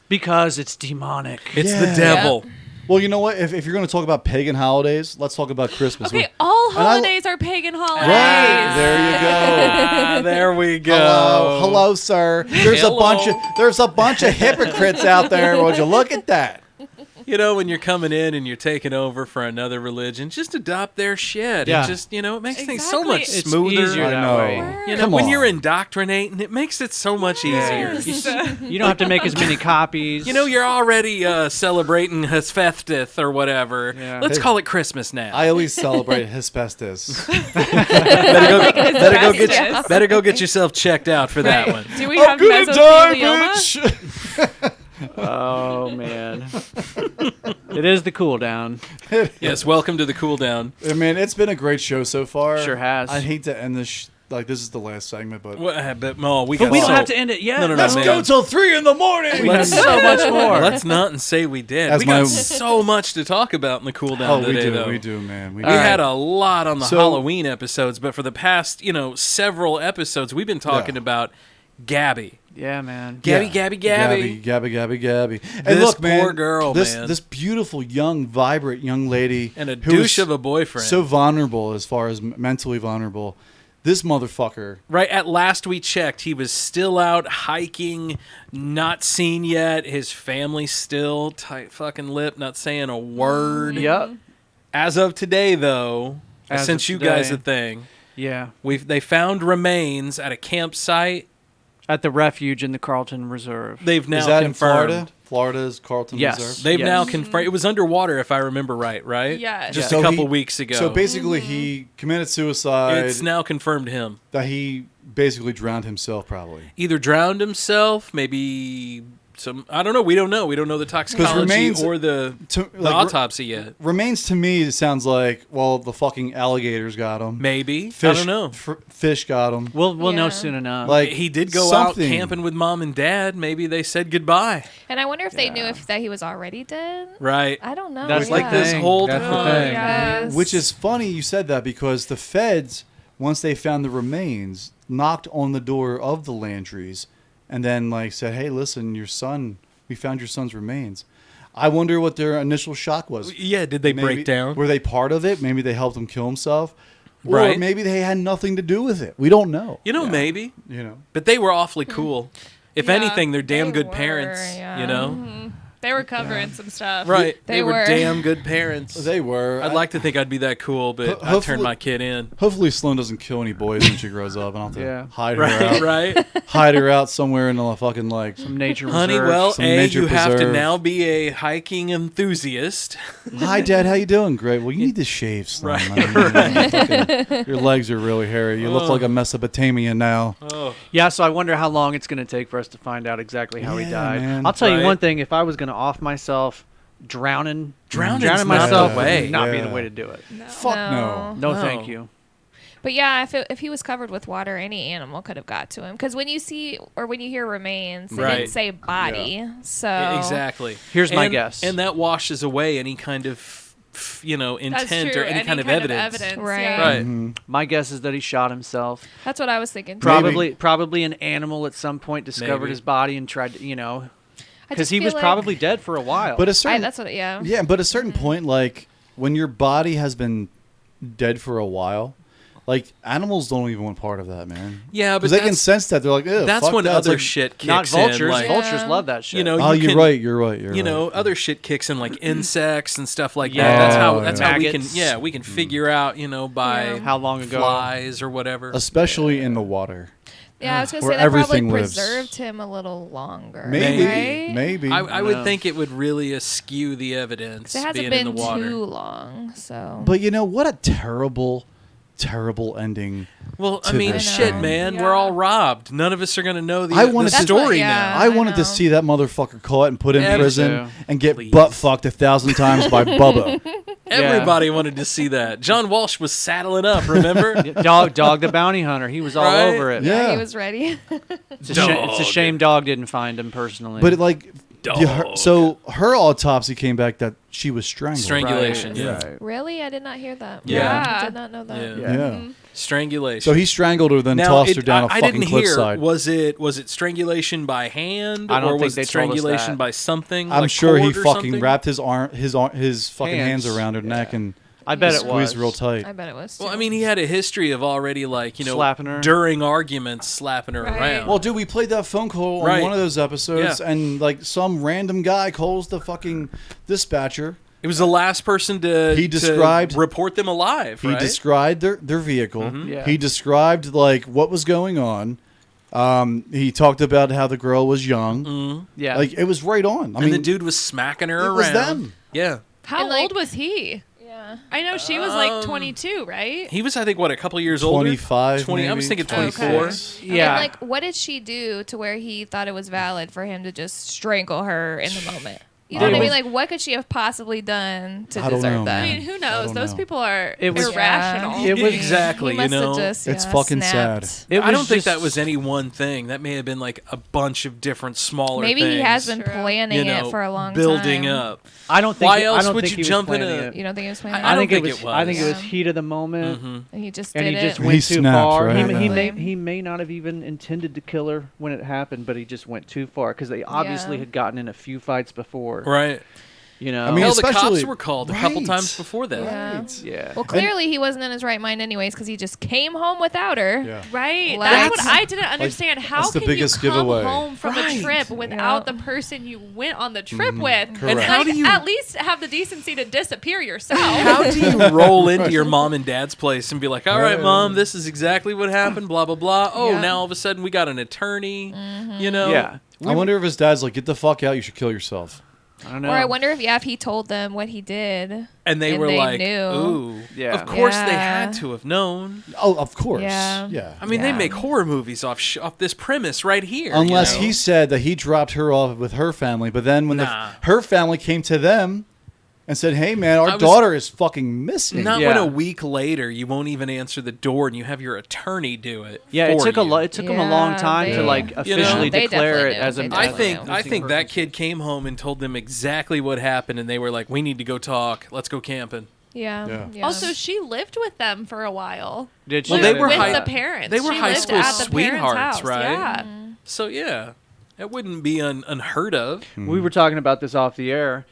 Speaker 7: because it's demonic.
Speaker 8: It's the devil.
Speaker 6: Yep. Well, you know what? If you're going to talk about pagan holidays, let's talk about Christmas.
Speaker 10: Okay, all holidays are pagan holidays.
Speaker 6: Right, there you go.
Speaker 8: There we go.
Speaker 6: Hello, sir. There's a bunch of hypocrites out there. Would you look at that?
Speaker 8: You know, when you're coming in and you're taking over for another religion, just adopt their shit.
Speaker 6: Yeah.
Speaker 8: It just, it makes things so much
Speaker 7: It's
Speaker 8: smoother.
Speaker 7: easier that way.
Speaker 8: You know, when you're indoctrinating, it makes it so much easier.
Speaker 7: You don't have to make as many copies.
Speaker 8: You know, you're already celebrating Hesfestith or whatever.
Speaker 7: Yeah.
Speaker 8: Let's call it Christmas now.
Speaker 6: I always celebrate asbestos.
Speaker 8: Better go get yourself checked out for that one.
Speaker 10: Do we have mesothelioma?
Speaker 7: Oh man, it is the cool down.
Speaker 8: Yes, welcome to the cool down.
Speaker 6: Man, it's been a great show so far.
Speaker 7: Sure has.
Speaker 6: I hate to end this. This is the last segment, but
Speaker 8: we
Speaker 7: But
Speaker 8: don't
Speaker 7: have to end it yet.
Speaker 8: No,
Speaker 6: let's go till 3 a.m.
Speaker 7: We have so much more.
Speaker 8: Let's not say we did. We got so much to talk about in the cool down today, though.
Speaker 6: We do, man.
Speaker 8: We had a lot on the Halloween episodes, but for the past, several episodes, we've been talking about Gabby.
Speaker 7: Yeah, man.
Speaker 8: Gabby.
Speaker 6: And
Speaker 8: This
Speaker 6: look, man,
Speaker 8: poor girl,
Speaker 6: this beautiful, young, vibrant young lady.
Speaker 8: And a
Speaker 6: who
Speaker 8: douche
Speaker 6: is
Speaker 8: of a boyfriend.
Speaker 6: So vulnerable as far as mentally vulnerable. This motherfucker.
Speaker 8: Right, at last we checked, he was still out hiking, not seen yet. His family still tight fucking lip, not saying a word.
Speaker 7: Yep.
Speaker 8: As of today, though, I
Speaker 7: As
Speaker 8: sent
Speaker 7: of
Speaker 8: you
Speaker 7: today.
Speaker 8: guys a thing.
Speaker 7: Yeah.
Speaker 8: They found remains at a campsite
Speaker 7: At the refuge in the Carlton Reserve.
Speaker 8: They've now
Speaker 6: Is that
Speaker 8: confirmed.
Speaker 6: in Florida? Florida's Carlton
Speaker 7: Yes.
Speaker 6: Reserve?
Speaker 8: They've now confirmed. It was underwater, if I remember right?
Speaker 10: Yes.
Speaker 8: Just
Speaker 6: So
Speaker 8: a couple
Speaker 6: he-
Speaker 8: weeks ago.
Speaker 6: So basically, he committed suicide.
Speaker 8: It's now confirmed him.
Speaker 6: That he basically drowned himself, probably.
Speaker 8: Either drowned himself, maybe some. I don't know. We don't know. We don't know the toxicology
Speaker 6: remains-
Speaker 8: or the autopsy yet.
Speaker 6: Remains to me, it sounds like, well, the fucking alligators got him.
Speaker 8: Maybe.
Speaker 6: Fish,
Speaker 8: I don't know.
Speaker 6: Fish got him.
Speaker 7: We'll know soon enough.
Speaker 6: Like
Speaker 8: he did go
Speaker 6: something.
Speaker 8: out camping with mom and dad. Maybe they said goodbye.
Speaker 9: And I wonder if they knew that he was already dead.
Speaker 8: Right.
Speaker 9: I don't know.
Speaker 8: That's like this whole
Speaker 7: That's the
Speaker 8: time.
Speaker 7: thing.
Speaker 9: Yes.
Speaker 6: Which is funny you said that because the feds, once they found the remains, knocked on the door of the Landrys and then like said, "Hey, listen, we found your son's remains." I wonder what their initial shock was.
Speaker 8: Yeah, did they break down?
Speaker 6: Were they part of it? Maybe they helped him kill himself.
Speaker 8: Right.
Speaker 6: Or maybe they had nothing to do with it. We don't know.
Speaker 8: Maybe.
Speaker 6: You know.
Speaker 8: But they were awfully cool. If
Speaker 10: Yeah,
Speaker 8: anything, they're damn
Speaker 9: they
Speaker 8: good
Speaker 9: were,
Speaker 8: parents.
Speaker 9: yeah.
Speaker 8: You know.
Speaker 10: Mhm. They were covering some stuff.
Speaker 8: Right.
Speaker 9: They
Speaker 8: They were
Speaker 9: were.
Speaker 8: damn good parents.
Speaker 6: They were.
Speaker 8: I'd like to think I'd be that cool, but I turned my kid in.
Speaker 6: Hopefully Sloan doesn't kill any boys when she grows up. I don't have to
Speaker 7: Yeah.
Speaker 6: hide her
Speaker 8: Right,
Speaker 6: out.
Speaker 8: right.
Speaker 6: Hide her out somewhere in the fucking like
Speaker 7: Some nature
Speaker 8: Honey,
Speaker 7: reserve.
Speaker 8: well,
Speaker 6: Some
Speaker 8: A,
Speaker 6: nature
Speaker 8: you have to
Speaker 6: preserve.
Speaker 8: now be a hiking enthusiast.
Speaker 6: Hi, Dad. How you doing? Great. Well, you need to shave, Sloan.
Speaker 8: Right,
Speaker 6: I mean, your legs are really hairy. You look like a Mesopotamian now.
Speaker 8: Oh.
Speaker 7: Yeah, so I wonder how long it's going to take for us to find out exactly how he
Speaker 6: Yeah,
Speaker 7: died.
Speaker 6: man.
Speaker 7: I'll tell you
Speaker 8: Right.
Speaker 7: one thing: if I was going to off myself, drowning
Speaker 8: Drowning's not
Speaker 7: myself
Speaker 8: the way.
Speaker 7: would not be
Speaker 6: Yeah.
Speaker 7: the way to do it.
Speaker 6: Fuck no.
Speaker 7: No,
Speaker 8: No.
Speaker 7: thank you.
Speaker 9: But yeah, if he was covered with water, any animal could have got to him. Because when you see or when you hear remains, it
Speaker 8: Right.
Speaker 9: didn't say body. So
Speaker 8: Exactly.
Speaker 7: Here's my
Speaker 8: And-
Speaker 7: guess.
Speaker 8: And that washes away any kind of,
Speaker 10: That's
Speaker 8: intent
Speaker 10: true.
Speaker 8: or any kind of evidence.
Speaker 9: Right.
Speaker 10: Yeah.
Speaker 8: Right.
Speaker 6: Mm-hmm.
Speaker 7: My guess is that he shot himself.
Speaker 9: That's what I was thinking. too.
Speaker 7: Probably an animal at some point discovered
Speaker 8: Maybe.
Speaker 7: his body and tried to,
Speaker 9: I
Speaker 7: because
Speaker 9: just
Speaker 7: he
Speaker 9: feel
Speaker 7: was
Speaker 9: like-
Speaker 7: probably dead for a while.
Speaker 6: But a certain,
Speaker 9: that's what. Yeah.
Speaker 6: yeah, but at a certain point, like when your body has been dead for a while, like animals don't even want part of that, man.
Speaker 8: Yeah, but
Speaker 6: because they can
Speaker 8: that's-
Speaker 6: sense that. They're like, ew,
Speaker 8: That's
Speaker 6: fuck
Speaker 8: when
Speaker 6: that. It's
Speaker 8: other
Speaker 6: like,
Speaker 8: shit kicks
Speaker 7: not vultures.
Speaker 8: in. Like,
Speaker 7: Vultures
Speaker 9: Yeah.
Speaker 7: love that shit.
Speaker 8: You know,
Speaker 6: Oh,
Speaker 8: you
Speaker 6: you're
Speaker 8: can-
Speaker 6: right. You're right. You're
Speaker 8: You
Speaker 6: right.
Speaker 8: know, other shit kicks in like insects and stuff like
Speaker 7: Yeah.
Speaker 8: that. That's how
Speaker 6: Oh,
Speaker 8: that's
Speaker 6: yeah.
Speaker 8: how we can
Speaker 7: Maggots.
Speaker 8: we can figure out, by
Speaker 7: How long ago?
Speaker 8: flies or whatever.
Speaker 6: especially in the water.
Speaker 9: Yeah, I was gonna
Speaker 6: Where
Speaker 9: say that probably
Speaker 6: everything lives.
Speaker 9: preserved him a little longer.
Speaker 6: Maybe,
Speaker 9: right?
Speaker 6: maybe.
Speaker 8: I would
Speaker 7: know.
Speaker 8: think it would really eschew the evidence
Speaker 9: It hasn't
Speaker 8: being
Speaker 9: been
Speaker 8: in the water.
Speaker 9: too long, so.
Speaker 6: But you know what? A terrible, terrible ending.
Speaker 8: Well, I
Speaker 6: to
Speaker 8: mean,
Speaker 6: this
Speaker 8: shit,
Speaker 6: thing.
Speaker 8: man.
Speaker 10: Yeah.
Speaker 8: We're all robbed. None of us are going to know the,
Speaker 6: I
Speaker 8: the
Speaker 6: wanted to-
Speaker 8: story
Speaker 9: That's what-
Speaker 8: now.
Speaker 6: I
Speaker 9: I
Speaker 6: wanted
Speaker 9: know.
Speaker 6: to see that motherfucker caught and put in
Speaker 8: Yeah, me
Speaker 6: prison
Speaker 7: too.
Speaker 6: and get
Speaker 8: Please.
Speaker 6: butt fucked 1,000 times by Bubba.
Speaker 8: Everybody wanted to see that. John Walsh was saddling up, remember?
Speaker 7: Dog the bounty hunter. He was all
Speaker 8: Right?
Speaker 7: over it.
Speaker 6: Yeah.
Speaker 9: He was ready.
Speaker 7: It's a shame Dog didn't find him personally.
Speaker 6: But like, so her autopsy came back that she was strangled.
Speaker 8: Strangulation.
Speaker 7: Right,
Speaker 8: Yeah.
Speaker 7: right.
Speaker 9: Really? I did not hear that.
Speaker 8: Yeah.
Speaker 9: I did not know that.
Speaker 8: Yeah.
Speaker 6: Yeah.
Speaker 8: Strangulation.
Speaker 6: So he strangled her, then
Speaker 8: now,
Speaker 6: tossed her down a
Speaker 8: I
Speaker 6: fucking
Speaker 8: didn't hear.
Speaker 6: cliffside.
Speaker 8: Was it strangulation by hand,
Speaker 7: I don't
Speaker 8: or
Speaker 7: think
Speaker 8: was
Speaker 7: they
Speaker 8: it
Speaker 7: told us
Speaker 8: strangulation
Speaker 7: that.
Speaker 8: by something?
Speaker 6: I'm
Speaker 8: like
Speaker 6: sure he
Speaker 8: cord or
Speaker 6: fucking
Speaker 8: something?
Speaker 6: wrapped his fucking hands
Speaker 7: Hands.
Speaker 6: around her neck and
Speaker 7: I bet it
Speaker 6: squeezed
Speaker 7: was.
Speaker 6: real tight.
Speaker 9: I bet it was.
Speaker 8: Well,
Speaker 9: too.
Speaker 8: I mean, he had a history of already
Speaker 7: Slapping her.
Speaker 8: during arguments, slapping her
Speaker 10: Right.
Speaker 8: around.
Speaker 6: Well, dude, we played that phone call on
Speaker 8: Right.
Speaker 6: one of those episodes,
Speaker 8: Yeah.
Speaker 6: and like some random guy calls the fucking dispatcher.
Speaker 8: it was the last person to
Speaker 6: He described-
Speaker 8: to report them alive.
Speaker 6: He
Speaker 8: right?
Speaker 6: described their vehicle.
Speaker 8: Mhm.
Speaker 7: Yeah.
Speaker 6: He described like what was going on. He talked about how the girl was young.
Speaker 8: Mhm.
Speaker 7: Yeah.
Speaker 6: Like it was right on. I
Speaker 8: and
Speaker 6: mean,
Speaker 8: the dude was smacking her
Speaker 6: it
Speaker 8: around.
Speaker 6: was them.
Speaker 8: Yeah,
Speaker 10: How
Speaker 9: And, like-
Speaker 10: old was he?
Speaker 9: Yeah.
Speaker 10: I know she was like 22, right?
Speaker 8: he was, I think, what, a couple years older.
Speaker 6: 25,
Speaker 8: 20. I was
Speaker 6: maybe,
Speaker 8: thinking 24.
Speaker 6: 26.
Speaker 7: yeah.
Speaker 9: And like, what did she do to where he thought it was valid for him to just strangle her in the moment? You know
Speaker 6: I
Speaker 9: what I mean?
Speaker 6: don't-
Speaker 9: Like, what could she have possibly done to
Speaker 6: I don't
Speaker 9: deserve
Speaker 6: know,
Speaker 9: that?
Speaker 10: I
Speaker 6: man.
Speaker 10: mean, who
Speaker 6: I
Speaker 10: knows?
Speaker 6: don't
Speaker 10: Those
Speaker 6: know.
Speaker 10: people are
Speaker 7: It was-
Speaker 10: irrational.
Speaker 7: It was-
Speaker 8: Exactly,
Speaker 9: He must
Speaker 8: you know.
Speaker 9: have just,
Speaker 6: It's
Speaker 9: yeah,
Speaker 6: fucking
Speaker 9: snapped.
Speaker 6: sad.
Speaker 7: It
Speaker 8: I don't
Speaker 7: was
Speaker 8: think
Speaker 7: just-
Speaker 8: that was any one thing. That may have been like a bunch of different smaller
Speaker 9: Maybe
Speaker 8: things.
Speaker 9: he has been
Speaker 10: True.
Speaker 9: planning
Speaker 8: you know,
Speaker 9: it for a long
Speaker 8: building
Speaker 9: time.
Speaker 8: up.
Speaker 7: I don't think.
Speaker 8: Why
Speaker 7: I
Speaker 8: else
Speaker 7: don't
Speaker 8: would
Speaker 7: think
Speaker 8: you
Speaker 7: he was
Speaker 8: jump in
Speaker 7: planning
Speaker 8: a-
Speaker 7: it.
Speaker 9: You don't think he was planning
Speaker 8: I
Speaker 9: it?
Speaker 8: don't
Speaker 7: think
Speaker 8: think
Speaker 7: it was.
Speaker 8: it
Speaker 7: I think it
Speaker 8: was.
Speaker 7: was heat of the moment.
Speaker 8: Mhm.
Speaker 9: And he just
Speaker 7: And
Speaker 9: did
Speaker 7: he just
Speaker 9: it.
Speaker 7: went
Speaker 6: He
Speaker 7: too
Speaker 6: snapped,
Speaker 7: far.
Speaker 6: right?
Speaker 7: He may not have even intended to kill her when it happened, but he just went too far because they obviously
Speaker 9: Yeah.
Speaker 7: had gotten in a few fights before.
Speaker 8: Right.
Speaker 7: You know,
Speaker 6: I mean,
Speaker 8: Hell, the cops
Speaker 6: especially-
Speaker 8: were called a couple
Speaker 6: Right.
Speaker 8: times before that.
Speaker 9: Yeah.
Speaker 7: Yeah.
Speaker 9: Well, clearly he wasn't in his right mind anyways because he just came home without her.
Speaker 6: Yeah.
Speaker 10: Right.
Speaker 9: Like-
Speaker 10: That's what I didn't understand. How
Speaker 6: that's the
Speaker 10: can
Speaker 6: biggest
Speaker 10: you come
Speaker 6: giveaway.
Speaker 10: home from a
Speaker 8: Right.
Speaker 10: trip without the person you went on the trip with?
Speaker 6: Correct.
Speaker 8: And how
Speaker 10: Like,
Speaker 8: do you
Speaker 10: at least have the decency to disappear yourself?
Speaker 8: how do you roll into your mom and dad's place and be like, all right, mom, this is exactly what happened, blah, blah, blah. Oh,
Speaker 9: Yeah.
Speaker 8: now all of a sudden we got an attorney, you know?
Speaker 7: Yeah.
Speaker 6: I wonder if his dad's like, get the fuck out. You should kill yourself.
Speaker 7: I don't know.
Speaker 9: Or I wonder if he told them what he did.
Speaker 8: And they were like,
Speaker 9: knew.
Speaker 8: ooh.
Speaker 7: Yeah.
Speaker 8: Of course they
Speaker 9: Yeah.
Speaker 8: had to have known.
Speaker 6: Oh, of course.
Speaker 9: Yeah.
Speaker 6: Yeah.
Speaker 8: I mean, they
Speaker 9: Yeah.
Speaker 8: make horror movies off this premise right here.
Speaker 6: Unless
Speaker 8: you know?
Speaker 6: he said that he dropped her off with her family, but then when
Speaker 8: Nah.
Speaker 6: her family came to them and said, "Hey, man, our
Speaker 8: I was-
Speaker 6: daughter is fucking missing."
Speaker 8: Not
Speaker 7: Yeah.
Speaker 8: when a week later you won't even answer the door and you have your attorney do it.
Speaker 7: Yeah, it
Speaker 8: for
Speaker 7: took
Speaker 8: you.
Speaker 7: it took them a long
Speaker 9: Yeah,
Speaker 7: time to
Speaker 9: they-
Speaker 7: like
Speaker 8: You know,
Speaker 7: officially
Speaker 9: they
Speaker 7: declare
Speaker 9: definitely
Speaker 7: it
Speaker 9: knew.
Speaker 7: as
Speaker 9: They
Speaker 7: a.
Speaker 8: I
Speaker 9: definitely
Speaker 8: think
Speaker 9: knew.
Speaker 8: I think that kid came home and told them exactly what happened, and they were like, "We need to go talk. Let's go camping."
Speaker 9: Yeah.
Speaker 6: Yeah.
Speaker 9: Yeah.
Speaker 10: Also, she lived with them for a while.
Speaker 7: Did
Speaker 8: Well,
Speaker 7: she?
Speaker 8: they
Speaker 10: With
Speaker 8: were
Speaker 10: with
Speaker 8: high-
Speaker 10: the parents.
Speaker 8: they were
Speaker 10: She
Speaker 8: high
Speaker 10: lived
Speaker 8: school
Speaker 10: at the parents'
Speaker 8: sweethearts,
Speaker 10: house.
Speaker 8: right?
Speaker 10: Yeah.
Speaker 8: So yeah, it wouldn't be unheard of.
Speaker 7: We were talking about this off the air.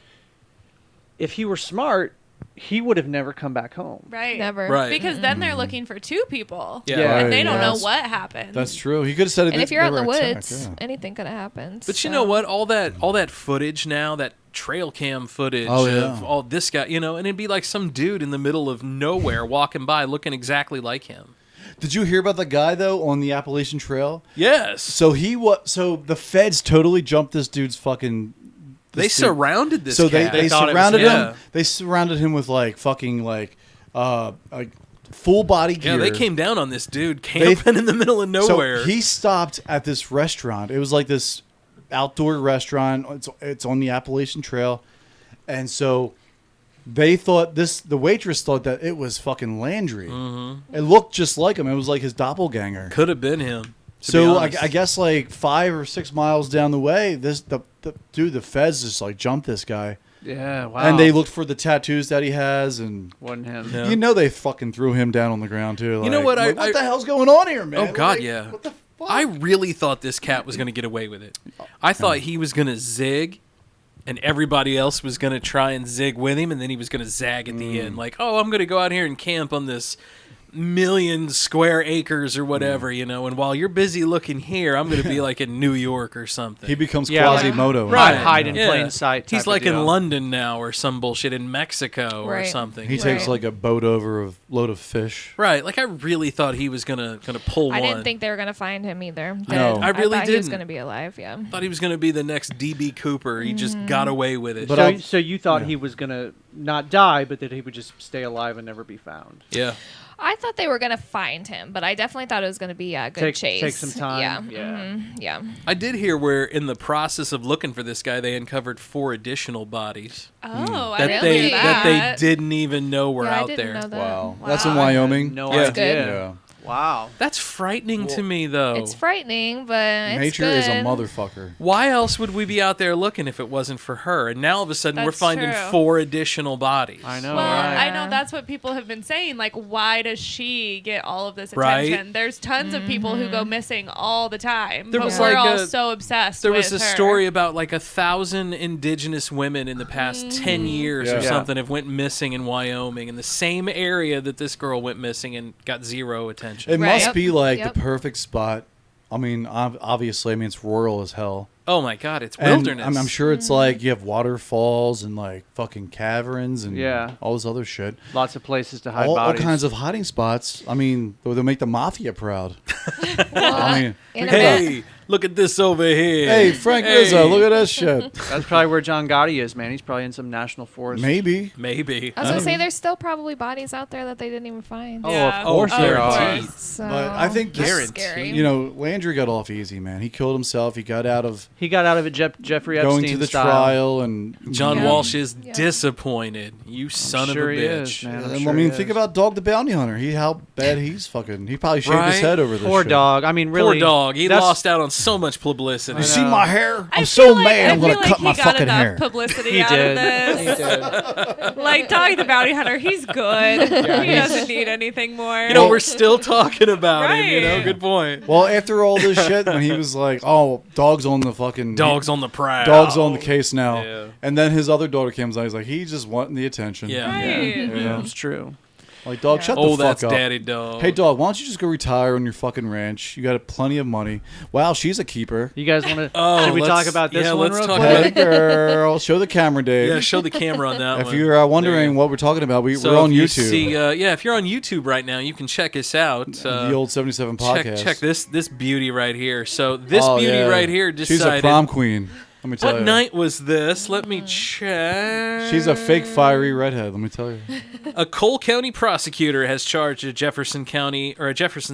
Speaker 7: If he were smart, he would have never come back home.
Speaker 10: Right.
Speaker 9: Never.
Speaker 8: Right.
Speaker 10: Because then they're looking for two people.
Speaker 8: Yeah.
Speaker 7: Yeah.
Speaker 10: And they don't
Speaker 6: Right,
Speaker 10: know
Speaker 6: yes.
Speaker 10: what happened.
Speaker 6: That's true. He could have said it.
Speaker 9: And if you're
Speaker 6: they
Speaker 9: out in the
Speaker 6: were attacked,
Speaker 9: woods,
Speaker 6: yeah.
Speaker 9: anything could have happened.
Speaker 8: But you
Speaker 9: so.
Speaker 8: know what? All that footage now, that trail cam footage
Speaker 6: Oh, yeah.
Speaker 8: of all this guy, you know, and it'd be like some dude in the middle of nowhere walking by looking exactly like him.
Speaker 6: Did you hear about the guy though on the Appalachian Trail?
Speaker 8: Yes.
Speaker 6: So the feds totally jumped this dude's fucking.
Speaker 8: They
Speaker 6: dude.
Speaker 8: surrounded this
Speaker 6: So
Speaker 8: cat.
Speaker 6: they
Speaker 7: thought it was
Speaker 6: surrounded
Speaker 8: him.
Speaker 6: him.
Speaker 8: Yeah.
Speaker 6: They surrounded him with like fucking like full body gear.
Speaker 8: Yeah, they came down on this dude camping in the middle of nowhere.
Speaker 6: So he stopped at this restaurant. It was like this outdoor restaurant. It's on the Appalachian Trail, and so they thought the waitress thought that it was fucking Landry.
Speaker 8: Mm-hmm.
Speaker 6: It looked just like him. It was like his doppelganger.
Speaker 8: Could have been him. to be
Speaker 6: So
Speaker 8: honest.
Speaker 6: I guess like 5 or 6 miles down the way, the feds just like jumped this guy.
Speaker 7: Yeah, wow.
Speaker 6: And they looked for the tattoos that he has, and
Speaker 7: Wasn't him.
Speaker 8: Yeah.
Speaker 6: you know they fucking threw him down on the ground too.
Speaker 8: You know
Speaker 6: like,
Speaker 8: what?
Speaker 6: what the hell's going on here, man?
Speaker 8: Oh God,
Speaker 6: Like,
Speaker 8: yeah.
Speaker 6: What the fuck?
Speaker 8: I really thought this cat was going to get away with it. I thought he was going to zig, and everybody else was going to try and zig with him, and then he was going to zag at the end. Like, oh, I'm going to go out here and camp on this 1,000,000 square acres or whatever, you know, and while you're busy looking here, I'm going to be like in New York or something.
Speaker 6: He becomes
Speaker 7: Yeah, like-
Speaker 6: Quasimodo.
Speaker 7: Right. Hide in plain sight
Speaker 8: He's
Speaker 7: type of
Speaker 8: like in
Speaker 7: deal.
Speaker 8: London now or some bullshit in Mexico or
Speaker 9: Right.
Speaker 8: something.
Speaker 6: He takes like a boat over a load of fish.
Speaker 8: Right, like I really thought he was gonna pull
Speaker 9: I
Speaker 8: one.
Speaker 9: didn't think they were gonna find him either.
Speaker 6: No.
Speaker 8: I really
Speaker 9: thought he was
Speaker 8: didn't.
Speaker 9: gonna be alive. Yeah.
Speaker 8: Thought he was gonna be the next DB Cooper. He just
Speaker 9: Mm-hmm.
Speaker 8: got away with it.
Speaker 6: But
Speaker 7: So,
Speaker 6: I'll-
Speaker 7: so you thought he was gonna not die, but that he would just stay alive and never be found.
Speaker 8: yeah.
Speaker 9: I thought they were gonna find him, but I definitely thought it was gonna be a good chase.
Speaker 7: Take some time.
Speaker 9: Yeah.
Speaker 7: Yeah.
Speaker 9: Yeah.
Speaker 8: I did hear where in the process of looking for this guy, they uncovered 4 additional bodies
Speaker 10: Oh, I
Speaker 8: that
Speaker 10: didn't
Speaker 8: they
Speaker 10: know
Speaker 8: that
Speaker 10: that.
Speaker 8: they didn't even know were
Speaker 9: Yeah, I
Speaker 8: out
Speaker 9: didn't
Speaker 8: there.
Speaker 9: know that.
Speaker 6: Wow.
Speaker 10: Wow.
Speaker 6: That's in
Speaker 10: I
Speaker 6: Wyoming.
Speaker 7: No
Speaker 8: Yeah.
Speaker 7: idea.
Speaker 6: Yeah.
Speaker 7: Wow.
Speaker 8: That's frightening to me, though.
Speaker 9: It's frightening, but it's
Speaker 6: Nature is a
Speaker 9: good.
Speaker 6: motherfucker.
Speaker 8: Why else would we be out there looking if it wasn't for her? And now all of a sudden we're
Speaker 10: That's
Speaker 8: finding
Speaker 10: true.
Speaker 8: 4 additional bodies.
Speaker 7: I know.
Speaker 10: Well,
Speaker 7: right?
Speaker 10: I know that's what people have been saying. Like, why does she get all of this
Speaker 8: Right.
Speaker 10: attention? There's tons of people who go missing all the time.
Speaker 8: There
Speaker 10: but
Speaker 8: was
Speaker 10: we're
Speaker 8: like
Speaker 10: all
Speaker 8: a-
Speaker 10: so obsessed
Speaker 8: There
Speaker 10: with
Speaker 8: was a
Speaker 10: her.
Speaker 8: story about like 1,000 indigenous women in the past 10 years or
Speaker 6: Yeah.
Speaker 8: something have went missing in Wyoming in the same area that this girl went missing and got 0 attention.
Speaker 6: It
Speaker 9: Right.
Speaker 6: must be like
Speaker 9: Yep.
Speaker 6: the perfect spot. I mean, obviously, I mean it's rural as hell.
Speaker 8: Oh my God, it's
Speaker 6: And
Speaker 8: wilderness.
Speaker 6: I'm sure it's like you have waterfalls and like fucking caverns and
Speaker 7: Yeah.
Speaker 6: all this other shit.
Speaker 7: Lots of places to hide
Speaker 6: All
Speaker 7: bodies.
Speaker 6: kinds of hiding spots. I mean, they'll make the mafia proud. I mean,
Speaker 9: In a
Speaker 8: hey, look at this over here.
Speaker 6: hey, Frank
Speaker 8: Hey.
Speaker 6: Rizzo, look at that shit.
Speaker 7: That's probably where John Gotti is, man. He's probably in some national forest.
Speaker 6: Maybe.
Speaker 8: Maybe.
Speaker 9: I was gonna say there's still probably bodies out there that they didn't even find.
Speaker 7: Oh,
Speaker 10: Yeah.
Speaker 7: of course
Speaker 8: Oh,
Speaker 7: there
Speaker 8: guaranteed.
Speaker 7: are.
Speaker 9: So
Speaker 6: But I think
Speaker 9: that's
Speaker 8: Guaranteed.
Speaker 9: scary.
Speaker 6: You know, Landry got off easy, man. He killed himself. He got out of
Speaker 7: He got out of it Jeffrey Epstein
Speaker 6: going to the
Speaker 7: style.
Speaker 6: trial, and
Speaker 8: John
Speaker 9: Yeah.
Speaker 8: Walsh is
Speaker 9: Yeah.
Speaker 8: disappointed. You son
Speaker 7: sure
Speaker 8: of a
Speaker 7: he
Speaker 8: bitch.
Speaker 7: is, man. I'm
Speaker 6: I
Speaker 7: sure
Speaker 6: mean,
Speaker 7: he
Speaker 6: think
Speaker 7: is.
Speaker 6: about Dog the Bounty Hunter. How bad he's fucking. He probably shaved his
Speaker 8: Right?
Speaker 6: head over this.
Speaker 7: Poor
Speaker 6: shit.
Speaker 7: dog. I mean, really.
Speaker 8: Poor dog. He
Speaker 7: that's-
Speaker 8: lost out on so much publicity.
Speaker 6: You see my hair?
Speaker 10: I
Speaker 6: I'm so
Speaker 10: feel like-
Speaker 6: mad. I'm
Speaker 10: I
Speaker 6: gonna
Speaker 10: feel
Speaker 6: cut
Speaker 10: like
Speaker 6: my
Speaker 10: he got
Speaker 6: fucking
Speaker 10: enough
Speaker 6: hair.
Speaker 10: publicity
Speaker 7: He
Speaker 10: out
Speaker 7: did.
Speaker 10: of this.
Speaker 7: He did.
Speaker 10: Like talking to Bounty Hunter, he's good. He
Speaker 7: he's-
Speaker 10: doesn't need anything more.
Speaker 8: You know, we're still talking about him. You know,
Speaker 10: Right.
Speaker 8: good point.
Speaker 6: Well, after all this shit, when he was like, "Oh, dog's on the fucking
Speaker 8: Dogs on the prowl.
Speaker 6: dog's on the case now,"
Speaker 8: Yeah.
Speaker 6: and then his other daughter comes out, he's like, "He's just wanting the attention."
Speaker 8: Yeah.
Speaker 10: Right.
Speaker 6: You know?
Speaker 7: It's true.
Speaker 6: Like, dog, shut the
Speaker 8: Oh,
Speaker 6: fuck
Speaker 8: that's
Speaker 6: up.
Speaker 8: daddy dog.
Speaker 6: Hey, dog, why don't you just go retire on your fucking ranch? You got plenty of money. Wow, she's a keeper.
Speaker 7: You guys want to?
Speaker 8: Oh,
Speaker 7: should we talk
Speaker 8: let's-
Speaker 7: about this
Speaker 8: yeah,
Speaker 7: one
Speaker 8: let's
Speaker 7: real
Speaker 8: talk
Speaker 7: quick?
Speaker 6: Hey, girl, show the camera, Dave.
Speaker 8: Yeah, show the camera on that
Speaker 6: If
Speaker 8: one.
Speaker 6: you're wondering what we're talking about, we're on
Speaker 8: if you
Speaker 6: YouTube.
Speaker 8: see, yeah, if you're on YouTube right now, you can check us out.
Speaker 6: The old 77 podcast.
Speaker 8: Check this beauty right here. So this
Speaker 6: Oh,
Speaker 8: beauty
Speaker 6: yeah.
Speaker 8: right here
Speaker 6: She's
Speaker 8: decided.
Speaker 6: a prom queen. Let me tell
Speaker 8: What
Speaker 6: you.
Speaker 8: night was this? Let me check.
Speaker 6: She's a fake fiery redhead. Let me tell you.
Speaker 8: A Cole County prosecutor has charged a Jefferson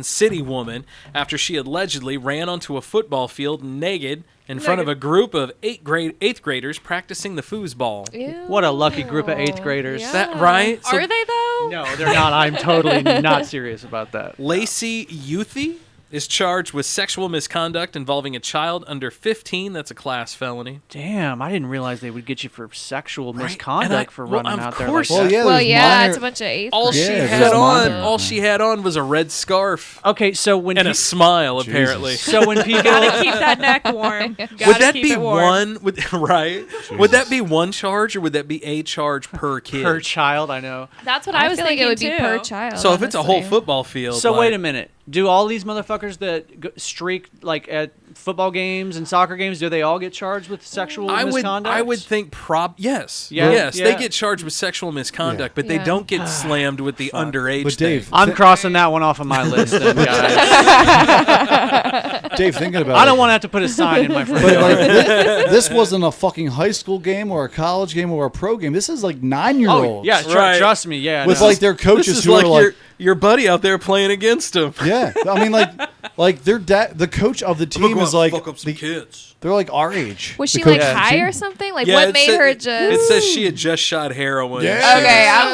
Speaker 8: City woman after she allegedly ran onto a football field naked in front of a group of eighth graders practicing the foosball.
Speaker 7: What a lucky group of 8th graders.
Speaker 8: Is that right? So
Speaker 10: Are they though?
Speaker 7: No, they're not. I'm totally not serious about that.
Speaker 8: Lacey Youthy is charged with sexual misconduct involving a child under 15. That's a class felony.
Speaker 7: Damn, I didn't realize they would get you for sexual
Speaker 8: Right.
Speaker 7: misconduct
Speaker 8: And I-
Speaker 7: for
Speaker 8: well,
Speaker 7: running
Speaker 8: of
Speaker 7: out there
Speaker 8: course.
Speaker 7: like
Speaker 6: Well,
Speaker 7: that.
Speaker 6: yeah,
Speaker 9: Well,
Speaker 6: there's
Speaker 9: yeah,
Speaker 6: minor-
Speaker 9: it's a bunch of eighth.
Speaker 8: All she
Speaker 6: Yeah,
Speaker 8: had
Speaker 6: there's
Speaker 8: on,
Speaker 6: minor.
Speaker 8: all she had on was a red scarf
Speaker 7: Okay, so when
Speaker 8: and a smile, apparently.
Speaker 7: so when people
Speaker 10: Gotta keep that neck warm.
Speaker 8: Would
Speaker 10: Gotta
Speaker 8: that
Speaker 10: keep
Speaker 8: be
Speaker 10: it warm.
Speaker 8: one? Right? Would that be one charge, or would that be a charge per kid?
Speaker 7: per child, I know.
Speaker 10: That's what
Speaker 9: I
Speaker 10: I was
Speaker 9: feel like
Speaker 10: thinking
Speaker 9: it would be
Speaker 10: too.
Speaker 9: per child.
Speaker 8: So if it's a whole
Speaker 9: honestly.
Speaker 8: football field,
Speaker 7: So
Speaker 8: like,
Speaker 7: wait a minute. Do all these motherfuckers that streak like at football games and soccer games, do they all get charged with sexual misconduct?
Speaker 8: I would think yes.
Speaker 7: Yeah,
Speaker 8: Yes,
Speaker 7: yeah.
Speaker 8: they get charged with sexual misconduct, but they
Speaker 9: Yeah.
Speaker 8: don't get slammed with the underage
Speaker 6: But Dave,
Speaker 8: thing.
Speaker 7: I'm crossing that one off of my list, then, guys.
Speaker 6: Dave, thinking about
Speaker 7: I
Speaker 6: it.
Speaker 7: don't want to have to put a sign in my front
Speaker 6: But
Speaker 7: yard.
Speaker 6: like, this wasn't a fucking high school game or a college game or a pro game. This is like 9-year-olds.
Speaker 7: Oh, yeah,
Speaker 8: Right.
Speaker 7: trust me, yeah.
Speaker 6: With
Speaker 7: no.
Speaker 6: like their
Speaker 8: This
Speaker 6: coaches
Speaker 8: is
Speaker 6: who
Speaker 8: like
Speaker 6: are like,
Speaker 8: your buddy out there playing against him.
Speaker 6: yeah. I mean, like their the coach of the team is like
Speaker 8: kids.
Speaker 6: they're like our age.
Speaker 9: Was
Speaker 6: The
Speaker 9: she
Speaker 6: coach
Speaker 9: like
Speaker 6: of the
Speaker 9: high
Speaker 6: team.
Speaker 9: or something? Like
Speaker 8: Yeah,
Speaker 9: what
Speaker 8: it
Speaker 9: made
Speaker 8: said-
Speaker 9: her just?
Speaker 8: It says she had just shot heroin.
Speaker 6: Yeah.
Speaker 9: Okay, I'm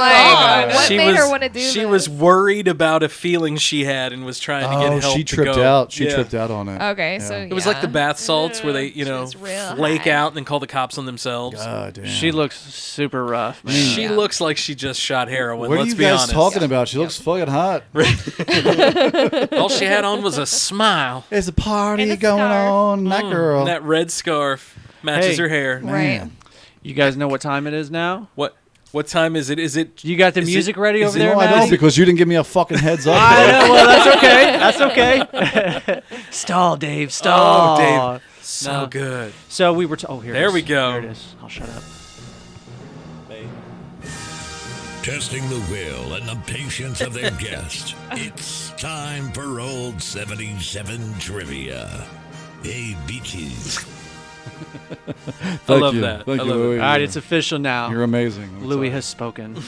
Speaker 9: like, what
Speaker 8: She
Speaker 9: made her
Speaker 8: was-
Speaker 9: want to do
Speaker 8: She
Speaker 9: this?
Speaker 8: was worried about a feeling she had and was trying to get
Speaker 6: Oh,
Speaker 8: help.
Speaker 6: she
Speaker 8: to
Speaker 6: tripped
Speaker 8: go.
Speaker 6: out. She
Speaker 8: Yeah.
Speaker 6: tripped out on it.
Speaker 9: Okay, so
Speaker 8: It was like the bath salts where they,
Speaker 9: was real
Speaker 8: flake
Speaker 9: high.
Speaker 8: out and then call the cops on themselves.
Speaker 6: God damn.
Speaker 7: She looks super rough, man.
Speaker 8: She
Speaker 9: Yeah.
Speaker 8: looks like she just shot heroin.
Speaker 6: What are
Speaker 8: Let's
Speaker 6: you
Speaker 8: be
Speaker 6: guys
Speaker 8: honest.
Speaker 6: talking about? She looks fucking hot.
Speaker 8: All she had on was a smile.
Speaker 6: There's a party
Speaker 10: And a
Speaker 6: going
Speaker 10: scarf.
Speaker 6: on. That girl.
Speaker 8: And that red scarf matches
Speaker 7: Hey.
Speaker 8: her hair.
Speaker 9: Right.
Speaker 6: Man.
Speaker 7: You guys know what time it is now?
Speaker 8: What time is it? Is it?
Speaker 7: You got the
Speaker 8: Is it-
Speaker 7: music ready
Speaker 8: is
Speaker 7: over
Speaker 8: it-
Speaker 7: there,
Speaker 6: No, I don't
Speaker 7: Maddie?
Speaker 6: because you didn't give me a fucking heads up.
Speaker 7: I know, well, that's okay. That's okay. Stall, Dave. Stall.
Speaker 8: Oh, Dave. So
Speaker 7: No.
Speaker 8: good.
Speaker 7: So we were. Oh, here.
Speaker 8: There
Speaker 7: it is.
Speaker 8: we go.
Speaker 7: There it is. I'll shut up.
Speaker 1: Testing the will and the patience of their guest. It's time for Old 77 Trivia. Hey, beaches.
Speaker 8: I love that.
Speaker 6: Thank
Speaker 8: I
Speaker 6: you,
Speaker 8: love it.
Speaker 6: Louis.
Speaker 7: All right, it's official now.
Speaker 6: You're amazing. I'm
Speaker 7: Louis
Speaker 6: sorry.
Speaker 7: has spoken.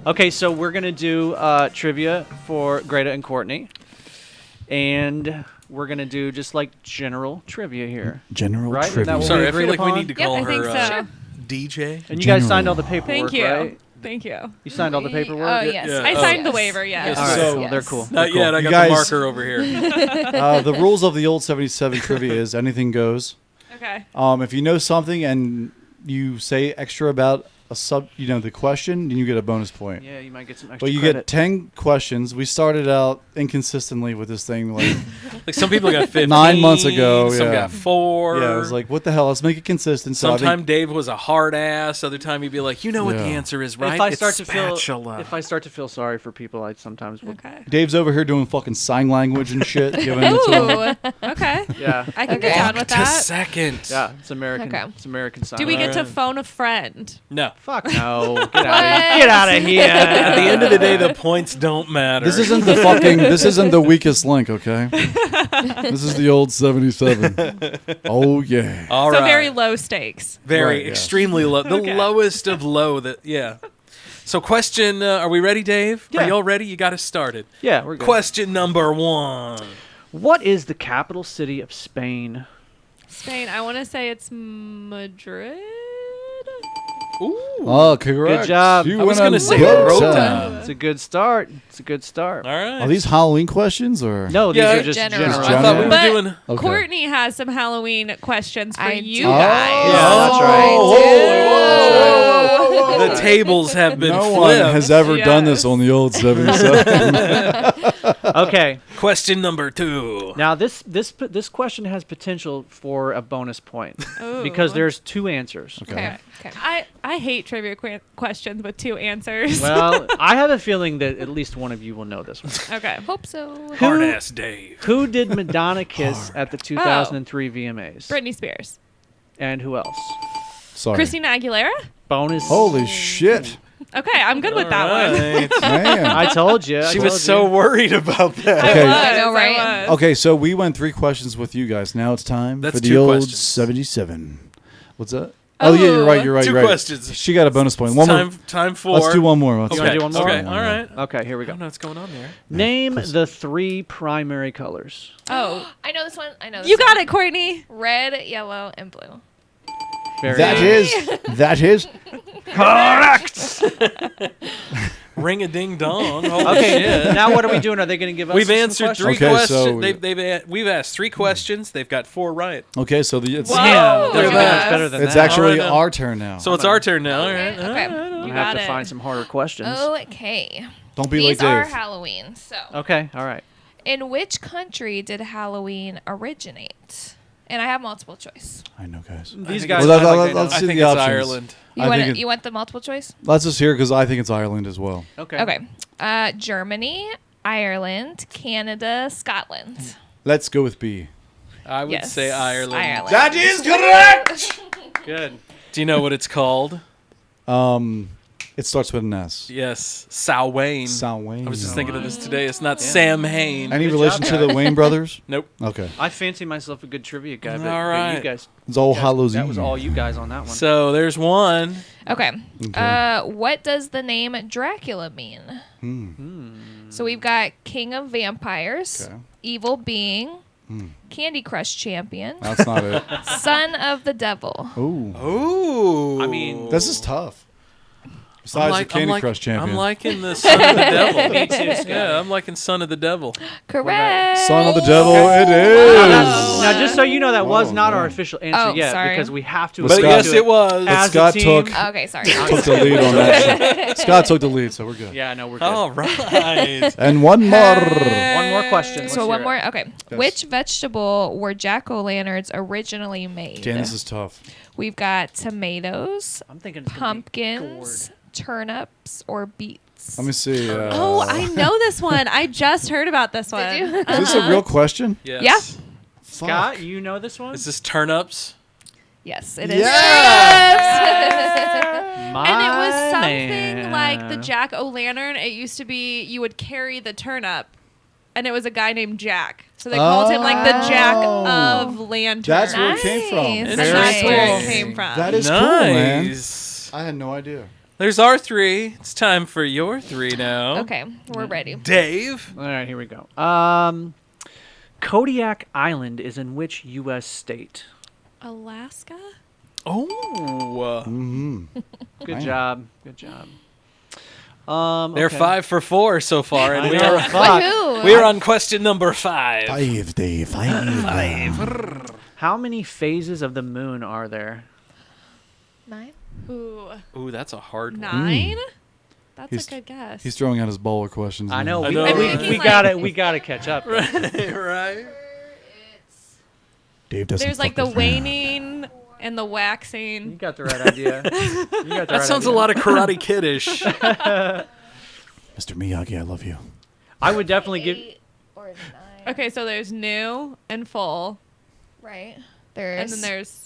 Speaker 7: Okay, so we're gonna do trivia for Greta and Courtney, and we're gonna do just like general trivia here.
Speaker 6: General
Speaker 7: Right? Isn't
Speaker 6: trivia.
Speaker 7: that what
Speaker 8: Sorry,
Speaker 7: we
Speaker 8: I feel
Speaker 7: agreed
Speaker 8: like we
Speaker 7: upon?
Speaker 8: need to
Speaker 10: Yep,
Speaker 8: call
Speaker 10: I think
Speaker 8: her
Speaker 10: so.
Speaker 9: Sure.
Speaker 8: DJ.
Speaker 7: And you guys
Speaker 6: General.
Speaker 7: signed all the paperwork,
Speaker 10: Thank you.
Speaker 7: right?
Speaker 10: Thank you.
Speaker 7: You signed all the paperwork.
Speaker 9: Oh yes.
Speaker 8: Yeah.
Speaker 10: I
Speaker 8: Oh.
Speaker 10: signed the
Speaker 9: Yes.
Speaker 10: waiver. Yes.
Speaker 7: All right,
Speaker 6: So-
Speaker 7: cool. They're cool.
Speaker 8: Not yet. I
Speaker 6: You
Speaker 8: got
Speaker 6: guys-
Speaker 8: the marker over here.
Speaker 6: The rules of the old 77 trivia is anything goes.
Speaker 10: Okay.
Speaker 6: If you know something and you say extra about the question, then you get a bonus point.
Speaker 7: Yeah, you might get some extra
Speaker 6: But you
Speaker 7: credit.
Speaker 6: get 10 questions. We started out inconsistently with this thing, like
Speaker 8: Like some people got 15.
Speaker 6: 9 months ago.
Speaker 8: Some
Speaker 6: yeah.
Speaker 8: got 4.
Speaker 6: Yeah, I was like, what the hell? Let's make it consistent. So I think-
Speaker 8: Sometime Dave was a hard ass. Other time he'd be like, you know what the
Speaker 6: Yeah.
Speaker 8: answer is, right?
Speaker 7: If I
Speaker 8: It's
Speaker 7: start to
Speaker 8: spatula.
Speaker 7: feel sorry for people, I sometimes will.
Speaker 10: Okay.
Speaker 6: Dave's over here doing fucking sign language and shit. Giving it to him.
Speaker 10: Ooh. Okay.
Speaker 7: Yeah.
Speaker 10: I can
Speaker 9: Okay.
Speaker 10: get down with
Speaker 8: to
Speaker 10: that.
Speaker 8: second.
Speaker 7: Yeah, it's American.
Speaker 9: Okay.
Speaker 7: It's American sign.
Speaker 10: Do we get to
Speaker 8: Alright.
Speaker 10: phone a friend?
Speaker 8: No.
Speaker 7: Fuck no. Get
Speaker 9: What?
Speaker 7: out of here.
Speaker 8: At the end of the day, the points don't matter.
Speaker 6: This isn't the fucking. This isn't the weakest link, okay? This is the old 77. Oh yeah.
Speaker 8: All
Speaker 10: So
Speaker 8: right.
Speaker 10: very low stakes.
Speaker 8: Very
Speaker 6: Right, yeah.
Speaker 8: extremely low. The
Speaker 10: Okay.
Speaker 8: lowest of low. That yeah. So question, are we ready, Dave?
Speaker 7: Yeah.
Speaker 8: Are y'all ready? You got us started.
Speaker 7: Yeah, we're good.
Speaker 8: Question number 1.
Speaker 7: What is the capital city of Spain?
Speaker 10: Spain. I want to say it's Madrid.
Speaker 6: Oh, correct.
Speaker 7: Good job.
Speaker 6: You
Speaker 8: I was
Speaker 6: went
Speaker 8: gonna
Speaker 6: on
Speaker 8: say
Speaker 6: good
Speaker 8: Rota.
Speaker 6: time.
Speaker 7: It's a good start. It's a good start.
Speaker 8: All right.
Speaker 6: Are these Halloween questions or?
Speaker 7: No, these
Speaker 8: Yeah,
Speaker 7: are just
Speaker 9: general.
Speaker 7: general.
Speaker 8: I thought we were
Speaker 10: But
Speaker 8: doing.
Speaker 6: Okay.
Speaker 10: Courtney has some Halloween questions for you
Speaker 6: do.
Speaker 10: guys.
Speaker 7: Yeah, that's right.
Speaker 8: The tables have been
Speaker 6: No
Speaker 8: flipped.
Speaker 6: one has ever done this on the old 77.
Speaker 7: Okay.
Speaker 8: Question number 2.
Speaker 7: Now this question has potential for a bonus point
Speaker 10: Ooh.
Speaker 7: because there's 2 answers.
Speaker 9: Okay.
Speaker 10: I hate trivia questions with 2 answers.
Speaker 7: Well, I have a feeling that at least one of you will know this one.
Speaker 10: Okay.
Speaker 9: Hope so.
Speaker 8: Hard ass Dave.
Speaker 7: Who did Madonna kiss at the 2003 VMAs?
Speaker 10: Britney Spears.
Speaker 7: And who else?
Speaker 6: Sorry.
Speaker 10: Christina Aguilera?
Speaker 7: Bonus.
Speaker 6: Holy shit.
Speaker 10: Okay, I'm good with that one.
Speaker 6: Man.
Speaker 7: I told you.
Speaker 8: She was so worried about that.
Speaker 6: Okay.
Speaker 10: I
Speaker 9: know, right?
Speaker 10: was.
Speaker 6: Okay, so we went 3 questions with you guys. Now it's time
Speaker 8: That's
Speaker 6: for the
Speaker 8: 2
Speaker 6: old
Speaker 8: questions.
Speaker 6: 77. What's that? Oh, yeah, you're right.
Speaker 8: 2
Speaker 6: you're right.
Speaker 8: questions.
Speaker 6: She got a bonus point. One more.
Speaker 8: Time for.
Speaker 7: Oh,
Speaker 6: Let's do one more.
Speaker 7: You want to do one more?
Speaker 8: Okay, all right.
Speaker 7: Okay, here we
Speaker 8: I
Speaker 7: go.
Speaker 8: don't know what's going on there.
Speaker 7: Name the 3 primary colors.
Speaker 10: Oh.
Speaker 9: I know this one. I know this
Speaker 10: You
Speaker 9: one.
Speaker 10: got it, Courtney.
Speaker 9: Red, yellow, and blue.
Speaker 6: That is
Speaker 7: correct.
Speaker 8: Ring a ding dong. Holy
Speaker 7: Okay,
Speaker 8: shit.
Speaker 7: now what are we doing? Are they going to give us
Speaker 8: We've
Speaker 7: some
Speaker 8: answered 3
Speaker 6: Okay,
Speaker 8: questions.
Speaker 6: so-
Speaker 8: We've asked 3 questions. They've got 4 right.
Speaker 6: Okay, so it's
Speaker 7: Damn,
Speaker 8: Look
Speaker 7: they're
Speaker 8: at
Speaker 7: so
Speaker 8: that.
Speaker 7: much better than
Speaker 6: it's
Speaker 7: that.
Speaker 6: actually
Speaker 8: All right, now.
Speaker 6: our turn now.
Speaker 8: So it's our turn now. All right.
Speaker 9: Okay.
Speaker 7: I'm going to have to find some harder questions.
Speaker 9: Okay.
Speaker 6: Don't be
Speaker 9: These
Speaker 6: like
Speaker 9: are
Speaker 6: Dave.
Speaker 9: Halloween. So,
Speaker 7: Okay, all right.
Speaker 9: in which country did Halloween originate? And I have multiple choice.
Speaker 6: I know, guys.
Speaker 7: These guys.
Speaker 6: Well,
Speaker 7: sound like they know.
Speaker 6: let's
Speaker 8: I
Speaker 6: see
Speaker 8: think
Speaker 6: the
Speaker 8: it's
Speaker 6: options.
Speaker 8: Ireland.
Speaker 9: You want the multiple choice?
Speaker 6: Let's just hear because I think it's Ireland as well.
Speaker 7: Okay.
Speaker 9: Okay. Germany, Ireland, Canada, Scotland.
Speaker 6: Let's go with B.
Speaker 8: I would
Speaker 9: Yes,
Speaker 8: say Ireland.
Speaker 9: Ireland.
Speaker 6: That is correct.
Speaker 7: Good.
Speaker 8: Do you know what it's called?
Speaker 6: It starts with an S.
Speaker 8: Yes, Samhain.
Speaker 6: Samhain.
Speaker 8: I was just thinking of this today. It's not Sam Hain.
Speaker 6: Any
Speaker 7: Good
Speaker 6: relation
Speaker 7: job,
Speaker 6: to the
Speaker 7: guys.
Speaker 6: Wayne brothers?
Speaker 8: Nope.
Speaker 6: Okay.
Speaker 7: I fancy myself a good trivia guy, but,
Speaker 8: All
Speaker 7: but
Speaker 8: right.
Speaker 7: you guys.
Speaker 6: It's all
Speaker 7: guys-
Speaker 6: Hallows
Speaker 7: That
Speaker 6: Eve.
Speaker 7: was all you guys on that one.
Speaker 8: So there's one.
Speaker 9: Okay.
Speaker 6: Okay.
Speaker 9: What does the name Dracula mean? So we've got King of Vampires,
Speaker 6: Okay.
Speaker 9: Evil Being, Candy Crush Champion,
Speaker 6: That's not it.
Speaker 9: Son of the Devil.
Speaker 6: Ooh.
Speaker 8: Ooh.
Speaker 7: I mean,
Speaker 6: This is tough. Besides the Candy Crush champion.
Speaker 8: I'm liking the Son of the Devil.
Speaker 7: Me too, Scott.
Speaker 8: Yeah, I'm liking Son of the Devil.
Speaker 9: Correct.
Speaker 6: Son of the Devil, it
Speaker 7: Now,
Speaker 6: is.
Speaker 7: now, just so you know, that was
Speaker 6: Whoa,
Speaker 7: not our
Speaker 6: man.
Speaker 7: official answer
Speaker 9: Oh,
Speaker 7: yet
Speaker 9: sorry.
Speaker 7: because we have to.
Speaker 6: But
Speaker 8: But
Speaker 7: agree
Speaker 8: yes,
Speaker 7: to
Speaker 8: it was.
Speaker 6: But
Speaker 7: as a
Speaker 6: Scott
Speaker 7: team.
Speaker 6: took
Speaker 9: Okay, sorry.
Speaker 6: took the lead on that. Scott took the lead, so we're good.
Speaker 7: Yeah, no, we're good.
Speaker 8: All right.
Speaker 6: And one more.
Speaker 7: One more question. Let's
Speaker 9: So
Speaker 7: hear
Speaker 9: one
Speaker 7: it.
Speaker 9: more. Okay.
Speaker 6: Yes.
Speaker 9: Which vegetable were jack-o'-lanterns originally made?
Speaker 6: Damn, this is tough.
Speaker 9: We've got tomatoes,
Speaker 7: I'm thinking it's gonna be
Speaker 9: pumpkins, turnips, or beets.
Speaker 6: Let me see.
Speaker 10: Oh, I know this one. I just heard about this one.
Speaker 9: Did you?
Speaker 6: Is this a real question?
Speaker 8: Yes.
Speaker 9: Yeah.
Speaker 7: Scott, you know this one?
Speaker 8: Is this turnips?
Speaker 9: Yes, it is.
Speaker 7: My
Speaker 10: And it was something
Speaker 7: man.
Speaker 10: like the Jack-o'-lantern. It used to be you would carry the turnip, and it was a guy named Jack. So they called him like the Jack of Lantern.
Speaker 6: That's where it came from.
Speaker 9: Nice.
Speaker 10: And
Speaker 7: Very
Speaker 10: that's where it
Speaker 7: cool.
Speaker 10: came from.
Speaker 6: That is cool, man.
Speaker 8: Nice.
Speaker 6: I had no idea.
Speaker 8: There's our 3. It's time for your 3 now.
Speaker 9: Okay, we're ready.
Speaker 8: Dave.
Speaker 7: All right, here we go. Kodiak Island is in which U.S. state?
Speaker 10: Alaska?
Speaker 8: Oh.
Speaker 6: Mm-hmm.
Speaker 7: Good
Speaker 6: Man.
Speaker 7: job. Good job.
Speaker 8: They're
Speaker 7: Okay.
Speaker 8: 5 for 4 so far, and
Speaker 7: I
Speaker 8: we
Speaker 7: know,
Speaker 8: are
Speaker 7: fuck.
Speaker 9: Woohoo.
Speaker 8: we are on question number 5.
Speaker 6: Five, Dave. Five.
Speaker 7: How many phases of the moon are there?
Speaker 9: 9.
Speaker 10: Ooh,
Speaker 8: Ooh, that's a hard one.
Speaker 10: 9? That's
Speaker 6: He's-
Speaker 10: a good guess.
Speaker 6: He's throwing out his bowler questions.
Speaker 7: I know.
Speaker 8: I
Speaker 7: We,
Speaker 8: know,
Speaker 7: we,
Speaker 8: right?
Speaker 7: we gotta catch up.
Speaker 8: right.
Speaker 6: Dave doesn't.
Speaker 10: There's like
Speaker 6: fuck
Speaker 10: the
Speaker 6: with me.
Speaker 10: waning and the
Speaker 7: You
Speaker 10: waxing.
Speaker 7: got the right idea.
Speaker 8: That sounds a lot of Karate Kiddish.
Speaker 6: Mr. Miyagi, I love you.
Speaker 7: I would definitely give.
Speaker 9: 8 or 9.
Speaker 10: Okay, so there's new and full,
Speaker 9: Right.
Speaker 10: and
Speaker 9: There's
Speaker 10: then there's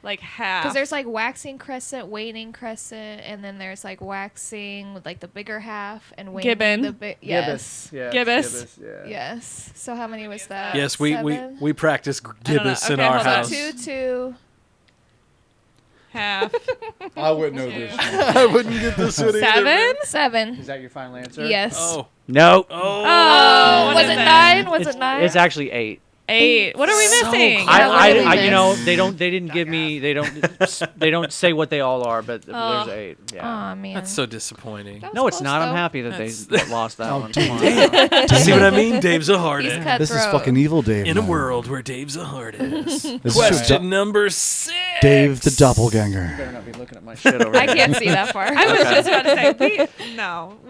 Speaker 10: like half.
Speaker 9: because there's like waxing crescent, waning crescent, and then there's like waxing with like the bigger half and waning
Speaker 10: Gibbon.
Speaker 9: the big. Yes.
Speaker 7: Yes.
Speaker 10: Gibbous.
Speaker 7: Yeah.
Speaker 9: Yes. So how many was that?
Speaker 8: Yes, we
Speaker 9: 7?
Speaker 8: practice gibbous in
Speaker 10: Okay,
Speaker 8: our
Speaker 10: hold on.
Speaker 8: house.
Speaker 9: 2, 2.
Speaker 10: half.
Speaker 6: I wouldn't know this.
Speaker 8: I wouldn't get this one either.
Speaker 10: 7?
Speaker 9: 7.
Speaker 7: Is that your final answer?
Speaker 9: Yes.
Speaker 8: Oh.
Speaker 7: No.
Speaker 10: Oh,
Speaker 9: Was it 9? Was
Speaker 7: it's,
Speaker 9: it 9?
Speaker 7: It's actually 8.
Speaker 10: 8. What are we missing?
Speaker 7: They didn't give me. They don't say what they all are, but there's 8. Yeah.
Speaker 9: Oh man,
Speaker 8: That's so disappointing.
Speaker 7: No, it's not.
Speaker 9: though.
Speaker 7: I'm happy that they lost that one.
Speaker 6: dude,
Speaker 7: Come on.
Speaker 8: See what I mean? Dave's a hard
Speaker 9: He's
Speaker 8: ass.
Speaker 6: This is
Speaker 9: cutthroat.
Speaker 6: fucking evil Dave.
Speaker 8: In a
Speaker 6: man.
Speaker 8: world where Dave's a hard ass.
Speaker 6: This is
Speaker 8: Question number 6.
Speaker 6: Dave the doppelganger.
Speaker 7: Better not be looking at my shit over
Speaker 9: I
Speaker 7: here.
Speaker 9: can't see that far.
Speaker 10: I was just about to say, we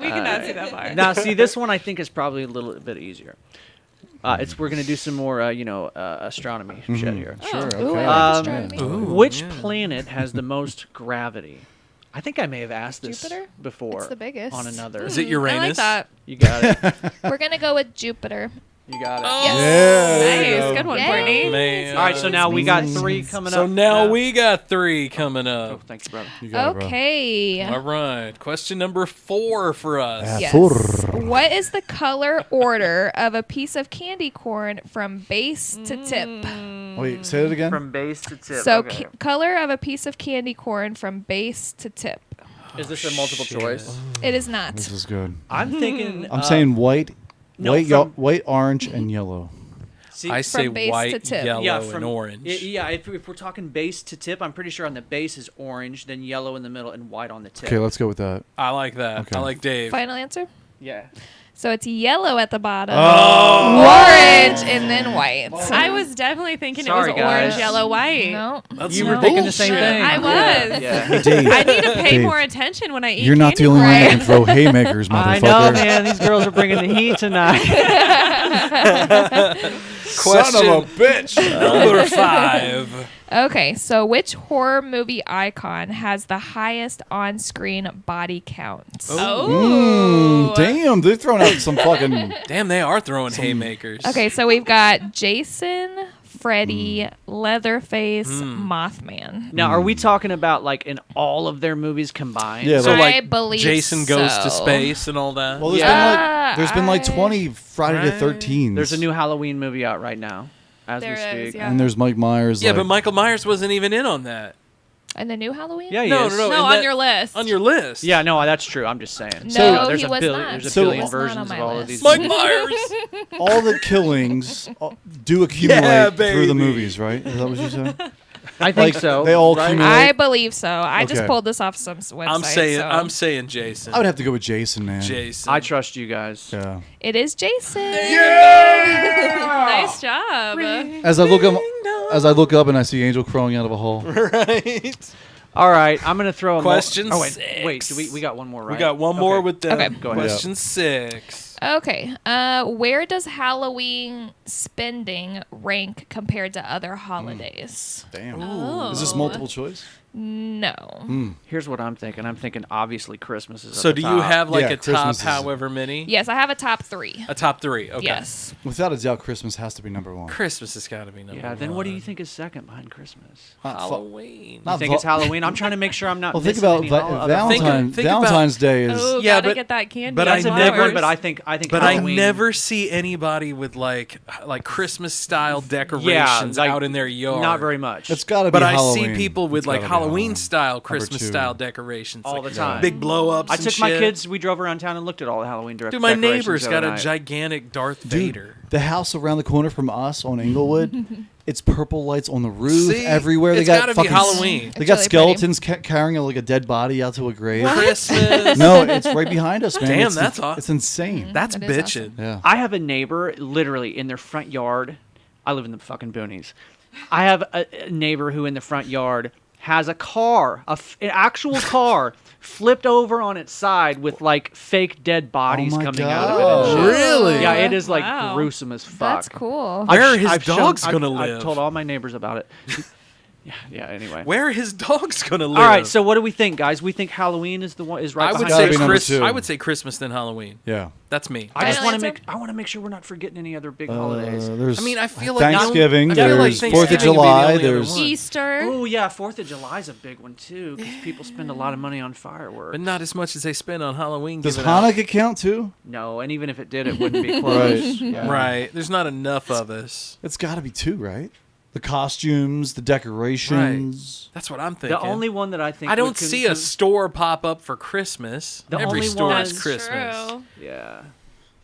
Speaker 10: cannot see that far.
Speaker 7: Now, see, this one I think is probably a little bit easier. We're gonna do some more, astronomy shit here.
Speaker 6: Sure. Okay.
Speaker 9: Ooh, I like astronomy.
Speaker 7: Which planet has the most gravity? I think I may have asked this
Speaker 9: Jupiter?
Speaker 7: before.
Speaker 9: It's the biggest.
Speaker 7: On another.
Speaker 8: Is it
Speaker 10: I
Speaker 8: Uranus?
Speaker 10: like that.
Speaker 7: You got it.
Speaker 9: We're gonna go with Jupiter.
Speaker 7: You got it.
Speaker 9: Yes.
Speaker 6: Yeah. there you
Speaker 10: Nice.
Speaker 6: go.
Speaker 10: Good one,
Speaker 9: Yay.
Speaker 10: Courtney.
Speaker 8: Man.
Speaker 7: All right, so now we got 3 coming
Speaker 8: So
Speaker 7: up.
Speaker 8: now we got 3 coming
Speaker 7: Oh,
Speaker 8: up.
Speaker 7: thanks, brother.
Speaker 6: You got it, bro.
Speaker 9: Okay.
Speaker 8: All right. Question number 4 for us.
Speaker 9: Yes.
Speaker 6: Four.
Speaker 9: What is the color order of a piece of candy corn from base to tip?
Speaker 6: Wait, say it again.
Speaker 7: From base to tip.
Speaker 9: So,
Speaker 7: okay.
Speaker 9: color of a piece of candy corn from base to tip.
Speaker 7: Is this a multiple choice?
Speaker 9: It is not.
Speaker 6: This is good.
Speaker 7: I'm thinking.
Speaker 6: I'm saying white,
Speaker 7: no,
Speaker 6: white, orange, and yellow.
Speaker 7: See,
Speaker 8: I say
Speaker 9: From base to
Speaker 8: white,
Speaker 9: tip.
Speaker 8: yellow, and orange.
Speaker 7: If we're talking base to tip, I'm pretty sure on the base is orange, then yellow in the middle, and white on the tip.
Speaker 6: Okay, let's go with that.
Speaker 8: I like that.
Speaker 6: Okay.
Speaker 8: I like Dave.
Speaker 9: Final answer?
Speaker 7: Yeah.
Speaker 9: So it's yellow at the bottom,
Speaker 6: Oh!
Speaker 9: orange, and then white.
Speaker 10: I was definitely thinking
Speaker 7: Sorry,
Speaker 10: it was
Speaker 7: guys.
Speaker 10: orange, yellow, white.
Speaker 9: No.
Speaker 8: That's
Speaker 7: You
Speaker 8: some
Speaker 7: were thinking the same
Speaker 8: bullshit.
Speaker 7: thing.
Speaker 10: I was.
Speaker 7: Yeah.
Speaker 6: Hey, Dave.
Speaker 10: I need to pay
Speaker 6: Dave,
Speaker 10: more attention when I eat
Speaker 6: You're not the
Speaker 10: candy
Speaker 6: only one
Speaker 10: corn.
Speaker 6: that can throw haymakers, motherfucker.
Speaker 7: I know, man. These girls are bringing the heat tonight.
Speaker 8: Question
Speaker 6: Son of a bitch.
Speaker 8: number 5.
Speaker 9: Okay, so which horror movie icon has the highest on-screen body count?
Speaker 6: Damn, they're throwing out some fucking.
Speaker 8: Damn, they are throwing haymakers.
Speaker 9: Okay, so we've got Jason, Freddy, Leatherface, Mothman.
Speaker 7: Now, are we talking about like in all of their movies combined?
Speaker 6: Yeah,
Speaker 8: So
Speaker 6: like-
Speaker 8: like
Speaker 9: I believe
Speaker 8: Jason goes to
Speaker 9: so.
Speaker 8: space and all that.
Speaker 6: Well, there's been like 20 Friday the 13th.
Speaker 7: There's a new Halloween movie out right now, as
Speaker 10: There
Speaker 7: we
Speaker 10: is,
Speaker 7: speak.
Speaker 10: yeah.
Speaker 6: And there's Mike Myers.
Speaker 8: yeah,
Speaker 6: like,
Speaker 8: but Michael Myers wasn't even in on that.
Speaker 9: And the new Halloween?
Speaker 7: Yeah, he
Speaker 8: No,
Speaker 7: is.
Speaker 8: no, no.
Speaker 10: No,
Speaker 8: in
Speaker 10: on
Speaker 8: that-
Speaker 10: your list.
Speaker 8: On your list.
Speaker 7: Yeah, no, that's true. I'm just saying.
Speaker 9: No,
Speaker 7: there's
Speaker 9: he
Speaker 7: a
Speaker 9: was
Speaker 7: billion,
Speaker 9: not.
Speaker 7: There's a
Speaker 6: So-
Speaker 7: billion
Speaker 9: Was not on
Speaker 7: versions
Speaker 9: my
Speaker 7: of all of
Speaker 9: list.
Speaker 7: these.
Speaker 8: Mike
Speaker 7: movies.
Speaker 8: Myers.
Speaker 6: all the killings do accumulate
Speaker 8: Yeah,
Speaker 6: through the
Speaker 8: baby.
Speaker 6: movies, right? Is that what you said?
Speaker 7: I think
Speaker 6: Like,
Speaker 7: so.
Speaker 6: they all
Speaker 7: right?
Speaker 6: accumulate.
Speaker 9: I believe so. I just
Speaker 6: Okay.
Speaker 9: pulled this off some website.
Speaker 8: I'm
Speaker 9: so.
Speaker 8: saying Jason.
Speaker 6: I would have to go with Jason, man.
Speaker 8: Jason.
Speaker 7: I trust you guys.
Speaker 6: Yeah.
Speaker 9: It is Jason.
Speaker 10: Nice job.
Speaker 6: As I look up and I see Angel crawling out of a hole.
Speaker 8: right.
Speaker 7: All right, I'm gonna throw a
Speaker 8: Question
Speaker 7: Oh wait,
Speaker 8: 6.
Speaker 7: wait. We got one more, right?
Speaker 8: We got one more
Speaker 7: Okay.
Speaker 8: with the
Speaker 9: Okay.
Speaker 7: Go ahead.
Speaker 8: question 6.
Speaker 9: Okay. Where does Halloween spending rank compared to other holidays?
Speaker 6: Damn.
Speaker 10: Oh.
Speaker 6: Is this multiple choice?
Speaker 9: No.
Speaker 7: Here's what I'm thinking. I'm thinking obviously Christmas is.
Speaker 8: So
Speaker 7: at the
Speaker 8: do you
Speaker 7: top.
Speaker 8: have like
Speaker 6: Yeah,
Speaker 8: a top
Speaker 6: Christmas is-
Speaker 8: however many?
Speaker 9: Yes, I have a top 3.
Speaker 8: A top 3. Okay.
Speaker 9: Yes.
Speaker 6: Without a doubt, Christmas has to be number one.
Speaker 8: Christmas has got to be number
Speaker 7: Yeah.
Speaker 8: one.
Speaker 7: Then what do you think is second behind Christmas?
Speaker 8: Halloween.
Speaker 7: You
Speaker 6: Not
Speaker 7: think
Speaker 6: va-
Speaker 7: it's Halloween? I'm trying to make sure I'm not.
Speaker 6: Well, think
Speaker 7: missing
Speaker 6: about
Speaker 7: any other-
Speaker 6: Valentine's.
Speaker 8: Think about-
Speaker 6: Valentine's Day is.
Speaker 10: Oh,
Speaker 8: Yeah,
Speaker 10: gotta
Speaker 8: but-
Speaker 10: get that candy.
Speaker 8: but
Speaker 7: That's
Speaker 8: I
Speaker 7: a
Speaker 8: never-
Speaker 7: big one, but I think
Speaker 8: But
Speaker 7: Halloween.
Speaker 8: I never see anybody with like Christmas style decorations
Speaker 7: like,
Speaker 8: out in their yard.
Speaker 7: Not very much.
Speaker 6: It's got to be
Speaker 8: But
Speaker 6: Halloween.
Speaker 8: I see people with
Speaker 6: It's
Speaker 8: like
Speaker 6: gotta be
Speaker 8: Halloween style, Christmas
Speaker 6: 2.
Speaker 8: style decorations
Speaker 7: all
Speaker 8: like
Speaker 7: the time.
Speaker 8: big blow ups.
Speaker 7: I took my kids. We drove around town and looked at all the Halloween
Speaker 8: Dude, my
Speaker 7: decorations
Speaker 8: neighbor's
Speaker 7: the
Speaker 8: got
Speaker 7: other
Speaker 8: a
Speaker 7: night.
Speaker 8: gigantic Darth
Speaker 6: Dude,
Speaker 8: Vader.
Speaker 6: the house around the corner from us on Inglewood, it's purple lights on the roof
Speaker 8: See?
Speaker 6: everywhere. They
Speaker 8: It's
Speaker 6: got
Speaker 8: gotta be
Speaker 6: fucking
Speaker 8: Halloween.
Speaker 6: They got
Speaker 9: It's really
Speaker 6: skeletons carrying like a dead body out to a grave.
Speaker 8: Christmas.
Speaker 6: No, it's right behind us, man.
Speaker 8: Damn,
Speaker 6: It's-
Speaker 8: that's awesome.
Speaker 6: It's insane.
Speaker 8: That's
Speaker 9: That is
Speaker 8: bitching.
Speaker 6: Yeah.
Speaker 7: I have a neighbor literally in their front yard. I live in the fucking boonies. I have a neighbor who in the front yard has a car, an actual car, flipped over on its side with like fake dead bodies
Speaker 6: my
Speaker 7: coming
Speaker 6: God.
Speaker 7: out of it. And shit.
Speaker 6: Really?
Speaker 7: Yeah, it is like
Speaker 10: Wow.
Speaker 7: gruesome as fuck.
Speaker 9: That's cool.
Speaker 8: Where are
Speaker 7: I've
Speaker 8: his
Speaker 7: I've shown-
Speaker 8: dogs
Speaker 7: I've-
Speaker 8: gonna
Speaker 7: I've
Speaker 8: live?
Speaker 7: told all my neighbors about it. Yeah. Anyway.
Speaker 8: Where are his dogs gonna live?
Speaker 7: All right. So what do we think, guys? We think Halloween is the one is right.
Speaker 8: I would
Speaker 7: behind
Speaker 6: gotta
Speaker 8: say
Speaker 6: be number
Speaker 8: Chris.
Speaker 6: 2.
Speaker 8: I would say Christmas then Halloween.
Speaker 6: Yeah.
Speaker 8: That's me.
Speaker 7: I just
Speaker 9: Final
Speaker 7: want to
Speaker 9: answer?
Speaker 7: make. I want to make sure we're not forgetting any other big holidays.
Speaker 6: There's
Speaker 8: I mean, I feel like
Speaker 6: Thanksgiving.
Speaker 8: I feel like
Speaker 6: There's 4th of
Speaker 8: Thanksgiving would be the
Speaker 6: July.
Speaker 8: only other
Speaker 6: There's
Speaker 8: one.
Speaker 10: Easter.
Speaker 7: Oh yeah, 4th of July is a big one too because people spend a lot of money on fireworks.
Speaker 8: But not as much as they spend on Halloween.
Speaker 6: does
Speaker 8: giving out.
Speaker 6: Hanukkah count too?
Speaker 7: No, and even if it did, it wouldn't be close.
Speaker 6: Right.
Speaker 7: Yeah.
Speaker 8: Right. There's not enough of us.
Speaker 6: It's got to be 2, right? The costumes, the decorations.
Speaker 8: That's what I'm thinking.
Speaker 7: The only one that I think
Speaker 8: I don't
Speaker 7: would
Speaker 8: see a store pop up for Christmas.
Speaker 7: The
Speaker 8: Every
Speaker 7: only
Speaker 8: store
Speaker 7: one-
Speaker 8: is Christmas.
Speaker 10: True.
Speaker 7: Yeah.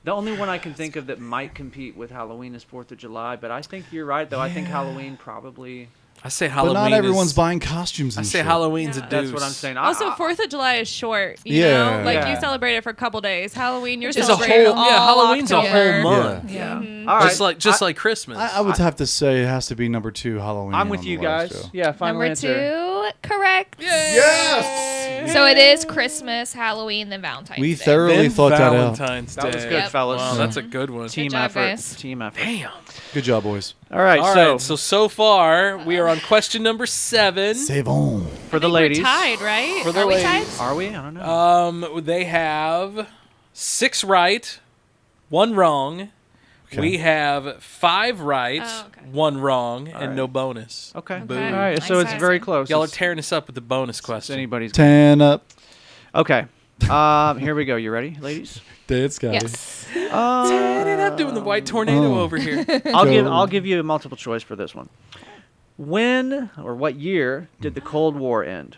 Speaker 7: The only one I can think of that might compete with Halloween is 4th of July, but I think you're right, though. I think Halloween probably...
Speaker 8: I say Halloween.
Speaker 6: But not everyone's buying costumes.
Speaker 8: I
Speaker 6: And
Speaker 8: say
Speaker 6: shit.
Speaker 8: Halloween's a deuce.
Speaker 7: That's what I'm saying.
Speaker 10: Also, 4th of July is short. You
Speaker 6: Yeah.
Speaker 10: know? Like,
Speaker 7: Yeah.
Speaker 10: you celebrate it for a couple days. Halloween, you're
Speaker 8: It's a
Speaker 10: celebrating
Speaker 8: whole Halloween's a
Speaker 10: October.
Speaker 8: whole month.
Speaker 7: Yeah.
Speaker 10: Mhm.
Speaker 7: All right.
Speaker 8: Just like Christmas.
Speaker 6: I would have to say it has to be number 2, Halloween.
Speaker 7: I'm with
Speaker 6: on
Speaker 7: you
Speaker 6: the list,
Speaker 7: guys.
Speaker 6: too.
Speaker 7: Yeah, final
Speaker 9: Number
Speaker 7: answer.
Speaker 9: 2, correct.
Speaker 6: Yes.
Speaker 9: So it is Christmas, Halloween, then Valentine's
Speaker 6: We
Speaker 9: Day.
Speaker 6: thoroughly
Speaker 8: Then
Speaker 6: thought that out.
Speaker 8: Valentine's Day.
Speaker 7: That was good,
Speaker 9: Yep.
Speaker 7: fellas.
Speaker 8: Wow, that's a good one.
Speaker 7: Team
Speaker 9: job,
Speaker 7: effort.
Speaker 9: guys.
Speaker 7: Team effort.
Speaker 8: Damn.
Speaker 6: Good job, boys.
Speaker 7: All right,
Speaker 8: All
Speaker 7: so
Speaker 8: right, so far we are on question number 7.
Speaker 6: C'est bon.
Speaker 7: for the
Speaker 10: We're
Speaker 7: ladies,
Speaker 10: tied, right?
Speaker 8: For the
Speaker 9: Are we
Speaker 8: ladies.
Speaker 9: tied?
Speaker 7: are we? I don't know.
Speaker 8: They have 6 right, 1 wrong.
Speaker 6: Okay.
Speaker 8: We have 5 right,
Speaker 10: Oh, okay.
Speaker 8: 1 wrong, and
Speaker 7: right.
Speaker 8: no bonus.
Speaker 7: Okay.
Speaker 8: Boo.
Speaker 7: All right, so
Speaker 9: Nice,
Speaker 7: it's
Speaker 9: nice.
Speaker 7: very close.
Speaker 8: Y'all are
Speaker 7: It's-
Speaker 8: tearing us up with the bonus
Speaker 7: it's
Speaker 8: question.
Speaker 7: anybody's.
Speaker 6: 10 up.
Speaker 7: Okay. Here we go. You ready, ladies?
Speaker 6: Dance guy.
Speaker 9: Yes.
Speaker 8: Turn it up, doing the white tornado
Speaker 6: Oh.
Speaker 8: over here.
Speaker 7: I'll give you a multiple choice for this one. When or what year did the Cold War end?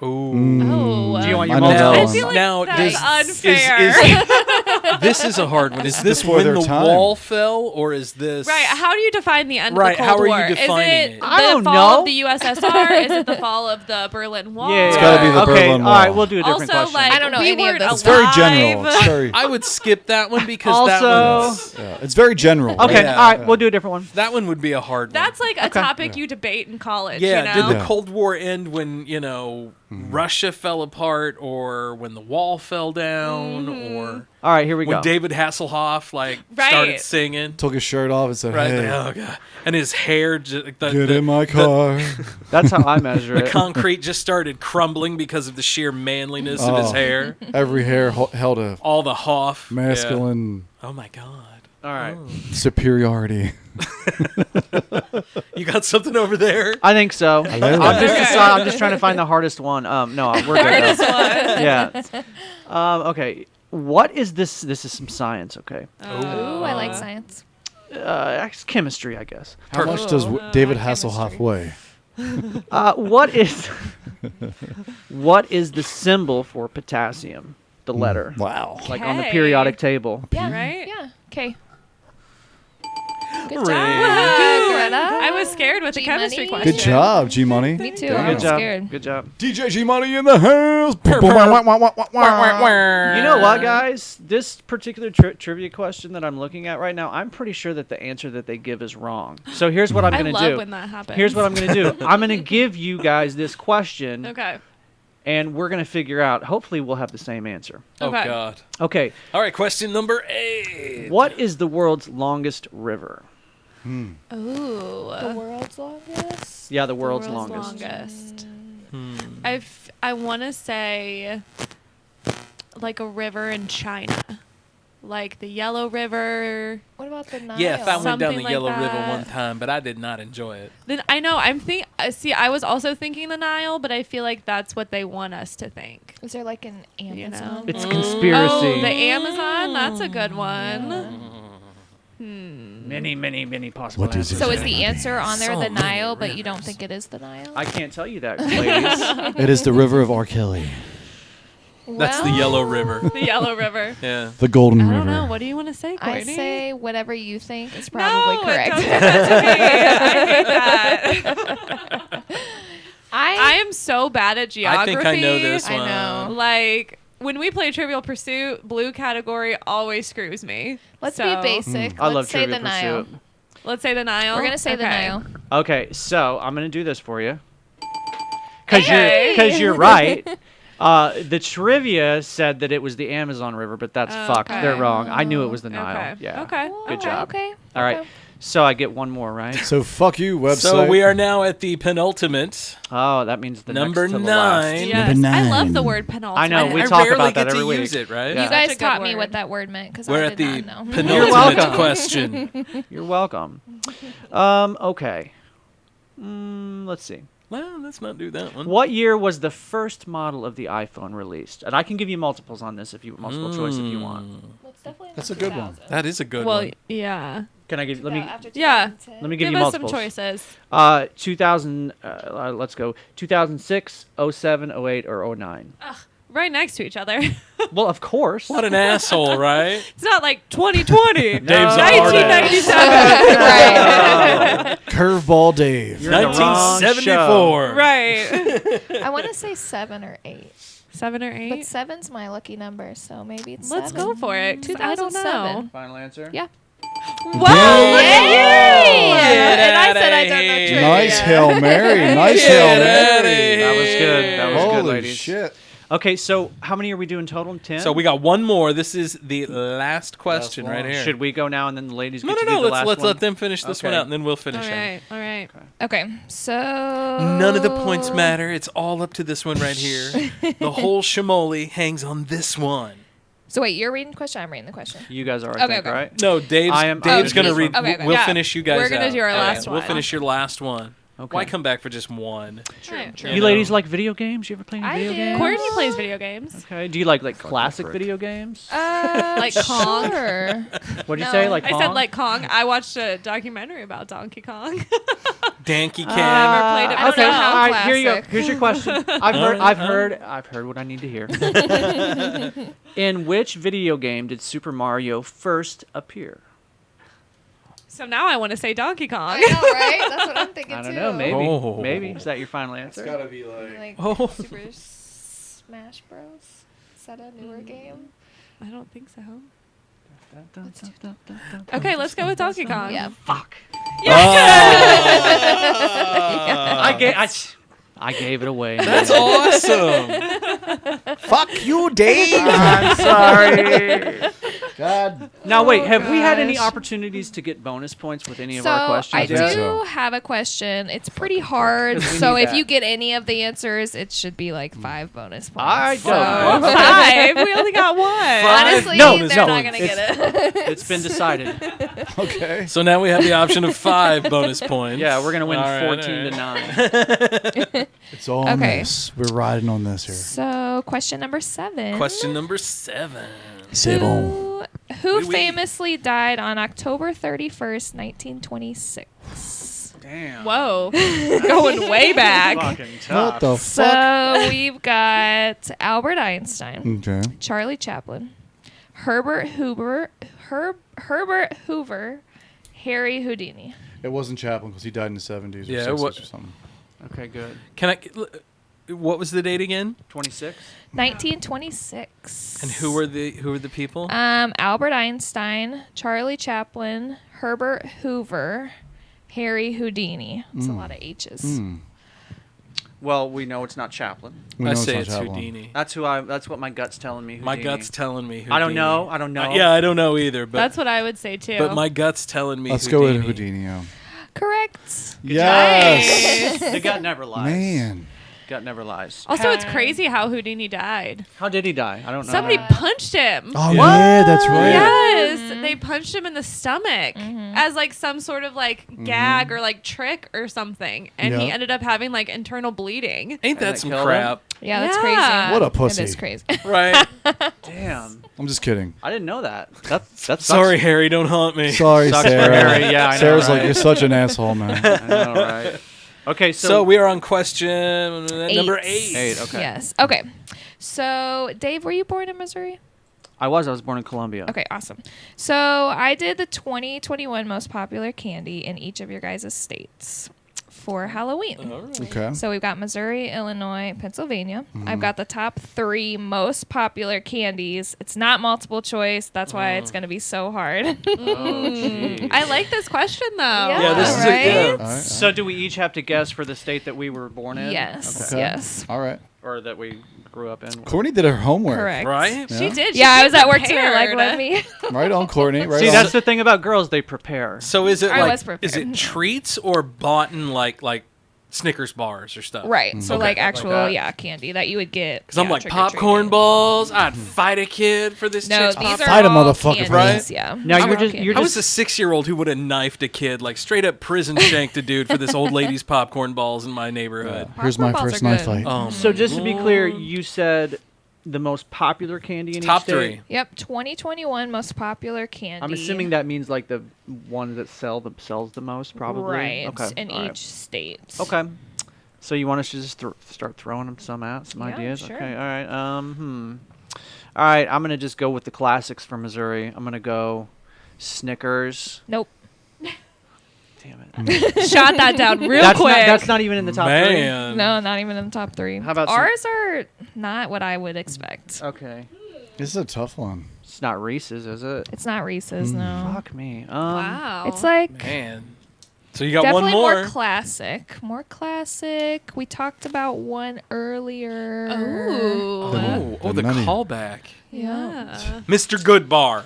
Speaker 8: Ooh.
Speaker 9: Oh.
Speaker 7: Do you want
Speaker 6: I
Speaker 7: your
Speaker 6: know that
Speaker 7: multiple?
Speaker 10: I
Speaker 6: one.
Speaker 10: feel like
Speaker 8: Now,
Speaker 10: that's
Speaker 8: does-
Speaker 10: unfair.
Speaker 8: This is a hard one. Is this
Speaker 6: Before
Speaker 8: when
Speaker 6: their
Speaker 8: the
Speaker 6: time.
Speaker 8: wall fell, or is this
Speaker 10: Right. How do you define the end
Speaker 8: Right,
Speaker 10: of the
Speaker 8: how
Speaker 10: Cold
Speaker 8: are you
Speaker 10: War?
Speaker 8: defining
Speaker 10: is it
Speaker 8: it?
Speaker 10: the
Speaker 7: I don't
Speaker 10: fall
Speaker 7: know.
Speaker 10: of the USSR? Is it the fall of the Berlin Wall?
Speaker 7: Yeah.
Speaker 6: It's gotta be the
Speaker 7: okay,
Speaker 6: Berlin
Speaker 7: all right,
Speaker 6: Wall.
Speaker 7: we'll do a different
Speaker 10: Also,
Speaker 7: question.
Speaker 10: like,
Speaker 9: I don't know
Speaker 10: we
Speaker 9: any of
Speaker 10: weren't
Speaker 9: this.
Speaker 6: It's very general.
Speaker 10: alive.
Speaker 6: It's very.
Speaker 8: I would skip that one because that
Speaker 7: Also-
Speaker 8: one.
Speaker 6: Yeah, it's very general.
Speaker 7: okay,
Speaker 8: Yeah.
Speaker 7: all right, we'll do a different one.
Speaker 8: That one would be a hard one.
Speaker 10: That's like a
Speaker 7: Okay.
Speaker 10: topic you debate in college.
Speaker 8: Yeah,
Speaker 10: you know?
Speaker 8: did the
Speaker 6: Yeah.
Speaker 8: Cold War end when, Russia fell apart, or when the wall fell down, or
Speaker 7: All right, here we
Speaker 8: when
Speaker 7: go.
Speaker 8: David Hasselhoff
Speaker 10: Right.
Speaker 8: started singing?
Speaker 6: Took his shirt off and said,
Speaker 8: Right,
Speaker 6: "Hey,
Speaker 8: oh god, and his hair,
Speaker 6: get in my car."
Speaker 7: That's how I measure
Speaker 8: the
Speaker 7: it.
Speaker 8: concrete just started crumbling because of the sheer manliness of his
Speaker 6: Oh.
Speaker 8: hair.
Speaker 6: Every hair held a
Speaker 8: All the Hoff, yeah.
Speaker 6: masculine
Speaker 8: Oh my god.
Speaker 7: All right.
Speaker 6: superiority.
Speaker 8: You got something over there?
Speaker 7: I think so.
Speaker 6: Hello.
Speaker 7: I'm just trying to find the hardest one. No, we're good.
Speaker 10: Hardest
Speaker 7: though.
Speaker 10: one.
Speaker 7: Yeah. Okay. What is this? This is some science. Okay.
Speaker 9: Ooh, I like science.
Speaker 7: It's chemistry, I guess.
Speaker 6: How much does David Hasselhoff weigh?
Speaker 7: What is the symbol for potassium? The letter.
Speaker 6: Wow.
Speaker 7: Like on the
Speaker 10: K.
Speaker 7: periodic table.
Speaker 9: Yeah.
Speaker 10: Right?
Speaker 9: Yeah. Okay. Good
Speaker 8: Ring.
Speaker 9: job, Greta.
Speaker 10: I was scared with the
Speaker 9: G-Money.
Speaker 10: chemistry question.
Speaker 6: Good job, G Money.
Speaker 9: Me too.
Speaker 6: Damn.
Speaker 9: I'm
Speaker 7: Good job.
Speaker 9: scared.
Speaker 7: Good job.
Speaker 6: DJ G Money in the house.
Speaker 7: You know what, guys? This particular trivia question that I'm looking at right now, I'm pretty sure that the answer that they give is wrong. So here's what I'm
Speaker 10: I
Speaker 7: going to
Speaker 10: love
Speaker 7: do.
Speaker 10: when that happens.
Speaker 7: Here's what I'm going to do. I'm going to give you guys this question,
Speaker 10: Okay.
Speaker 7: and we're going to figure out. Hopefully, we'll have the same answer.
Speaker 8: Oh
Speaker 10: Okay.
Speaker 8: god.
Speaker 7: Okay.
Speaker 8: All right, question number 8.
Speaker 7: What is the world's longest river?
Speaker 9: Ooh. The world's longest.
Speaker 7: Yeah, the world's
Speaker 10: Longest. I want to say like a river in China. Like the Yellow River.
Speaker 9: What about the Nile?
Speaker 8: Yes, I went down
Speaker 10: Something
Speaker 8: the
Speaker 10: like
Speaker 8: Yellow River
Speaker 10: that.
Speaker 8: one time, but I did not enjoy it.
Speaker 10: Then I know see I was also thinking the Nile, but I feel like that's what they want us to think.
Speaker 9: Is there like an Amazon?
Speaker 7: It's a conspiracy.
Speaker 10: Oh, the Amazon? That's a good one.
Speaker 7: Many possible
Speaker 6: What is
Speaker 7: answers.
Speaker 9: So is the answer on there
Speaker 8: So
Speaker 9: the
Speaker 8: many
Speaker 9: Nile, but you don't think it is the Nile?
Speaker 7: I can't tell you that, ladies.
Speaker 6: It is the river of R. Kelly.
Speaker 8: That's the Yellow River.
Speaker 10: The Yellow River.
Speaker 8: Yeah.
Speaker 6: The Golden
Speaker 10: I
Speaker 6: River.
Speaker 10: don't know. What do you want to say,
Speaker 9: I
Speaker 10: Courtney?
Speaker 9: say whatever you think is probably
Speaker 10: no,
Speaker 9: correct.
Speaker 10: Don't do that to me. I hate that. I am so bad at geography.
Speaker 8: I think I know this one.
Speaker 9: I know.
Speaker 10: Like when we play Trivial Pursuit, blue category always screws me.
Speaker 9: Let's
Speaker 10: So,
Speaker 9: be basic.
Speaker 7: I love
Speaker 9: Let's say
Speaker 7: Trivial
Speaker 9: the Nile.
Speaker 7: Pursuit.
Speaker 10: Let's say the Nile.
Speaker 9: We're gonna say the
Speaker 10: Okay.
Speaker 9: Nile.
Speaker 7: Okay, so I'm gonna do this for you.
Speaker 10: Hey.
Speaker 7: Because you're right. The trivia said that it was the Amazon River, but that's fucked.
Speaker 10: Okay.
Speaker 7: They're wrong. I knew it was the Nile.
Speaker 10: Okay.
Speaker 7: Yeah.
Speaker 10: Okay.
Speaker 7: Good job.
Speaker 9: Okay.
Speaker 7: All right. So I get one more, right?
Speaker 6: So fuck you, website.
Speaker 8: So we are now at the penultimate.
Speaker 7: Oh, that means the
Speaker 8: Number
Speaker 7: next to the
Speaker 8: 9.
Speaker 7: last.
Speaker 10: Yes.
Speaker 6: Number
Speaker 10: I love
Speaker 6: 9.
Speaker 10: the word penultimate.
Speaker 7: I know, we
Speaker 8: I
Speaker 7: talk
Speaker 8: rarely
Speaker 7: about that
Speaker 8: get
Speaker 7: every
Speaker 8: to
Speaker 7: week.
Speaker 8: use it, right?
Speaker 7: Yeah.
Speaker 9: You guys
Speaker 10: Such a good
Speaker 9: taught me
Speaker 10: word.
Speaker 9: what that word meant because
Speaker 8: We're
Speaker 9: I
Speaker 8: at
Speaker 9: did
Speaker 8: the
Speaker 9: not know.
Speaker 8: penultimate
Speaker 7: welcome.
Speaker 8: question.
Speaker 7: You're welcome. Okay. Let's see.
Speaker 8: Well, let's not do that one.
Speaker 7: What year was the first model of the iPhone released? And I can give you multiples on this if you multiple choice if you want.
Speaker 6: That's a good one.
Speaker 8: That is a good
Speaker 10: Well,
Speaker 8: one.
Speaker 10: yeah.
Speaker 7: Can I give? Let me.
Speaker 10: Yeah.
Speaker 7: Let me give
Speaker 10: Give
Speaker 7: you
Speaker 10: us some
Speaker 7: multiples.
Speaker 10: choices.
Speaker 7: 2000. Let's go. 2006, 07, 08, or 09.
Speaker 10: right next to each other.
Speaker 7: Well, of course.
Speaker 8: What an asshole, right?
Speaker 10: It's not like 2020,
Speaker 8: Dave's a hard ass.
Speaker 10: 1997.
Speaker 6: Curveball Dave.
Speaker 7: You're in the wrong
Speaker 8: 1974.
Speaker 10: Right.
Speaker 9: I want to say 7 or 8.
Speaker 10: 7 or 8.
Speaker 9: But 7's my lucky number, so maybe it's
Speaker 10: Let's
Speaker 9: 7.
Speaker 10: go for it. 'Cause I don't know.
Speaker 9: 2007.
Speaker 7: Final answer?
Speaker 9: Yeah.
Speaker 10: Wow! Look at you!
Speaker 8: Get
Speaker 10: And I
Speaker 8: outta
Speaker 10: said I don't know
Speaker 8: here.
Speaker 10: trivia.
Speaker 6: Nice Hail Mary. Nice
Speaker 8: Get
Speaker 6: Hail
Speaker 8: outta
Speaker 6: Mary.
Speaker 7: That was good. That was good,
Speaker 6: Holy
Speaker 7: ladies.
Speaker 6: shit.
Speaker 7: Okay, so how many are we doing total? 10?
Speaker 8: So we got one more. This is the last question right here.
Speaker 7: Should we go now and then the ladies get
Speaker 8: No,
Speaker 7: to
Speaker 8: no,
Speaker 7: do
Speaker 8: no.
Speaker 7: the last
Speaker 8: Let's
Speaker 7: one?
Speaker 8: let them finish this one
Speaker 7: Okay.
Speaker 8: out, and then we'll finish
Speaker 10: All
Speaker 8: them.
Speaker 10: right. All right.
Speaker 9: Okay, so
Speaker 8: None of the points matter. It's all up to this one right here. The whole shamoli hangs on this one.
Speaker 9: So wait, you're reading the question. I'm reading the question.
Speaker 7: You guys are, I
Speaker 9: Okay,
Speaker 7: think,
Speaker 9: okay.
Speaker 7: right?
Speaker 8: No, Dave's
Speaker 7: I'm
Speaker 8: going to
Speaker 7: this
Speaker 8: read.
Speaker 7: one.
Speaker 9: Okay, okay.
Speaker 8: We'll
Speaker 10: Yeah,
Speaker 8: finish you guys
Speaker 10: we're gonna
Speaker 8: out.
Speaker 10: do our last
Speaker 8: We'll
Speaker 10: one.
Speaker 8: finish your last one.
Speaker 7: Okay.
Speaker 8: Why come back for just one?
Speaker 9: True.
Speaker 7: You ladies like video games? You ever play any
Speaker 9: I
Speaker 7: video
Speaker 9: do.
Speaker 7: games?
Speaker 10: Courtney plays video games.
Speaker 7: Okay. Do you like classic video games?
Speaker 10: Like Kong.
Speaker 9: Sure.
Speaker 7: What'd you
Speaker 9: No.
Speaker 7: say? Like
Speaker 10: I
Speaker 7: Kong?
Speaker 10: said like Kong. I watched a documentary about Donkey Kong.
Speaker 8: Danky Ken.
Speaker 10: Never played it
Speaker 9: I don't
Speaker 7: Okay.
Speaker 9: know
Speaker 10: myself.
Speaker 9: how
Speaker 7: All right. Here you go.
Speaker 9: classic.
Speaker 7: Here's your question. I've heard what I need to hear. In which video game did Super Mario first appear?
Speaker 10: So now I want to say Donkey Kong.
Speaker 9: I know, right? That's what I'm thinking
Speaker 7: I
Speaker 9: too.
Speaker 7: don't know. Maybe.
Speaker 8: Oh.
Speaker 7: Maybe. Is that your final answer?
Speaker 6: It's gotta be like.
Speaker 9: Like
Speaker 8: Oh.
Speaker 9: Super Smash Bros. Is that a newer game?
Speaker 10: I don't think so. Okay, let's go with Donkey Kong.
Speaker 9: Yeah.
Speaker 7: Fuck.
Speaker 8: Ah.
Speaker 7: I gave it away.
Speaker 8: That's awesome.
Speaker 6: Fuck you, Dave.
Speaker 7: I'm sorry.
Speaker 6: God.
Speaker 7: Now wait, have we had any
Speaker 9: gosh.
Speaker 7: opportunities to get bonus points with any of
Speaker 9: So
Speaker 7: our questions?
Speaker 9: I do
Speaker 6: think so.
Speaker 9: have a question. It's pretty hard.
Speaker 7: 'Cause we
Speaker 9: So
Speaker 7: need
Speaker 9: if
Speaker 7: that.
Speaker 9: you get any of the answers, it should be like 5 bonus points.
Speaker 7: All right,
Speaker 9: So-
Speaker 7: dope.
Speaker 10: 5. We only got one.
Speaker 9: Honestly,
Speaker 7: No,
Speaker 9: they're
Speaker 7: no,
Speaker 9: not gonna get it.
Speaker 7: It's been decided.
Speaker 6: Okay.
Speaker 8: So now we have the option of 5 bonus points.
Speaker 7: Yeah, we're gonna win
Speaker 8: All right,
Speaker 7: 14
Speaker 8: all right.
Speaker 7: to 9.
Speaker 6: It's all on
Speaker 9: Okay.
Speaker 6: this. We're riding on this here.
Speaker 9: So question number 7.
Speaker 8: Question number 7.
Speaker 6: C'est bon.
Speaker 9: Who
Speaker 8: Oui, oui.
Speaker 9: famously died on October 31st, 1926?
Speaker 7: Damn.
Speaker 10: Whoa. Going way back.
Speaker 7: Fucking tough.
Speaker 6: What the fuck?
Speaker 9: So we've got Albert Einstein,
Speaker 6: Okay.
Speaker 9: Charlie Chaplin, Herbert Hoover, Harry Houdini.
Speaker 6: It wasn't Chaplin because he died in the 70s or
Speaker 8: Yeah,
Speaker 6: 60s
Speaker 8: what-
Speaker 6: or something.
Speaker 7: Okay, good.
Speaker 8: Can I? What was the date again?
Speaker 7: 26.
Speaker 9: 1926.
Speaker 8: And who were the people?
Speaker 9: Albert Einstein, Charlie Chaplin, Herbert Hoover, Harry Houdini. It's a lot of H's.
Speaker 7: Well, we know it's not Chaplin.
Speaker 6: We know
Speaker 8: I
Speaker 6: it's
Speaker 8: say
Speaker 6: not
Speaker 8: it's
Speaker 6: Chaplin.
Speaker 8: Houdini.
Speaker 7: That's what my gut's telling me.
Speaker 8: My
Speaker 7: Houdini.
Speaker 8: gut's telling me Houdini.
Speaker 7: I don't know. I don't know.
Speaker 8: Yeah, I don't know either. But
Speaker 10: That's what I would say too.
Speaker 8: but my gut's telling me.
Speaker 6: Let's
Speaker 8: Houdini.
Speaker 6: go with Houdini. Yeah.
Speaker 9: Correct.
Speaker 6: Yes.
Speaker 7: The gut never lies.
Speaker 6: Man.
Speaker 7: Gut never lies.
Speaker 10: Also, it's crazy how Houdini died.
Speaker 7: How did he die? I don't know.
Speaker 10: Somebody punched him.
Speaker 6: Oh, yeah, that's right.
Speaker 10: Yes, they punched him in the stomach as like some sort of like gag or like trick or something, and he
Speaker 6: Yeah.
Speaker 10: ended up having like internal bleeding.
Speaker 8: Ain't that
Speaker 7: that
Speaker 8: some
Speaker 7: killed
Speaker 8: crap?
Speaker 9: Yeah, that's
Speaker 10: Yeah.
Speaker 9: crazy.
Speaker 6: What a pussy.
Speaker 9: It is crazy.
Speaker 8: Right.
Speaker 7: Damn.
Speaker 6: I'm just kidding.
Speaker 7: I didn't know that. That's
Speaker 8: Sorry, Harry. Don't haunt me.
Speaker 6: Sorry,
Speaker 7: Sucks for
Speaker 6: Sarah.
Speaker 7: Harry. Yeah, I know,
Speaker 6: Sarah's like,
Speaker 7: right?
Speaker 6: you're such an asshole, man.
Speaker 7: I know, right? Okay,
Speaker 8: So we are on question number 8.
Speaker 7: 8. Okay.
Speaker 9: Yes. Okay. So, Dave, were you born in Missouri?
Speaker 7: I was born in Columbia.
Speaker 9: Okay, awesome. So, I did the 2021 most popular candy in each of your guys' states for Halloween.
Speaker 6: Okay.
Speaker 9: So, we've got Missouri, Illinois, Pennsylvania. I've got the top 3 most popular candies. It's not multiple choice. That's why it's going to be so hard.
Speaker 7: Oh, geez.
Speaker 10: I like this question though.
Speaker 9: Yeah,
Speaker 8: this is
Speaker 9: right?
Speaker 8: a
Speaker 6: All right.
Speaker 7: So do we each have to guess for the state that we were born in?
Speaker 9: Yes.
Speaker 6: Okay.
Speaker 9: Yes.
Speaker 6: All right.
Speaker 7: Or that we grew up in?
Speaker 6: Courtney did her homework.
Speaker 9: Correct.
Speaker 8: Right?
Speaker 10: She did.
Speaker 9: Yeah, I
Speaker 10: came
Speaker 9: was at work today. Like,
Speaker 10: prepared.
Speaker 9: let me.
Speaker 6: Right on, Courtney. Right
Speaker 7: See,
Speaker 6: on.
Speaker 7: that's the thing about girls. They prepare.
Speaker 8: So is it
Speaker 9: I
Speaker 8: like
Speaker 9: was prepared.
Speaker 8: is it treats or bought in like Snickers bars or stuff?
Speaker 9: Right. So,
Speaker 8: Okay.
Speaker 9: like, actual,
Speaker 7: that.
Speaker 9: candy that you would get.
Speaker 8: Because I'm
Speaker 9: yeah,
Speaker 8: like
Speaker 9: trick-or-treating.
Speaker 8: popcorn balls. I'd fight a kid for this
Speaker 9: No,
Speaker 8: chick's
Speaker 9: these
Speaker 8: popcorn.
Speaker 9: are
Speaker 6: Fight a
Speaker 9: all
Speaker 6: motherfucker,
Speaker 9: candies,
Speaker 8: right?
Speaker 9: Yeah.
Speaker 7: Now
Speaker 9: These
Speaker 7: you're
Speaker 9: are
Speaker 7: just
Speaker 9: all
Speaker 7: you're
Speaker 8: I was
Speaker 7: just
Speaker 8: a 6-year-old who would have knifed a kid, like straight up prison shanked a dude for this old lady's popcorn balls in my neighborhood.
Speaker 6: Here's my
Speaker 9: Popcorn balls
Speaker 6: first
Speaker 9: are
Speaker 6: knife
Speaker 9: good.
Speaker 6: fight.
Speaker 7: so just to be clear, you said the most popular candy in
Speaker 8: Top
Speaker 7: each state?
Speaker 8: 3.
Speaker 9: Yep, 2021 most popular candy.
Speaker 7: I'm assuming that means like the one that sells the most, probably.
Speaker 9: Right,
Speaker 7: Okay.
Speaker 9: in
Speaker 7: all right.
Speaker 9: each state.
Speaker 7: Okay. So you want us to just start throwing them some ideas?
Speaker 9: sure.
Speaker 7: Okay, all right. All right, I'm gonna just go with the classics from Missouri. I'm gonna go Snickers.
Speaker 9: Nope.
Speaker 7: Damn it.
Speaker 10: Shot that down real quick.
Speaker 7: That's not even in the top three.
Speaker 9: No, not even in the top 3.
Speaker 7: How about
Speaker 9: ours are not what I would expect.
Speaker 7: Okay.
Speaker 6: This is a tough one.
Speaker 7: It's not Reese's, is it?
Speaker 9: It's not Reese's, no.
Speaker 7: Fuck me.
Speaker 10: Wow.
Speaker 9: It's like
Speaker 8: Man. So you got
Speaker 9: definitely
Speaker 8: one more.
Speaker 9: more classic. More classic. We talked about one earlier.
Speaker 8: Oh, the
Speaker 6: money.
Speaker 8: callback.
Speaker 9: Yeah.
Speaker 8: Mr. Goodbar.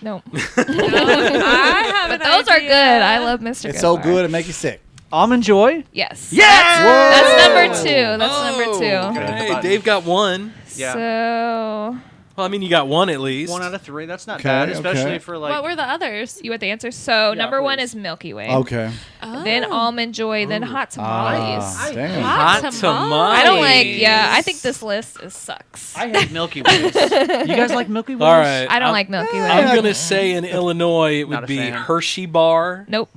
Speaker 9: No.
Speaker 10: I have
Speaker 9: But
Speaker 10: an
Speaker 9: those are
Speaker 10: idea.
Speaker 9: good. I love Mr.
Speaker 6: It's so
Speaker 9: Goodbar.
Speaker 6: good it make you sick.
Speaker 7: Almond Joy?
Speaker 9: Yes.
Speaker 7: Yeah!
Speaker 9: That's number 2. That's number 2.
Speaker 8: Okay, Dave got one.
Speaker 7: Yeah.
Speaker 9: So,
Speaker 8: Well, I mean, you got one at least.
Speaker 7: 1 out of 3. That's not
Speaker 6: Okay,
Speaker 7: bad, especially
Speaker 6: okay.
Speaker 7: for like.
Speaker 10: What were the others?
Speaker 9: you want the answer? So,
Speaker 7: Yeah,
Speaker 9: number 1
Speaker 7: please.
Speaker 9: is Milky Way.
Speaker 6: Okay.
Speaker 9: Then Almond Joy, then Hot Tamales.
Speaker 6: Damn.
Speaker 10: Hot
Speaker 8: tamales.
Speaker 9: I don't like, I think this list sucks.
Speaker 7: I hate Milky Ways. You guys like Milky Ways?
Speaker 8: All right.
Speaker 9: I don't like Milky Way.
Speaker 8: I'm going to say in Illinois it
Speaker 7: Not
Speaker 8: would
Speaker 7: a
Speaker 8: be
Speaker 7: fan.
Speaker 8: Hershey Bar,
Speaker 9: Nope.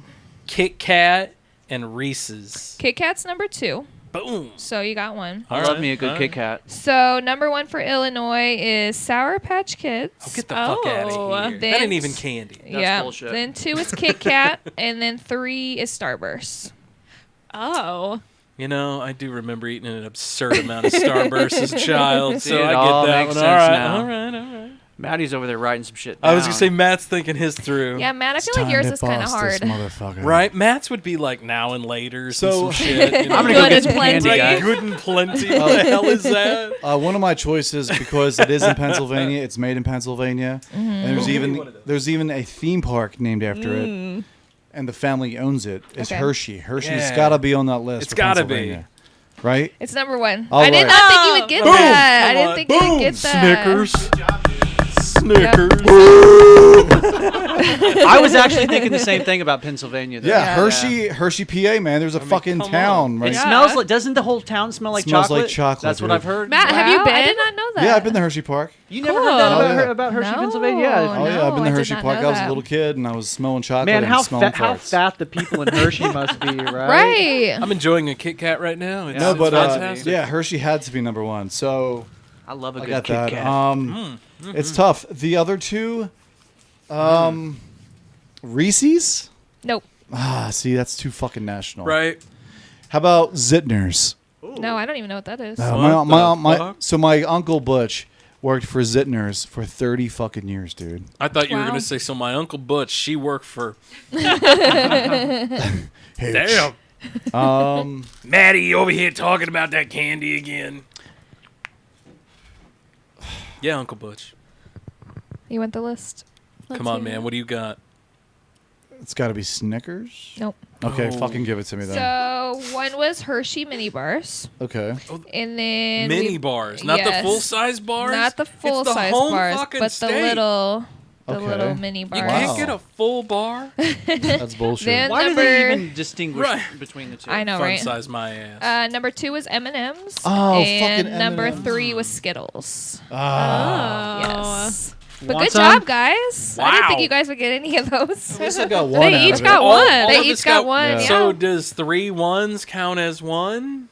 Speaker 8: Kit Kat, and Reese's.
Speaker 9: Kit Kat's number 2.
Speaker 8: Boom.
Speaker 9: So, you got one.
Speaker 7: I love me a good Kit Kat.
Speaker 9: So, number 1 for Illinois is Sour Patch Kids.
Speaker 8: Oh, get the fuck out of here. That ain't even candy.
Speaker 9: Yeah.
Speaker 7: bullshit.
Speaker 9: Then 2 is Kit Kat, and then 3 is Starburst.
Speaker 10: Oh.
Speaker 8: You know, I do remember eating an absurd amount of Starburst as a child, so
Speaker 7: Dude,
Speaker 8: I
Speaker 7: it all
Speaker 8: get that
Speaker 7: makes
Speaker 8: one.
Speaker 7: sense
Speaker 8: All right,
Speaker 7: now.
Speaker 8: all right, all right.
Speaker 7: Maddie's over there writing some shit.
Speaker 8: I was going to say
Speaker 7: down.
Speaker 8: Matt's thinking his through.
Speaker 9: Yeah, Matt, I feel like yours is kind of hard.
Speaker 6: Motherfucker.
Speaker 8: Right? Matt's would be like now and later
Speaker 6: So-
Speaker 8: some shit. You know?
Speaker 7: I'm gonna go get some candy,
Speaker 8: Right,
Speaker 7: guys.
Speaker 8: Good and plenty. What the hell is that?
Speaker 6: One of my choices, because it is in Pennsylvania, it's made in Pennsylvania, and there's even a theme park named after it, and the family owns it. It's
Speaker 9: Okay.
Speaker 6: Hershey. Hershey's
Speaker 8: Yeah.
Speaker 6: got to be on that list.
Speaker 8: It's
Speaker 6: for
Speaker 8: gotta be.
Speaker 6: Pennsylvania. Right?
Speaker 9: It's number 1.
Speaker 6: All
Speaker 9: I did
Speaker 6: right.
Speaker 9: not think you would get
Speaker 8: Boom.
Speaker 9: that. I
Speaker 8: Come
Speaker 9: didn't
Speaker 8: on.
Speaker 9: think you would get that.
Speaker 8: Snickers. Snickers.
Speaker 7: I was actually thinking the same thing about Pennsylvania. Though.
Speaker 6: Yeah, Hershey, PA, man. There's a fucking
Speaker 8: come
Speaker 6: town,
Speaker 8: on.
Speaker 6: right?
Speaker 7: It smells like. Doesn't the whole town smell like
Speaker 6: Smells
Speaker 7: chocolate?
Speaker 6: like chocolate,
Speaker 7: That's what
Speaker 6: dude.
Speaker 7: I've heard.
Speaker 10: Matt, have you
Speaker 9: Wow,
Speaker 10: been?
Speaker 9: I did not know that.
Speaker 6: Yeah, I've been to Hershey Park.
Speaker 7: You never heard that
Speaker 6: Oh,
Speaker 7: about,
Speaker 6: yeah.
Speaker 7: about Hershey,
Speaker 9: No.
Speaker 7: Pennsylvania? Yeah.
Speaker 6: Oh yeah, I've been
Speaker 9: I
Speaker 6: to
Speaker 9: did
Speaker 6: Hershey
Speaker 9: not
Speaker 6: Park.
Speaker 9: know
Speaker 6: I was a
Speaker 9: that.
Speaker 6: little kid and I was smelling chocolate
Speaker 7: Man,
Speaker 6: and smelling
Speaker 7: how
Speaker 6: farts.
Speaker 7: fat the people in Hershey must be, right?
Speaker 9: Right.
Speaker 8: I'm enjoying a Kit Kat right now. It's,
Speaker 6: No,
Speaker 8: it's
Speaker 6: but
Speaker 8: fantastic.
Speaker 6: yeah, Hershey had to be number 1. So
Speaker 7: I love a
Speaker 6: I
Speaker 7: good
Speaker 6: got
Speaker 7: Kit
Speaker 6: that.
Speaker 7: Kat.
Speaker 6: It's tough. The other 2, Reese's.
Speaker 9: Nope.
Speaker 6: See, that's too fucking national.
Speaker 8: Right.
Speaker 6: How about Zittner's?
Speaker 9: No, I don't even know what that is.
Speaker 6: So my uncle Butch worked for Zittner's for 30 fucking years, dude.
Speaker 8: I thought you were
Speaker 10: Wow.
Speaker 8: going to say, so my Uncle Butch, she worked for...
Speaker 6: Hey,
Speaker 8: Damn. Maddie over here talking about that candy again. Yeah, Uncle Butch.
Speaker 9: You want the list?
Speaker 8: Come on, man. What do you got?
Speaker 6: It's got to be Snickers.
Speaker 9: Nope.
Speaker 6: Okay,
Speaker 8: Oh.
Speaker 6: fucking give it to me then.
Speaker 9: So, 1 was Hershey mini bars.
Speaker 6: Okay.
Speaker 9: And then
Speaker 8: Mini bars, not the full-size bars?
Speaker 9: Not the
Speaker 8: It's the
Speaker 9: full-size
Speaker 8: home
Speaker 9: bars,
Speaker 8: fucking
Speaker 9: but
Speaker 8: state.
Speaker 9: the little
Speaker 6: Okay.
Speaker 9: little mini bars.
Speaker 8: You can't get a full bar?
Speaker 6: That's bullshit.
Speaker 9: Then
Speaker 7: Why do
Speaker 9: number,
Speaker 7: they even distinguish
Speaker 8: Right.
Speaker 7: between the two?
Speaker 9: I know,
Speaker 8: Fun
Speaker 9: right?
Speaker 8: size my ass.
Speaker 9: Number 2 was M&M's.
Speaker 6: Oh,
Speaker 9: and
Speaker 6: fucking
Speaker 9: number
Speaker 6: M&Ms.
Speaker 9: 3 was Skittles.
Speaker 6: Ah.
Speaker 9: Yes. But
Speaker 7: Want
Speaker 9: good
Speaker 7: some?
Speaker 9: job, guys. I didn't
Speaker 8: Wow.
Speaker 9: think you guys would get any of those.
Speaker 6: At least I got one.
Speaker 10: They
Speaker 6: out
Speaker 10: each
Speaker 6: of
Speaker 10: got
Speaker 6: it.
Speaker 10: one.
Speaker 9: They
Speaker 8: of
Speaker 9: each
Speaker 8: us
Speaker 9: got one, yeah.
Speaker 8: So does 3 ones count as one?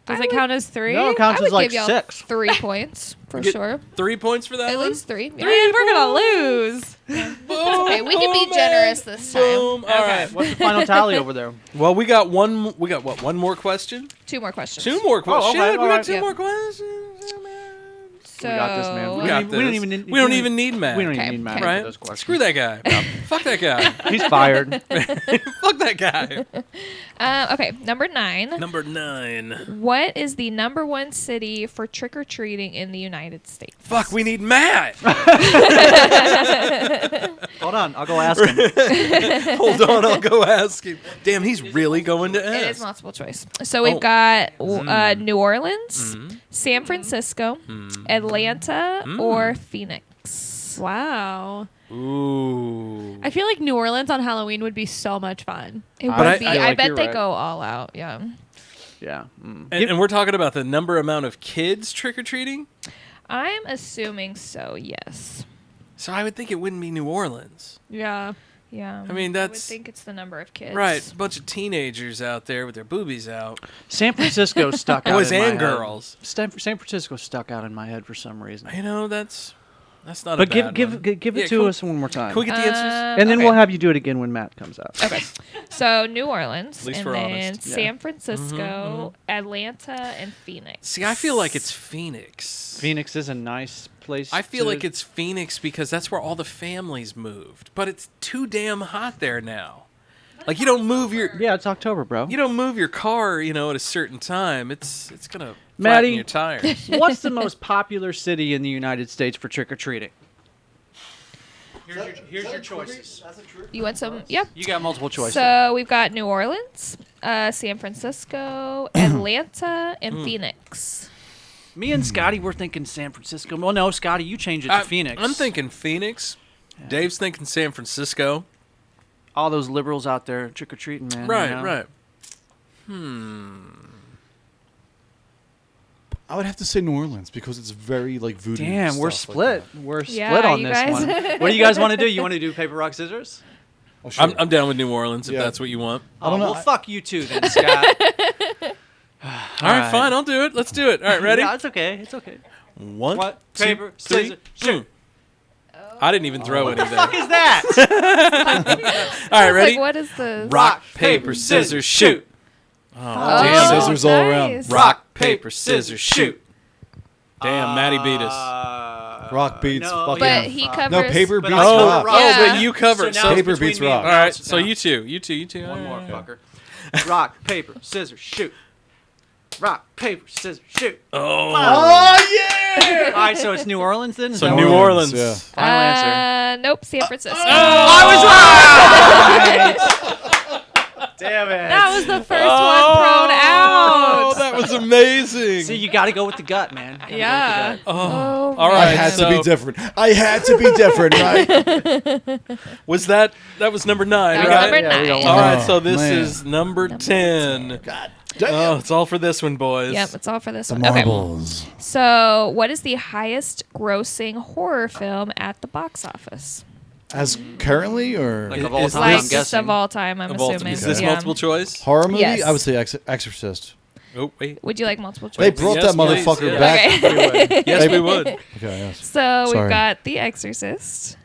Speaker 10: Does it count as 3?
Speaker 7: No, it counts
Speaker 9: I
Speaker 7: as
Speaker 9: would
Speaker 7: like
Speaker 9: give y'all
Speaker 7: 6.
Speaker 9: 3 points for
Speaker 8: Get
Speaker 9: sure.
Speaker 8: 3 points for that
Speaker 9: At
Speaker 8: one?
Speaker 9: least 3. Yeah.
Speaker 10: Man, we're gonna lose.
Speaker 9: Okay, we can be generous this time.
Speaker 8: Boom. All
Speaker 7: Okay,
Speaker 8: right.
Speaker 7: what's the final tally over there?
Speaker 8: Well, we got one. We got what? One more question?
Speaker 9: 2 more questions.
Speaker 8: 2 more questions.
Speaker 7: okay,
Speaker 8: Shit, we
Speaker 7: all
Speaker 8: got
Speaker 7: right.
Speaker 8: 2
Speaker 9: Yep.
Speaker 8: more questions.
Speaker 9: So,
Speaker 7: We got this, man.
Speaker 8: We
Speaker 7: We
Speaker 8: got
Speaker 7: don't even
Speaker 8: this.
Speaker 7: need-
Speaker 8: We don't even need Matt.
Speaker 7: We don't
Speaker 9: Okay,
Speaker 7: even need Matt
Speaker 9: okay.
Speaker 7: for
Speaker 8: Right?
Speaker 7: those questions.
Speaker 8: Screw that guy. Fuck that guy.
Speaker 7: He's fired.
Speaker 8: Fuck that guy.
Speaker 9: Okay, number 9.
Speaker 8: Number 9.
Speaker 9: What is the number 1 city for trick or treating in the United States?
Speaker 8: Fuck, we need Matt.
Speaker 7: Hold on, I'll go ask him.
Speaker 8: Hold on, I'll go ask him. Damn, he's really going to ask.
Speaker 9: It is multiple choice. So we've got New Orleans, San Francisco, Atlanta, or Phoenix.
Speaker 10: Wow.
Speaker 8: Ooh.
Speaker 10: I feel like New Orleans on Halloween would be so much fun.
Speaker 9: It would
Speaker 7: But
Speaker 9: be.
Speaker 7: I feel
Speaker 9: I
Speaker 7: like
Speaker 9: bet
Speaker 7: you're
Speaker 9: they
Speaker 7: right.
Speaker 9: go all out. Yeah.
Speaker 7: Yeah.
Speaker 8: And we're talking about the amount of kids trick-or-treating?
Speaker 9: I'm assuming so. Yes.
Speaker 8: So I would think it wouldn't be New Orleans.
Speaker 10: Yeah.
Speaker 9: Yeah.
Speaker 8: I mean,
Speaker 9: I would
Speaker 8: that's
Speaker 9: think it's the number of kids.
Speaker 8: right. A bunch of teenagers out there with their boobies out.
Speaker 7: San Francisco stuck out.
Speaker 8: Boys
Speaker 7: in my
Speaker 8: and
Speaker 7: head.
Speaker 8: girls.
Speaker 7: San Francisco stuck out in my head for some reason.
Speaker 8: You know, that's not
Speaker 7: But
Speaker 8: a bad
Speaker 7: give
Speaker 8: one.
Speaker 7: it
Speaker 8: Yeah,
Speaker 7: to us one more time.
Speaker 8: Can we get the answers?
Speaker 7: And then
Speaker 9: okay.
Speaker 7: we'll have you do it again when Matt comes out.
Speaker 9: Okay. So New Orleans,
Speaker 8: At least
Speaker 9: and
Speaker 8: we're
Speaker 9: then
Speaker 8: honest.
Speaker 7: Yeah.
Speaker 9: San Francisco, Atlanta, and Phoenix.
Speaker 8: See, I feel like it's Phoenix.
Speaker 7: Phoenix is a nice place.
Speaker 8: I feel
Speaker 7: to-
Speaker 8: like it's Phoenix because that's where all the families moved. But it's too damn hot there now. Like you don't move your
Speaker 7: Yeah, it's October, bro.
Speaker 8: you don't move your car, at a certain time. It's gonna flatten
Speaker 7: Maddie,
Speaker 8: your tires.
Speaker 7: what's the most popular city in the United States for trick or treating? Here's your choices.
Speaker 9: You want some? Yep.
Speaker 7: You got multiple choices.
Speaker 9: So we've got New Orleans, San Francisco, Atlanta, and Phoenix.
Speaker 7: Me and Scotty were thinking San Francisco. Well, no, Scotty, you changed it to Phoenix.
Speaker 8: I'm thinking Phoenix. Dave's thinking San Francisco.
Speaker 7: all those liberals out there trick or treating, man.
Speaker 8: Right,
Speaker 7: you know?
Speaker 8: right.
Speaker 6: I would have to say New Orleans because it's very like voodoo.
Speaker 7: Damn, we're
Speaker 6: stuff
Speaker 7: split.
Speaker 6: Like
Speaker 7: We're
Speaker 9: Yeah,
Speaker 7: split on
Speaker 9: you
Speaker 7: this
Speaker 9: guys-
Speaker 7: one. What do you guys want to do? You want to do paper, rock, scissors?
Speaker 6: Oh, sure.
Speaker 8: I'm down with New Orleans if
Speaker 6: Yeah.
Speaker 8: that's what you want.
Speaker 6: I don't know.
Speaker 7: Well, fuck you too, then, Scott.
Speaker 8: All right, fine. I'll do it. Let's do it. All right, ready?
Speaker 7: Yeah, it's okay. It's okay.
Speaker 8: One,
Speaker 7: What?
Speaker 8: two,
Speaker 7: Paper,
Speaker 8: three,
Speaker 7: scissors, shoot.
Speaker 8: I didn't even throw
Speaker 7: What the
Speaker 8: anything.
Speaker 7: fuck is that?
Speaker 8: All right,
Speaker 9: I was
Speaker 8: ready?
Speaker 9: like, what is this?
Speaker 8: Rock, paper, scissors, shoot.
Speaker 9: Oh,
Speaker 6: damn. Scissors all around.
Speaker 9: nice.
Speaker 8: Rock, paper, scissors, shoot. Damn, Maddie beat us.
Speaker 6: Rock beats
Speaker 7: no,
Speaker 6: fucking.
Speaker 9: But he
Speaker 7: Fuck.
Speaker 9: covers.
Speaker 6: No, paper
Speaker 7: But
Speaker 6: beats
Speaker 7: I cover
Speaker 6: rock.
Speaker 7: rock.
Speaker 9: Yeah.
Speaker 8: but you covered.
Speaker 7: So
Speaker 8: So,
Speaker 7: now
Speaker 6: Paper
Speaker 7: it's between
Speaker 6: beats
Speaker 7: me and
Speaker 6: rock.
Speaker 8: all right,
Speaker 7: Now.
Speaker 8: so you two.
Speaker 7: One more, fucker. Rock, paper, scissors, shoot. Rock, paper, scissors, shoot.
Speaker 8: Oh,
Speaker 6: yeah!
Speaker 7: All right, so it's New Orleans then? Is
Speaker 8: so
Speaker 7: that
Speaker 8: New
Speaker 7: what-
Speaker 8: Orleans.
Speaker 6: Yeah.
Speaker 7: Final answer.
Speaker 9: Nope, San Francisco.
Speaker 7: I was right! Damn it.
Speaker 10: That was the first one thrown out.
Speaker 8: Oh, that was amazing.
Speaker 7: See, you got to go with the gut, man. Gotta go with the
Speaker 10: Yeah.
Speaker 7: gut.
Speaker 8: Oh,
Speaker 9: Oh,
Speaker 8: all
Speaker 6: I
Speaker 8: right.
Speaker 6: had
Speaker 8: so
Speaker 6: to be different. I had to be different, right?
Speaker 8: Was that was number 9,
Speaker 9: That was
Speaker 8: right?
Speaker 9: number
Speaker 7: Yeah, we got
Speaker 9: 9.
Speaker 8: All right,
Speaker 6: Oh,
Speaker 8: so this
Speaker 6: man.
Speaker 8: is number 10.
Speaker 6: God
Speaker 8: Oh,
Speaker 6: damn.
Speaker 8: it's all for this one, boys.
Speaker 9: Yep, it's all for this
Speaker 6: The
Speaker 9: one. Okay.
Speaker 6: marbles.
Speaker 9: So, what is the highest grossing horror film at the box office?
Speaker 6: As currently or
Speaker 7: Like of all
Speaker 8: Is
Speaker 7: time,
Speaker 9: Like
Speaker 7: I'm
Speaker 9: just
Speaker 7: guessing.
Speaker 9: of all time, I'm
Speaker 8: Of all time.
Speaker 9: assuming.
Speaker 8: Is this
Speaker 9: Yeah.
Speaker 8: multiple choice?
Speaker 6: horror movie?
Speaker 9: Yes.
Speaker 6: I would say Exorcist.
Speaker 8: Oh, wait.
Speaker 9: Would you like multiple choice?
Speaker 6: They brought
Speaker 8: Yes,
Speaker 6: that motherfucker
Speaker 8: please, yeah.
Speaker 6: back.
Speaker 9: Okay.
Speaker 8: Yes, we would.
Speaker 6: Okay, yes.
Speaker 9: So
Speaker 6: Sorry.
Speaker 9: we've got The Exorcist,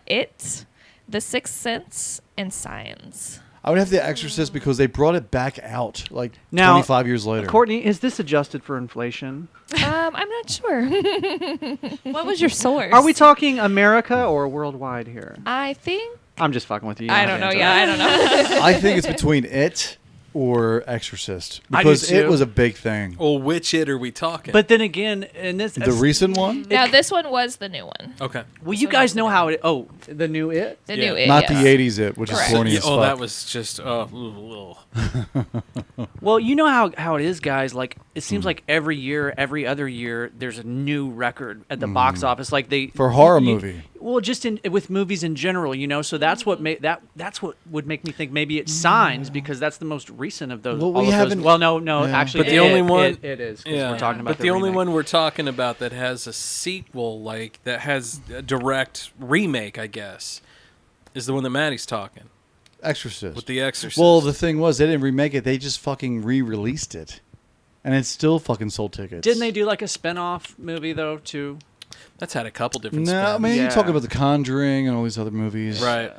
Speaker 9: It, The Sixth Sense, and Signs.
Speaker 6: I would have The Exorcist because they brought it back out like
Speaker 7: Now,
Speaker 6: 25 years later.
Speaker 7: Courtney, is this adjusted for inflation?
Speaker 9: I'm not sure.
Speaker 10: What was your source?
Speaker 7: Are we talking America or worldwide here?
Speaker 9: I think.
Speaker 7: I'm just fucking with you. You
Speaker 9: I
Speaker 7: have
Speaker 9: don't
Speaker 7: to
Speaker 9: know.
Speaker 7: answer
Speaker 9: Yeah,
Speaker 7: that.
Speaker 9: I don't know.
Speaker 6: I think it's between It or Exorcist
Speaker 7: I do
Speaker 6: because It
Speaker 7: too.
Speaker 6: was a big thing.
Speaker 8: Well, which it are we talking?
Speaker 7: But then again, in this,
Speaker 6: The recent one,
Speaker 9: Now, this one was the new one.
Speaker 8: okay.
Speaker 7: well, you guys know how it. Oh, the new It.
Speaker 9: The
Speaker 8: Yeah.
Speaker 9: new It.
Speaker 6: not
Speaker 9: yes.
Speaker 6: the '80s It, which
Speaker 9: Correct.
Speaker 6: is corny
Speaker 8: Yeah,
Speaker 6: as
Speaker 8: oh,
Speaker 6: fuck.
Speaker 8: that was just
Speaker 7: Well, you know how it is, guys. Like it seems like every year, every other year, there's a new record at the box office. Like they
Speaker 6: For a horror
Speaker 7: you-
Speaker 6: movie.
Speaker 7: Well, just with movies in general, you know. So that's what that's what would make me think maybe it's Signs because that's the most recent of those.
Speaker 6: Well,
Speaker 7: all
Speaker 6: we
Speaker 7: of those.
Speaker 6: haven't-
Speaker 7: Well, no,
Speaker 6: Yeah.
Speaker 7: actually,
Speaker 8: But the only one
Speaker 7: it is. 'Cause
Speaker 8: Yeah,
Speaker 7: we're talking about
Speaker 8: but the only
Speaker 7: remake.
Speaker 8: one we're talking about that has a sequel, like that has a direct remake, I guess, is the one that Maddie's talking
Speaker 6: Exorcist.
Speaker 8: with The Exorcist.
Speaker 6: Well, the thing was, they didn't remake it; they just fucking re-released it, and it still fucking sold tickets.
Speaker 7: Didn't they do like a spin-off movie though too?
Speaker 8: that's had a couple different.
Speaker 6: No, I
Speaker 8: spins.
Speaker 6: mean
Speaker 7: Yeah.
Speaker 6: you're talking about The Conjuring and all these other movies,
Speaker 8: right.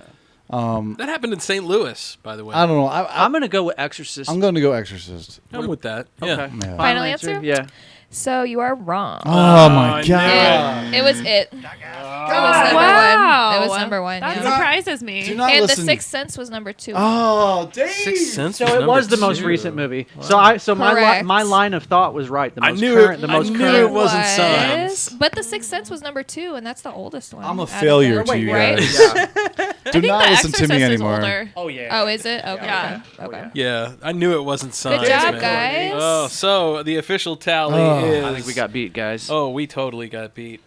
Speaker 8: That happened in St. Louis, by the way.
Speaker 6: I don't know.
Speaker 7: I'm gonna go with Exorcist.
Speaker 6: I'm going to go Exorcist.
Speaker 8: I'm with that.
Speaker 7: Okay.
Speaker 8: Yeah.
Speaker 6: Yeah.
Speaker 9: Final answer?
Speaker 7: Yeah.
Speaker 9: So you are wrong.
Speaker 6: Oh my
Speaker 8: I
Speaker 6: god!
Speaker 9: It was It. It was number
Speaker 10: Wow.
Speaker 9: one. It was number one.
Speaker 10: That
Speaker 9: Yeah.
Speaker 10: surprises me.
Speaker 6: Do not
Speaker 9: And
Speaker 6: listen.
Speaker 9: The Sixth Sense was number 2.
Speaker 6: Oh, damn!
Speaker 8: Sixth Sense.
Speaker 7: So it was the most recent movie. So
Speaker 9: Correct.
Speaker 7: my line of thought was right. The
Speaker 8: I
Speaker 7: most
Speaker 8: knew
Speaker 7: current.
Speaker 8: it-
Speaker 7: The
Speaker 8: I
Speaker 7: most
Speaker 8: knew
Speaker 7: current.
Speaker 8: it wasn't Signs.
Speaker 9: But The Sixth Sense was number 2, and that's the oldest one.
Speaker 6: I'm a
Speaker 9: out of
Speaker 6: failure
Speaker 9: the-
Speaker 6: to you
Speaker 9: right?
Speaker 6: guys.
Speaker 10: I
Speaker 6: Do
Speaker 10: think
Speaker 6: not
Speaker 10: The
Speaker 6: listen to me
Speaker 10: Exorcist is
Speaker 6: anymore.
Speaker 10: older.
Speaker 7: Oh yeah.
Speaker 9: Oh, is it? Okay.
Speaker 10: Yeah.
Speaker 9: Okay.
Speaker 8: Yeah, I knew it wasn't Signs.
Speaker 9: job,
Speaker 8: man.
Speaker 9: guys.
Speaker 8: Oh, so the official tally
Speaker 6: Oh.
Speaker 8: is.
Speaker 7: I think we got beat, guys.
Speaker 8: Oh, we totally got beat.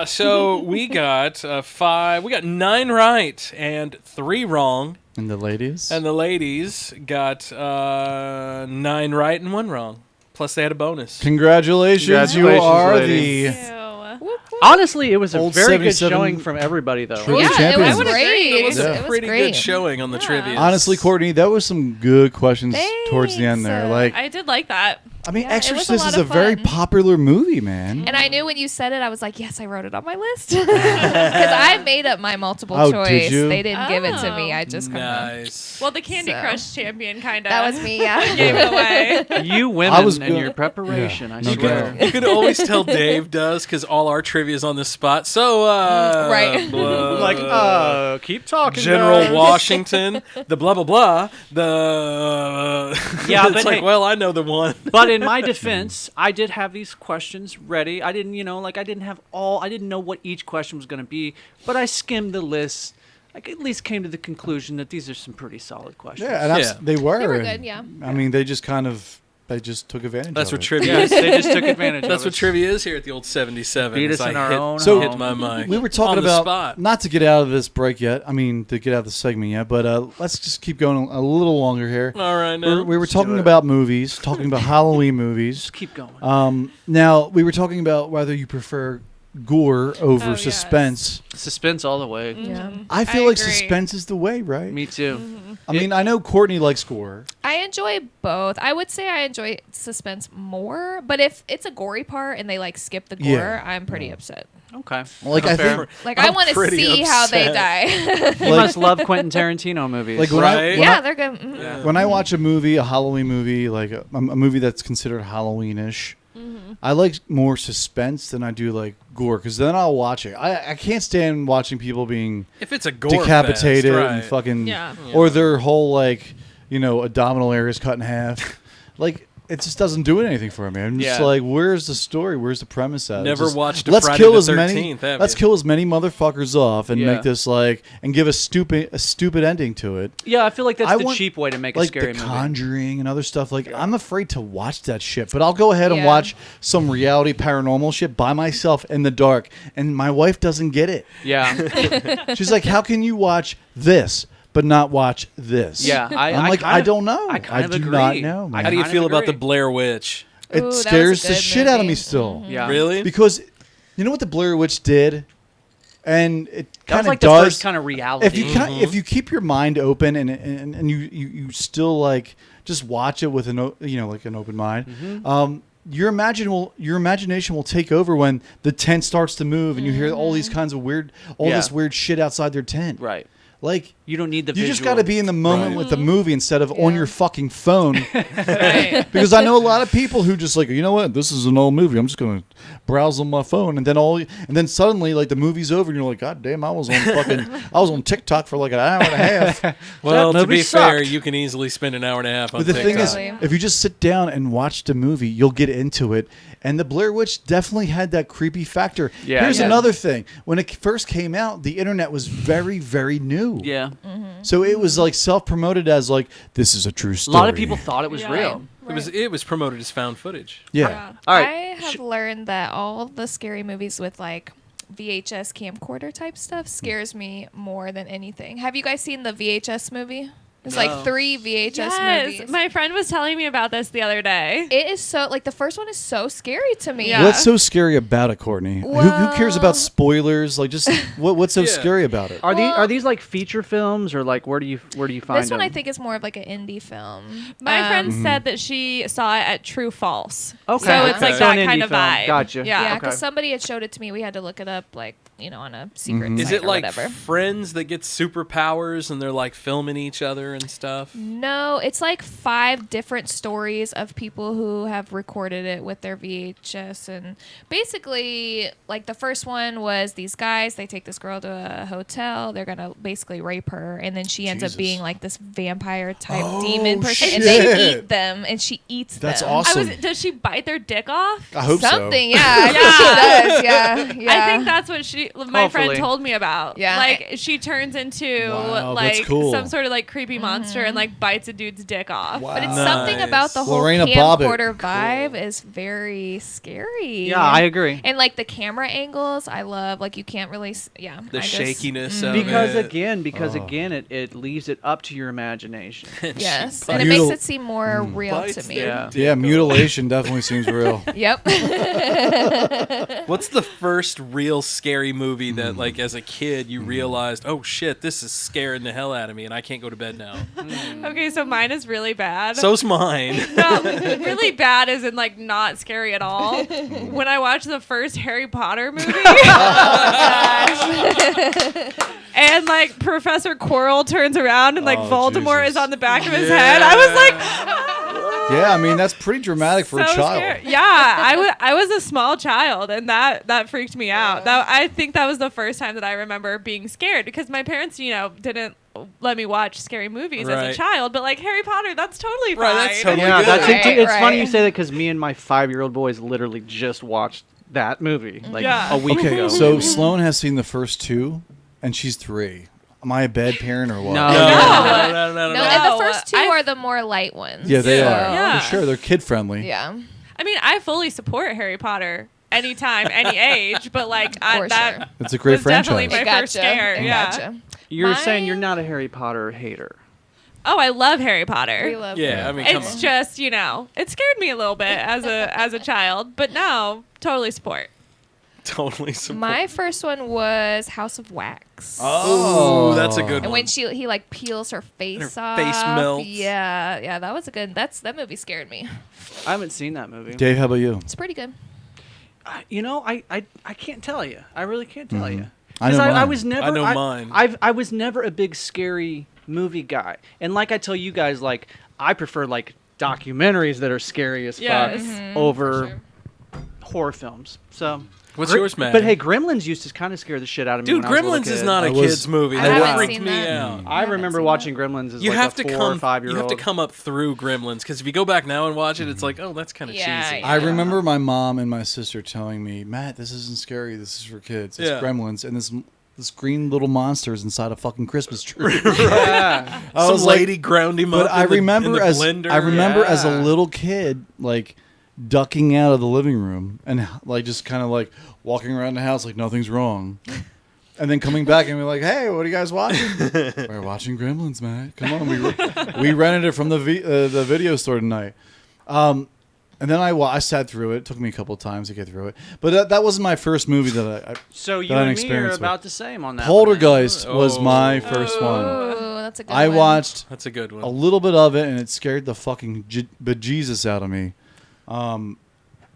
Speaker 8: So we got 5. We got 9 right and 3 wrong,
Speaker 6: And the ladies.
Speaker 8: and the ladies got 9 right and 1 wrong. Plus, they had a bonus.
Speaker 6: Congratulations, you
Speaker 7: Congratulations,
Speaker 6: are
Speaker 7: ladies.
Speaker 6: the
Speaker 10: Ew.
Speaker 7: Honestly, it was a
Speaker 6: Old
Speaker 7: very good
Speaker 6: 77
Speaker 7: showing from everybody, though.
Speaker 6: Trivia
Speaker 9: Yeah,
Speaker 6: champion.
Speaker 9: it was great.
Speaker 8: It was
Speaker 6: Yeah.
Speaker 8: a pretty good showing on the trivia.
Speaker 6: Honestly, Courtney, that was some good questions towards the end there. Like,
Speaker 10: I did like that.
Speaker 6: I mean,
Speaker 9: Yeah, it was a
Speaker 6: Exorcist
Speaker 9: lot
Speaker 6: is a
Speaker 9: of
Speaker 6: very
Speaker 9: fun.
Speaker 6: popular movie, man.
Speaker 9: And I knew when you said it, I was like, yes, I wrote it on my list. Because I made up my multiple
Speaker 6: Oh,
Speaker 9: choice.
Speaker 6: did you?
Speaker 9: They didn't give it to me. I just kind of.
Speaker 8: Nice.
Speaker 10: Well, the Candy
Speaker 9: So.
Speaker 10: Crush champion kind of.
Speaker 9: That was me, yeah.
Speaker 10: Gave it away.
Speaker 7: You
Speaker 6: I
Speaker 7: women
Speaker 6: was
Speaker 7: and
Speaker 6: good.
Speaker 7: your preparation,
Speaker 6: Yeah,
Speaker 7: I
Speaker 6: no
Speaker 7: swear.
Speaker 6: doubt.
Speaker 8: You could always tell Dave does because all our trivia is on the spot. So,
Speaker 9: Right.
Speaker 7: Like, keep talking.
Speaker 8: General
Speaker 7: guys.
Speaker 8: Washington, the blah blah blah, the
Speaker 7: Yeah,
Speaker 8: it's
Speaker 7: but
Speaker 8: like,
Speaker 7: hey-
Speaker 8: well, I know the one.
Speaker 7: But in my defense, I did have these questions ready. I didn't, I didn't know what each question was going to be, but I skimmed the list. I at least came to the conclusion that these are some pretty solid questions.
Speaker 6: Yeah, and they were.
Speaker 9: They were good, yeah.
Speaker 6: I mean, they just took advantage
Speaker 8: That's
Speaker 6: of
Speaker 8: what
Speaker 6: it.
Speaker 8: trivia is.
Speaker 7: They just took advantage of
Speaker 8: That's what
Speaker 7: us.
Speaker 8: trivia is here at the old 77.
Speaker 7: Beat
Speaker 8: as
Speaker 7: us in
Speaker 8: I
Speaker 7: our
Speaker 8: hit,
Speaker 7: own
Speaker 6: So
Speaker 8: hit my mic.
Speaker 6: we were talking
Speaker 8: on the
Speaker 6: about,
Speaker 8: spot.
Speaker 6: not to get out of this break yet, to get out of the segment yet, but let's just keep going a little longer here.
Speaker 8: All right, now.
Speaker 6: We were
Speaker 8: Let's do
Speaker 6: talking
Speaker 8: it.
Speaker 6: about movies, talking about Halloween movies.
Speaker 7: Just keep going.
Speaker 6: Now, we were talking about whether you prefer gore over suspense.
Speaker 7: Suspense all the way.
Speaker 9: Yeah.
Speaker 6: I feel like
Speaker 9: agree.
Speaker 6: suspense is the way, right?
Speaker 7: Me too.
Speaker 6: I mean, I know Courtney likes gore.
Speaker 9: I enjoy both. I would say I enjoy suspense more, but if it's a gory part and they like skip the gore,
Speaker 6: Yeah.
Speaker 9: I'm pretty upset.
Speaker 7: Okay.
Speaker 6: Like, I
Speaker 7: Fair.
Speaker 6: think,
Speaker 9: Like I want to
Speaker 8: pretty
Speaker 9: see how they
Speaker 8: upset.
Speaker 9: die.
Speaker 7: You must love Quentin Tarantino movies.
Speaker 6: like when
Speaker 8: Right?
Speaker 9: Yeah, they're good. Mhm.
Speaker 6: when I watch a movie, a Halloween movie, like a movie that's considered Halloweenish, I like more suspense than I do like gore, because then I'll watch it. I can't stand watching people being
Speaker 8: If it's a gore
Speaker 6: decapitated
Speaker 8: fest,
Speaker 6: and
Speaker 8: right.
Speaker 6: fucking,
Speaker 10: Yeah.
Speaker 6: or their whole like abdominal areas cut in half. Like, it just doesn't do anything for me. I'm just
Speaker 7: Yeah.
Speaker 6: like, where's the story? Where's the premise at?
Speaker 8: Never
Speaker 6: Just,
Speaker 8: watched a
Speaker 6: let's
Speaker 8: Friday
Speaker 6: kill
Speaker 8: the
Speaker 6: as many.
Speaker 8: 13th, have
Speaker 6: Let's
Speaker 8: you?
Speaker 6: kill as many motherfuckers off and
Speaker 7: Yeah.
Speaker 6: make this and give a stupid ending to it.
Speaker 7: Yeah, I feel like that's
Speaker 6: I
Speaker 7: the
Speaker 6: want,
Speaker 7: cheap way to make a
Speaker 6: like
Speaker 7: scary
Speaker 6: The
Speaker 7: movie.
Speaker 6: Conjuring and other stuff. Like, I'm afraid to watch that shit, but I'll go ahead and
Speaker 9: Yeah.
Speaker 6: watch some reality paranormal shit by myself in the dark, and my wife doesn't get it.
Speaker 7: Yeah.
Speaker 6: She's like, "How can you watch this but not watch this?"
Speaker 7: Yeah,
Speaker 6: I'm like, I don't know.
Speaker 7: I kind of
Speaker 6: do
Speaker 7: agree.
Speaker 6: not know. Man.
Speaker 8: How do you
Speaker 7: kind
Speaker 8: feel
Speaker 7: of
Speaker 8: about the
Speaker 7: agree.
Speaker 8: Blair Witch?
Speaker 9: Ooh,
Speaker 6: It
Speaker 9: that was a
Speaker 6: scares the
Speaker 9: good
Speaker 6: shit out of me
Speaker 9: movie.
Speaker 6: still.
Speaker 7: Yeah.
Speaker 8: Really?
Speaker 6: Because you know what the Blair Witch did, and it
Speaker 7: That
Speaker 6: kind
Speaker 7: was
Speaker 6: of
Speaker 7: like the
Speaker 6: does.
Speaker 7: first kind of reality.
Speaker 6: If you keep your mind open and you still like just watch it with an like an open mind, your imagination will take over when the tent starts to move and you hear all these kinds of this weird shit outside their tent.
Speaker 7: Right.
Speaker 6: Like,
Speaker 7: you don't need the
Speaker 6: you just
Speaker 7: visual.
Speaker 6: got to be in the moment
Speaker 8: Right.
Speaker 6: with the movie instead of on your fucking phone.
Speaker 10: Right.
Speaker 6: Because I know a lot of people who just like, you know what, this is an old movie. I'm just gonna browse on my phone, and then suddenly like the movie's over, and you're like, God damn, I was on TikTok for like an hour and a half.
Speaker 8: Well,
Speaker 7: That
Speaker 8: to be
Speaker 7: movie
Speaker 8: fair,
Speaker 7: sucked.
Speaker 8: you can easily spend an hour and a half on
Speaker 6: But the
Speaker 8: TikTok.
Speaker 6: thing is,
Speaker 9: Exactly.
Speaker 6: if you just sit down and watch the movie, you'll get into it. And the Blair Witch definitely had that creepy factor.
Speaker 7: Yeah,
Speaker 6: Here's
Speaker 7: yeah.
Speaker 6: another thing. When it first came out, the internet was very, very new.
Speaker 7: Yeah.
Speaker 6: So it was like self-promoted as like, this is a true
Speaker 7: A
Speaker 6: story.
Speaker 7: lot of people thought it was
Speaker 10: Yeah.
Speaker 7: real.
Speaker 8: It was promoted as found footage.
Speaker 6: Yeah.
Speaker 7: All
Speaker 9: I
Speaker 7: right.
Speaker 9: have learned that all the scary movies with like VHS camcorder type stuff scares me more than anything. Have you guys seen the VHS movie? It's
Speaker 7: No.
Speaker 9: like 3 VHS
Speaker 10: Yes,
Speaker 9: movies.
Speaker 10: my friend was telling me about this the other day.
Speaker 9: It is so like the first one is so scary to me.
Speaker 10: Yeah.
Speaker 6: What's so scary about it, Courtney? Who cares about spoilers? Like, just what's so
Speaker 8: Yeah.
Speaker 6: scary about it?
Speaker 7: Are these like feature films or like where do you find
Speaker 9: This one
Speaker 7: them?
Speaker 9: I think is more of like an indie film.
Speaker 10: My friend
Speaker 6: Mm-hmm.
Speaker 10: said that she saw it at True False.
Speaker 7: Okay.
Speaker 10: So it's like
Speaker 7: So
Speaker 10: that
Speaker 7: an
Speaker 10: kind
Speaker 7: indie
Speaker 10: of
Speaker 7: film.
Speaker 10: vibe.
Speaker 7: Gotcha.
Speaker 10: Yeah.
Speaker 9: Yeah,
Speaker 7: Okay.
Speaker 9: because somebody had showed it to me. We had to look it up, like on a secret
Speaker 6: Mm-hmm.
Speaker 8: Is
Speaker 9: site
Speaker 8: it
Speaker 9: or
Speaker 8: like
Speaker 9: whatever.
Speaker 8: friends that get superpowers and they're like filming each other and stuff?
Speaker 9: No, it's like 5 different stories of people who have recorded it with their VHS. And basically, like the first one was these guys, they take this girl to a hotel. They're going to basically rape her. And then she ends
Speaker 6: Jesus.
Speaker 9: up being like this vampire type
Speaker 6: Oh,
Speaker 9: demon person.
Speaker 6: shit.
Speaker 9: And they eat them and she eats
Speaker 6: That's
Speaker 9: them.
Speaker 6: awesome.
Speaker 10: Does she bite their dick off?
Speaker 6: I hope
Speaker 9: Something,
Speaker 6: so.
Speaker 9: yeah. I think she does, yeah.
Speaker 10: I think that's what she my friend
Speaker 7: Hopefully.
Speaker 10: told me about.
Speaker 9: Yeah.
Speaker 10: Like she turns into
Speaker 6: Wow, that's
Speaker 10: like
Speaker 6: cool.
Speaker 10: some sort of like creepy monster and like bites a dude's dick off.
Speaker 9: But it's something about the whole
Speaker 6: Lorena
Speaker 9: camcorder
Speaker 6: Bobbitt.
Speaker 9: vibe is very scary.
Speaker 7: Yeah, I agree.
Speaker 9: And like the camera angles, I love. Like you can't really,
Speaker 8: The shakiness of
Speaker 7: because
Speaker 8: it.
Speaker 7: again, it leaves it up to your imagination.
Speaker 9: Yes, and it makes it seem more real
Speaker 8: Bites
Speaker 9: to me.
Speaker 8: their
Speaker 6: Yeah, mutilation definitely seems real.
Speaker 9: Yep.
Speaker 8: What's the first real scary movie that, like, as a kid, you realized, oh shit, this is scaring the hell out of me, and I can't go to bed now?
Speaker 10: Okay, so mine is really bad.
Speaker 8: So's mine.
Speaker 10: No, really bad is in like not scary at all. When I watched the first Harry Potter movie, and like Professor Quirrell turns around and like Voldemort is on the back of his head, I was like,
Speaker 6: Yeah, I mean that's pretty dramatic for a
Speaker 10: so
Speaker 6: child.
Speaker 10: scared. Yeah, I was a small child, and that freaked me out. I think that was the first time that I remember being scared because my parents, didn't let me watch scary movies as
Speaker 8: Right.
Speaker 10: a child, but like Harry Potter, that's totally fine.
Speaker 8: Right, that's totally
Speaker 7: Yeah,
Speaker 8: good.
Speaker 7: it's funny you say that because me and my 5-year-old boys literally just watched that movie like a week
Speaker 6: Okay,
Speaker 7: ago.
Speaker 6: so Sloan has seen the first two, and she's 3. Am I a bad parent or what?
Speaker 8: No,
Speaker 9: No, and the first two are the more light ones.
Speaker 6: Yeah, they
Speaker 9: so-
Speaker 6: are.
Speaker 10: Yeah.
Speaker 6: For sure, they're kid friendly.
Speaker 9: Yeah.
Speaker 10: I mean, I fully support Harry Potter anytime, any age, but like that
Speaker 6: It's a great
Speaker 10: was definitely
Speaker 6: franchise.
Speaker 10: my first scare. Yeah.
Speaker 7: You're saying you're not a Harry Potter hater.
Speaker 10: Oh, I love Harry Potter.
Speaker 9: We love
Speaker 8: Yeah, I mean, come
Speaker 10: it's
Speaker 8: on.
Speaker 10: just it scared me a little bit as a child, but now totally support.
Speaker 8: Totally support.
Speaker 9: My first one was House of Wax.
Speaker 8: Oh, that's a good
Speaker 9: And
Speaker 8: one.
Speaker 9: when he like peels her face
Speaker 8: Her
Speaker 9: off.
Speaker 8: face melts.
Speaker 9: Yeah, that was a good. That movie scared me.
Speaker 7: I haven't seen that movie.
Speaker 6: Dave, how about you?
Speaker 9: It's pretty good.
Speaker 7: I can't tell you. I really can't tell you.
Speaker 6: I know
Speaker 7: 'Cause I
Speaker 6: mine.
Speaker 7: was never.
Speaker 8: I know mine.
Speaker 7: I was never a big scary movie guy, and like I tell you guys, like I prefer like documentaries that are scary as
Speaker 10: Yes.
Speaker 7: fuck over horror films. So.
Speaker 8: What's yours, Matt?
Speaker 7: But hey, Gremlins used to kind of scare the shit out of me.
Speaker 8: Dude,
Speaker 7: when I was a little
Speaker 8: Gremlins is
Speaker 7: kid.
Speaker 8: not a kid's movie.
Speaker 9: I
Speaker 8: That
Speaker 9: haven't
Speaker 8: freaked
Speaker 9: seen
Speaker 8: me
Speaker 9: that.
Speaker 8: out.
Speaker 7: I remember watching Gremlins as
Speaker 8: You
Speaker 7: like
Speaker 8: have
Speaker 7: a
Speaker 8: to
Speaker 7: 4 or
Speaker 8: come.
Speaker 7: 5-year-old.
Speaker 8: You have to come up through Gremlins because if you go back now and watch it, it's like, oh, that's kind of cheesy.
Speaker 6: I remember my mom and my sister telling me, Matt, this isn't scary. This is for kids. It's
Speaker 8: Yeah.
Speaker 6: Gremlins. And this green little monster is inside a fucking Christmas tree.
Speaker 7: Yeah.
Speaker 6: I
Speaker 8: Some
Speaker 6: was like-
Speaker 8: lady ground him
Speaker 6: But
Speaker 8: up.
Speaker 6: I
Speaker 8: in the
Speaker 6: remember as
Speaker 8: blender.
Speaker 6: I remember as a
Speaker 7: Yeah.
Speaker 6: little kid, like ducking out of the living room and like just kind of like walking around the house like nothing's wrong, and then coming back and be like, "Hey, what are you guys watching?" We're watching Gremlins, man. Come on, we rented it from the video store tonight. And then I sat through it. It took me a couple of times to get through it, but that wasn't my first movie that I
Speaker 7: So you
Speaker 6: that I
Speaker 7: and me are
Speaker 6: experienced with.
Speaker 7: about the same on that.
Speaker 6: Poltergeist
Speaker 8: one.
Speaker 6: was
Speaker 8: Oh.
Speaker 6: my first one.
Speaker 9: Oh, that's a good
Speaker 6: I
Speaker 9: one.
Speaker 6: watched
Speaker 8: That's a good one.
Speaker 6: a little bit of it, and it scared the fucking bejesus out of me.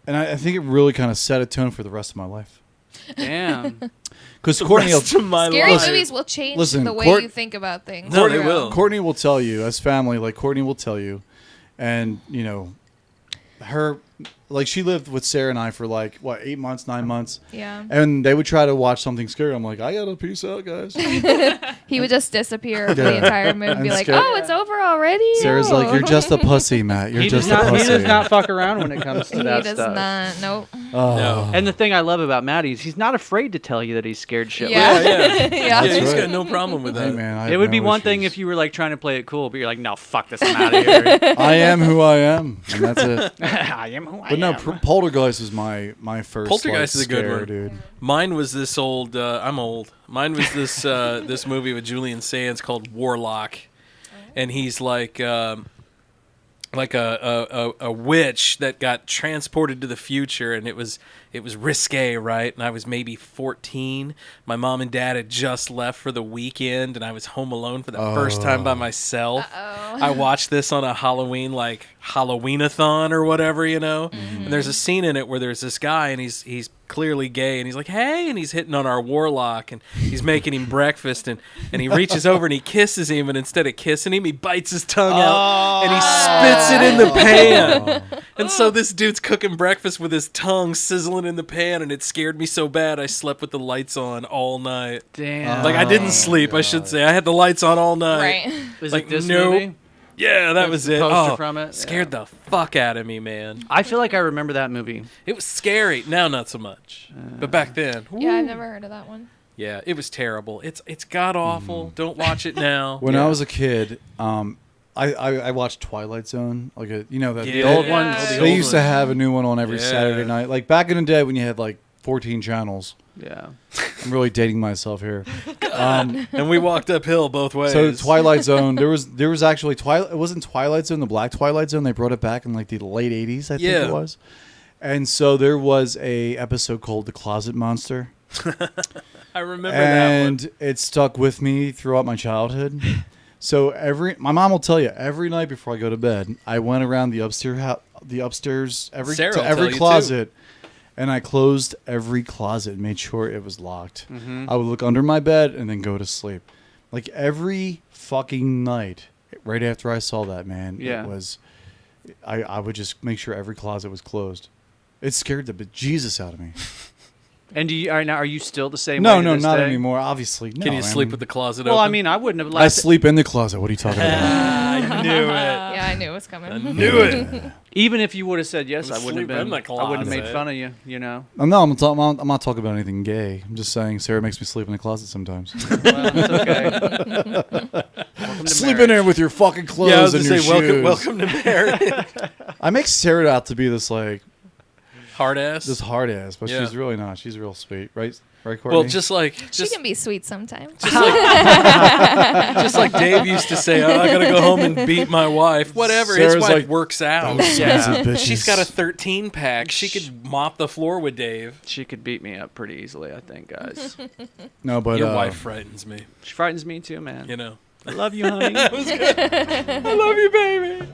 Speaker 6: And I think it really kind of set a tone for the rest of my life.
Speaker 7: Damn.
Speaker 6: Because Courtney,
Speaker 8: rest of my
Speaker 9: Scary
Speaker 8: life.
Speaker 9: movies will change
Speaker 6: Listen,
Speaker 9: the way
Speaker 6: Court-
Speaker 9: you think about things.
Speaker 8: No, they
Speaker 9: Yeah.
Speaker 8: will.
Speaker 6: Courtney will tell you, as family, like Courtney will tell you, and her, like she lived with Sarah and I for like 8 months, 9 months.
Speaker 9: Yeah.
Speaker 6: And they would try to watch something scary. I'm like, I gotta peace out, guys.
Speaker 9: He would just disappear for the
Speaker 6: Yeah.
Speaker 9: entire movie and be
Speaker 6: And
Speaker 9: like,
Speaker 6: scare-
Speaker 9: "Oh, it's over already."
Speaker 6: Sarah's
Speaker 9: No.
Speaker 6: like, you're just a pussy, Matt. You're
Speaker 7: He
Speaker 6: just
Speaker 7: does
Speaker 6: a
Speaker 7: not.
Speaker 6: pussy.
Speaker 7: He does not fuck around when it comes to
Speaker 9: He
Speaker 7: that
Speaker 9: does
Speaker 7: stuff.
Speaker 9: not. Nope.
Speaker 6: Oh.
Speaker 8: No.
Speaker 7: And the thing I love about Maddie is he's not afraid to tell you that he's scared shit.
Speaker 9: Yeah.
Speaker 8: Yeah.
Speaker 9: Yeah.
Speaker 8: He's
Speaker 6: right.
Speaker 8: got no problem with
Speaker 6: Hey,
Speaker 8: that.
Speaker 6: man, I
Speaker 7: It
Speaker 6: have
Speaker 7: would be
Speaker 6: no
Speaker 7: one thing
Speaker 6: issues.
Speaker 7: if you were like trying to play it cool, but you're like, no, fuck this, I'm out of here.
Speaker 6: I am who I am, and that's it.
Speaker 7: I am who I
Speaker 6: But no,
Speaker 7: am.
Speaker 6: Poltergeist is my first.
Speaker 8: Poltergeist
Speaker 6: like,
Speaker 8: is a good
Speaker 6: scare,
Speaker 8: one.
Speaker 6: dude.
Speaker 8: Mine was this old. I'm old. Mine was this this movie with Julian Sands called Warlock, and he's like a witch that got transported to the future, and it was risque, right? And I was maybe 14. My mom and dad had just left for the weekend, and I was home alone for the first time by myself. I watched this on a Halloween Halloween-a-thon or whatever, And there's a scene in it where there's this guy, and he's clearly gay, and he's like, hey, and he's hitting on our warlock, and he's making him breakfast, and he reaches over and he kisses him, and instead of kissing him, he bites his tongue out, and he spits it in the pan. And so this dude's cooking breakfast with his tongue sizzling in the pan, and it scared me so bad I slept with the lights on all night.
Speaker 7: Damn.
Speaker 8: Like, I didn't sleep, I should say. I had the lights on all night.
Speaker 9: Right.
Speaker 7: Is
Speaker 8: like,
Speaker 7: it this
Speaker 8: nope.
Speaker 7: movie?
Speaker 8: Yeah, that was
Speaker 7: the
Speaker 8: it.
Speaker 7: poster
Speaker 8: Oh,
Speaker 7: from it.
Speaker 8: scared the fuck out of me, man.
Speaker 7: I feel like I remember that movie.
Speaker 8: It was scary. Now, not so much. But back then,
Speaker 9: Yeah, I've never heard of that one.
Speaker 8: yeah, it was terrible. It's god awful. Don't watch it now.
Speaker 6: When I was a kid, I watched Twilight Zone, like the
Speaker 7: old ones.
Speaker 6: They used to have a new one on every
Speaker 8: Yeah.
Speaker 6: Saturday night, like back in the day when you had like 14 channels.
Speaker 7: Yeah,
Speaker 6: I'm really dating myself here.
Speaker 8: And we walked uphill both ways.
Speaker 6: So Twilight Zone, there was actually Twilight. It wasn't Twilight Zone, the Black Twilight Zone. They brought it back in like the late '80s, I think it was. And so there was a episode called The Closet Monster.
Speaker 8: I remember that one.
Speaker 6: And it stuck with me throughout my childhood. So my mom will tell you every night before I go to bed, I went around the upstairs every
Speaker 8: Sarah will tell
Speaker 6: every
Speaker 8: you
Speaker 6: closet, and I closed every closet and made sure it was locked.
Speaker 7: Mm-hmm.
Speaker 6: I would look under my bed and then go to sleep, like every fucking night. Right after I saw that, man,
Speaker 7: Yeah.
Speaker 6: it was. I would just make sure every closet was closed. It scared the bejesus out of me.
Speaker 7: And are you still the same?
Speaker 6: No,
Speaker 7: way to
Speaker 6: no,
Speaker 7: this
Speaker 6: not
Speaker 7: day?
Speaker 6: anymore. Obviously, no.
Speaker 8: Can you
Speaker 6: man.
Speaker 8: sleep with the closet
Speaker 7: Well,
Speaker 8: open?
Speaker 7: I mean, I wouldn't have.
Speaker 6: I sleep in the closet. What are you talking about?
Speaker 8: I knew it.
Speaker 9: Yeah, I knew it was coming.
Speaker 8: I knew it.
Speaker 7: Even if you would have said yes, I wouldn't have
Speaker 8: Sleep in
Speaker 7: been.
Speaker 8: the
Speaker 7: I wouldn't have made
Speaker 8: closet.
Speaker 7: fun of you. You know.
Speaker 6: No, I'm not talking about anything gay. I'm just saying Sarah makes me sleep in the closet sometimes.
Speaker 7: Well, it's okay. Welcome to
Speaker 6: Sleep in
Speaker 7: marriage.
Speaker 6: there with your fucking clothes
Speaker 8: Yeah, I was
Speaker 6: and
Speaker 8: gonna
Speaker 6: your
Speaker 8: say
Speaker 6: shoes.
Speaker 8: welcome to marriage.
Speaker 6: I make Sarah out to be this like
Speaker 8: Hard ass.
Speaker 6: this hard ass, but
Speaker 8: Yeah.
Speaker 6: she's really not. She's real sweet, right? Right, Courtney?
Speaker 8: Well, just like
Speaker 9: She can be sweet sometimes.
Speaker 8: just like Dave used to say, "Oh, I gotta go home and beat my wife." Whatever.
Speaker 6: Sarah's
Speaker 8: His wife
Speaker 6: like,
Speaker 8: works out.
Speaker 6: "Those sons of bitches."
Speaker 8: She's got a 13 pack. She could mop the floor with Dave.
Speaker 7: She could beat me up pretty easily, I think, guys.
Speaker 6: No, but
Speaker 8: Your wife frightens me.
Speaker 7: She frightens me too, man.
Speaker 8: You know.
Speaker 7: I love you, honey.
Speaker 8: That was good. I love you, baby.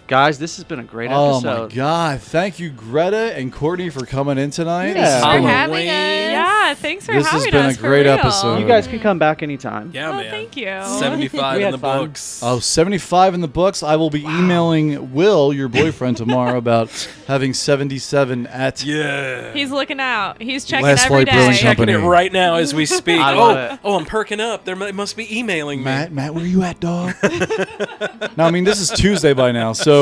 Speaker 7: Guys, this has been a great
Speaker 6: Oh
Speaker 7: episode.
Speaker 6: my God! Thank you, Greta and Courtney, for coming in tonight.
Speaker 7: Yeah.
Speaker 9: Thanks for having us.
Speaker 10: Yeah, thanks for
Speaker 6: This has
Speaker 10: having
Speaker 6: been a
Speaker 10: us. for
Speaker 6: great
Speaker 10: real.
Speaker 6: episode.
Speaker 7: You guys can come back anytime.
Speaker 8: Yeah, man.
Speaker 10: Thank you.
Speaker 8: 75
Speaker 7: We
Speaker 8: in
Speaker 7: had
Speaker 8: the
Speaker 7: fun.
Speaker 8: books.
Speaker 6: Oh, 75 in the books. I will be emailing Will, your boyfriend, tomorrow about having 77 at.
Speaker 8: Yeah.
Speaker 10: He's looking out. He's checking
Speaker 6: Last
Speaker 10: every
Speaker 6: Flight Brewing
Speaker 10: day.
Speaker 8: Checking
Speaker 6: Company.
Speaker 8: it right now as we speak.
Speaker 7: I love it.
Speaker 8: I'm perking up. It must be emailing me.
Speaker 6: Matt, where you at, dog? No, I mean this is Tuesday by now, so.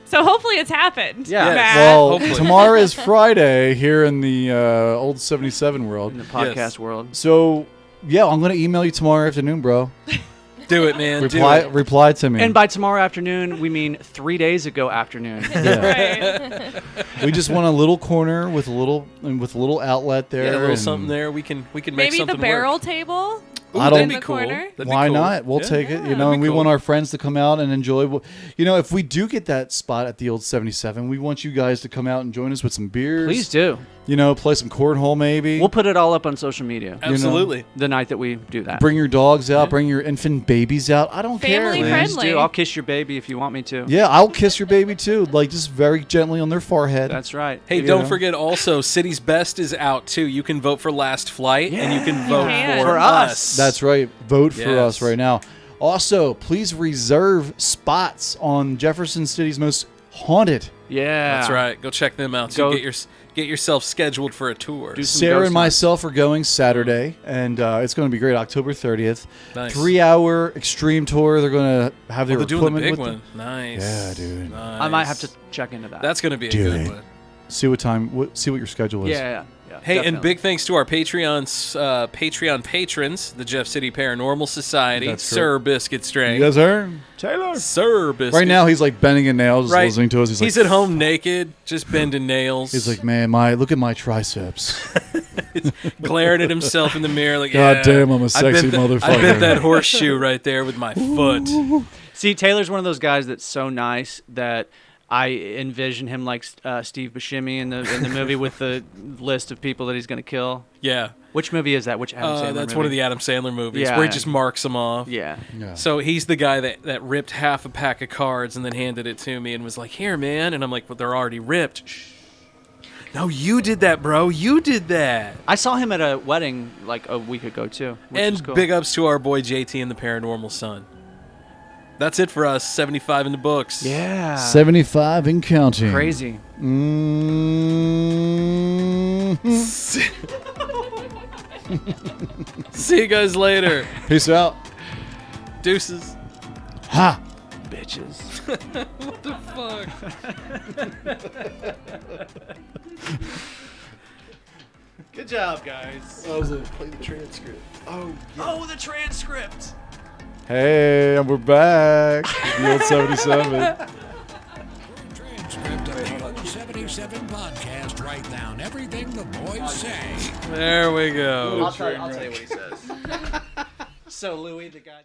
Speaker 10: So hopefully it's happened.
Speaker 7: Yeah.
Speaker 10: Matt.
Speaker 6: Well,
Speaker 8: Hopefully.
Speaker 6: tomorrow is Friday here in the old 77 world.
Speaker 7: In the podcast
Speaker 8: Yes.
Speaker 7: world.
Speaker 6: So, yeah, I'm going to email you tomorrow afternoon, bro.
Speaker 8: Do it, man.
Speaker 6: Reply,
Speaker 8: Do it.
Speaker 6: reply to me.
Speaker 7: And by tomorrow afternoon, we mean 3 days ago afternoon.
Speaker 6: Yeah.
Speaker 10: Right.
Speaker 6: We just want a little corner with a little outlet there.
Speaker 8: Yeah, a little
Speaker 6: and
Speaker 8: something there. We can make
Speaker 10: Maybe
Speaker 8: something
Speaker 10: the barrel
Speaker 8: work.
Speaker 10: table.
Speaker 8: Ooh,
Speaker 6: I
Speaker 8: that'd
Speaker 6: don't-
Speaker 8: be
Speaker 10: In the
Speaker 8: cool.
Speaker 10: corner?
Speaker 8: That'd be
Speaker 6: Why
Speaker 8: cool.
Speaker 6: not? We'll
Speaker 8: Yeah.
Speaker 6: take it,
Speaker 8: that'd
Speaker 6: and
Speaker 8: be
Speaker 6: we
Speaker 8: cool.
Speaker 6: want our friends to come out and enjoy. If we do get that spot at the old 77, we want you guys to come out and join us with some beers.
Speaker 7: Please do.
Speaker 6: Play some cornhole maybe.
Speaker 7: We'll put it all up on social media.
Speaker 8: Absolutely.
Speaker 7: The night that we do that.
Speaker 6: Bring your dogs out, bring your infant babies out. I don't
Speaker 10: Family
Speaker 6: care, man.
Speaker 7: Please
Speaker 10: friendly.
Speaker 7: do. I'll kiss your baby if you want me to.
Speaker 6: Yeah, I'll kiss your baby too, like just very gently on their forehead.
Speaker 7: That's right.
Speaker 8: Hey,
Speaker 6: You
Speaker 8: don't
Speaker 6: know.
Speaker 8: forget also, City's Best is out too. You can vote for Last Flight, and you can vote
Speaker 10: can.
Speaker 8: for
Speaker 7: For
Speaker 8: us.
Speaker 7: us.
Speaker 6: That's right. Vote for
Speaker 8: Yes.
Speaker 6: us right now. Also, please reserve spots on Jefferson City's most haunted.
Speaker 7: Yeah.
Speaker 8: That's right. Go check them out.
Speaker 7: Go-
Speaker 8: So get yourself scheduled for a tour.
Speaker 7: Do some
Speaker 6: Sarah
Speaker 7: ghost
Speaker 6: and myself are going Saturday, and it's going to be great. October 30th.
Speaker 8: Nice.
Speaker 6: 3-hour extreme tour. They're going to have their
Speaker 8: Oh, they're doing the
Speaker 6: equipment
Speaker 8: big
Speaker 6: with
Speaker 8: one. Nice.
Speaker 6: Yeah, dude.
Speaker 8: Nice.
Speaker 7: I might have to check into that.
Speaker 8: That's going to be a
Speaker 6: Do
Speaker 8: good
Speaker 6: it.
Speaker 8: one.
Speaker 6: See what time. See what your schedule is.
Speaker 7: Yeah.
Speaker 8: Hey, and
Speaker 7: definitely.
Speaker 8: big thanks to our Patreon patrons, the Jeff City Paranormal Society,
Speaker 6: That's
Speaker 8: Sir Biscuit Strang.
Speaker 6: You guys are?
Speaker 7: Taylor.
Speaker 8: Sir Biscuit.
Speaker 6: Right now, he's like bending in nails, just
Speaker 8: Right.
Speaker 6: listening to us.
Speaker 8: He's
Speaker 6: like,
Speaker 8: at home naked, just bending nails.
Speaker 6: He's like, man, look at my triceps.
Speaker 8: glaring at himself in the mirror, like,
Speaker 6: God
Speaker 8: yeah,
Speaker 6: damn, I'm a
Speaker 8: I
Speaker 6: sexy
Speaker 8: bent I
Speaker 6: motherfucker.
Speaker 8: bent that horseshoe right there with my foot.
Speaker 7: See, Taylor's one of those guys that's so nice that I envision him like Steve Buscemi in the movie with the list of people that he's going to kill.
Speaker 8: Yeah.
Speaker 7: Which movie is that? Which Adam Sandler
Speaker 8: That's
Speaker 7: movie?
Speaker 8: one of the Adam Sandler movies
Speaker 7: Yeah.
Speaker 8: where he just marks them off.
Speaker 7: Yeah.
Speaker 8: So he's the guy that ripped half a pack of cards and then handed it to me and was like, here, man. And I'm like, well, they're already ripped. Shh. No, you did that, bro. You did that.
Speaker 7: I saw him at a wedding like a week ago, too. Which was
Speaker 8: And
Speaker 7: cool.
Speaker 8: big ups to our boy JT and the Paranormal Son. That's it for us. 75 in the books.
Speaker 7: Yeah.
Speaker 6: 75 and counting.
Speaker 7: Crazy.
Speaker 8: See you guys later.
Speaker 6: Peace out.
Speaker 8: Deuces.
Speaker 6: Ha.
Speaker 7: bitches.
Speaker 8: What the fuck?
Speaker 6: Good job, guys.
Speaker 12: I was gonna play the transcript. Oh, yeah.
Speaker 7: Oh, the transcript.
Speaker 6: Hey, and we're back. The old 77.
Speaker 1: Transcript of the old 77 podcast. Write down everything the boys say.
Speaker 8: There we go.
Speaker 7: I'll tell you what he says. So Louis, the guy.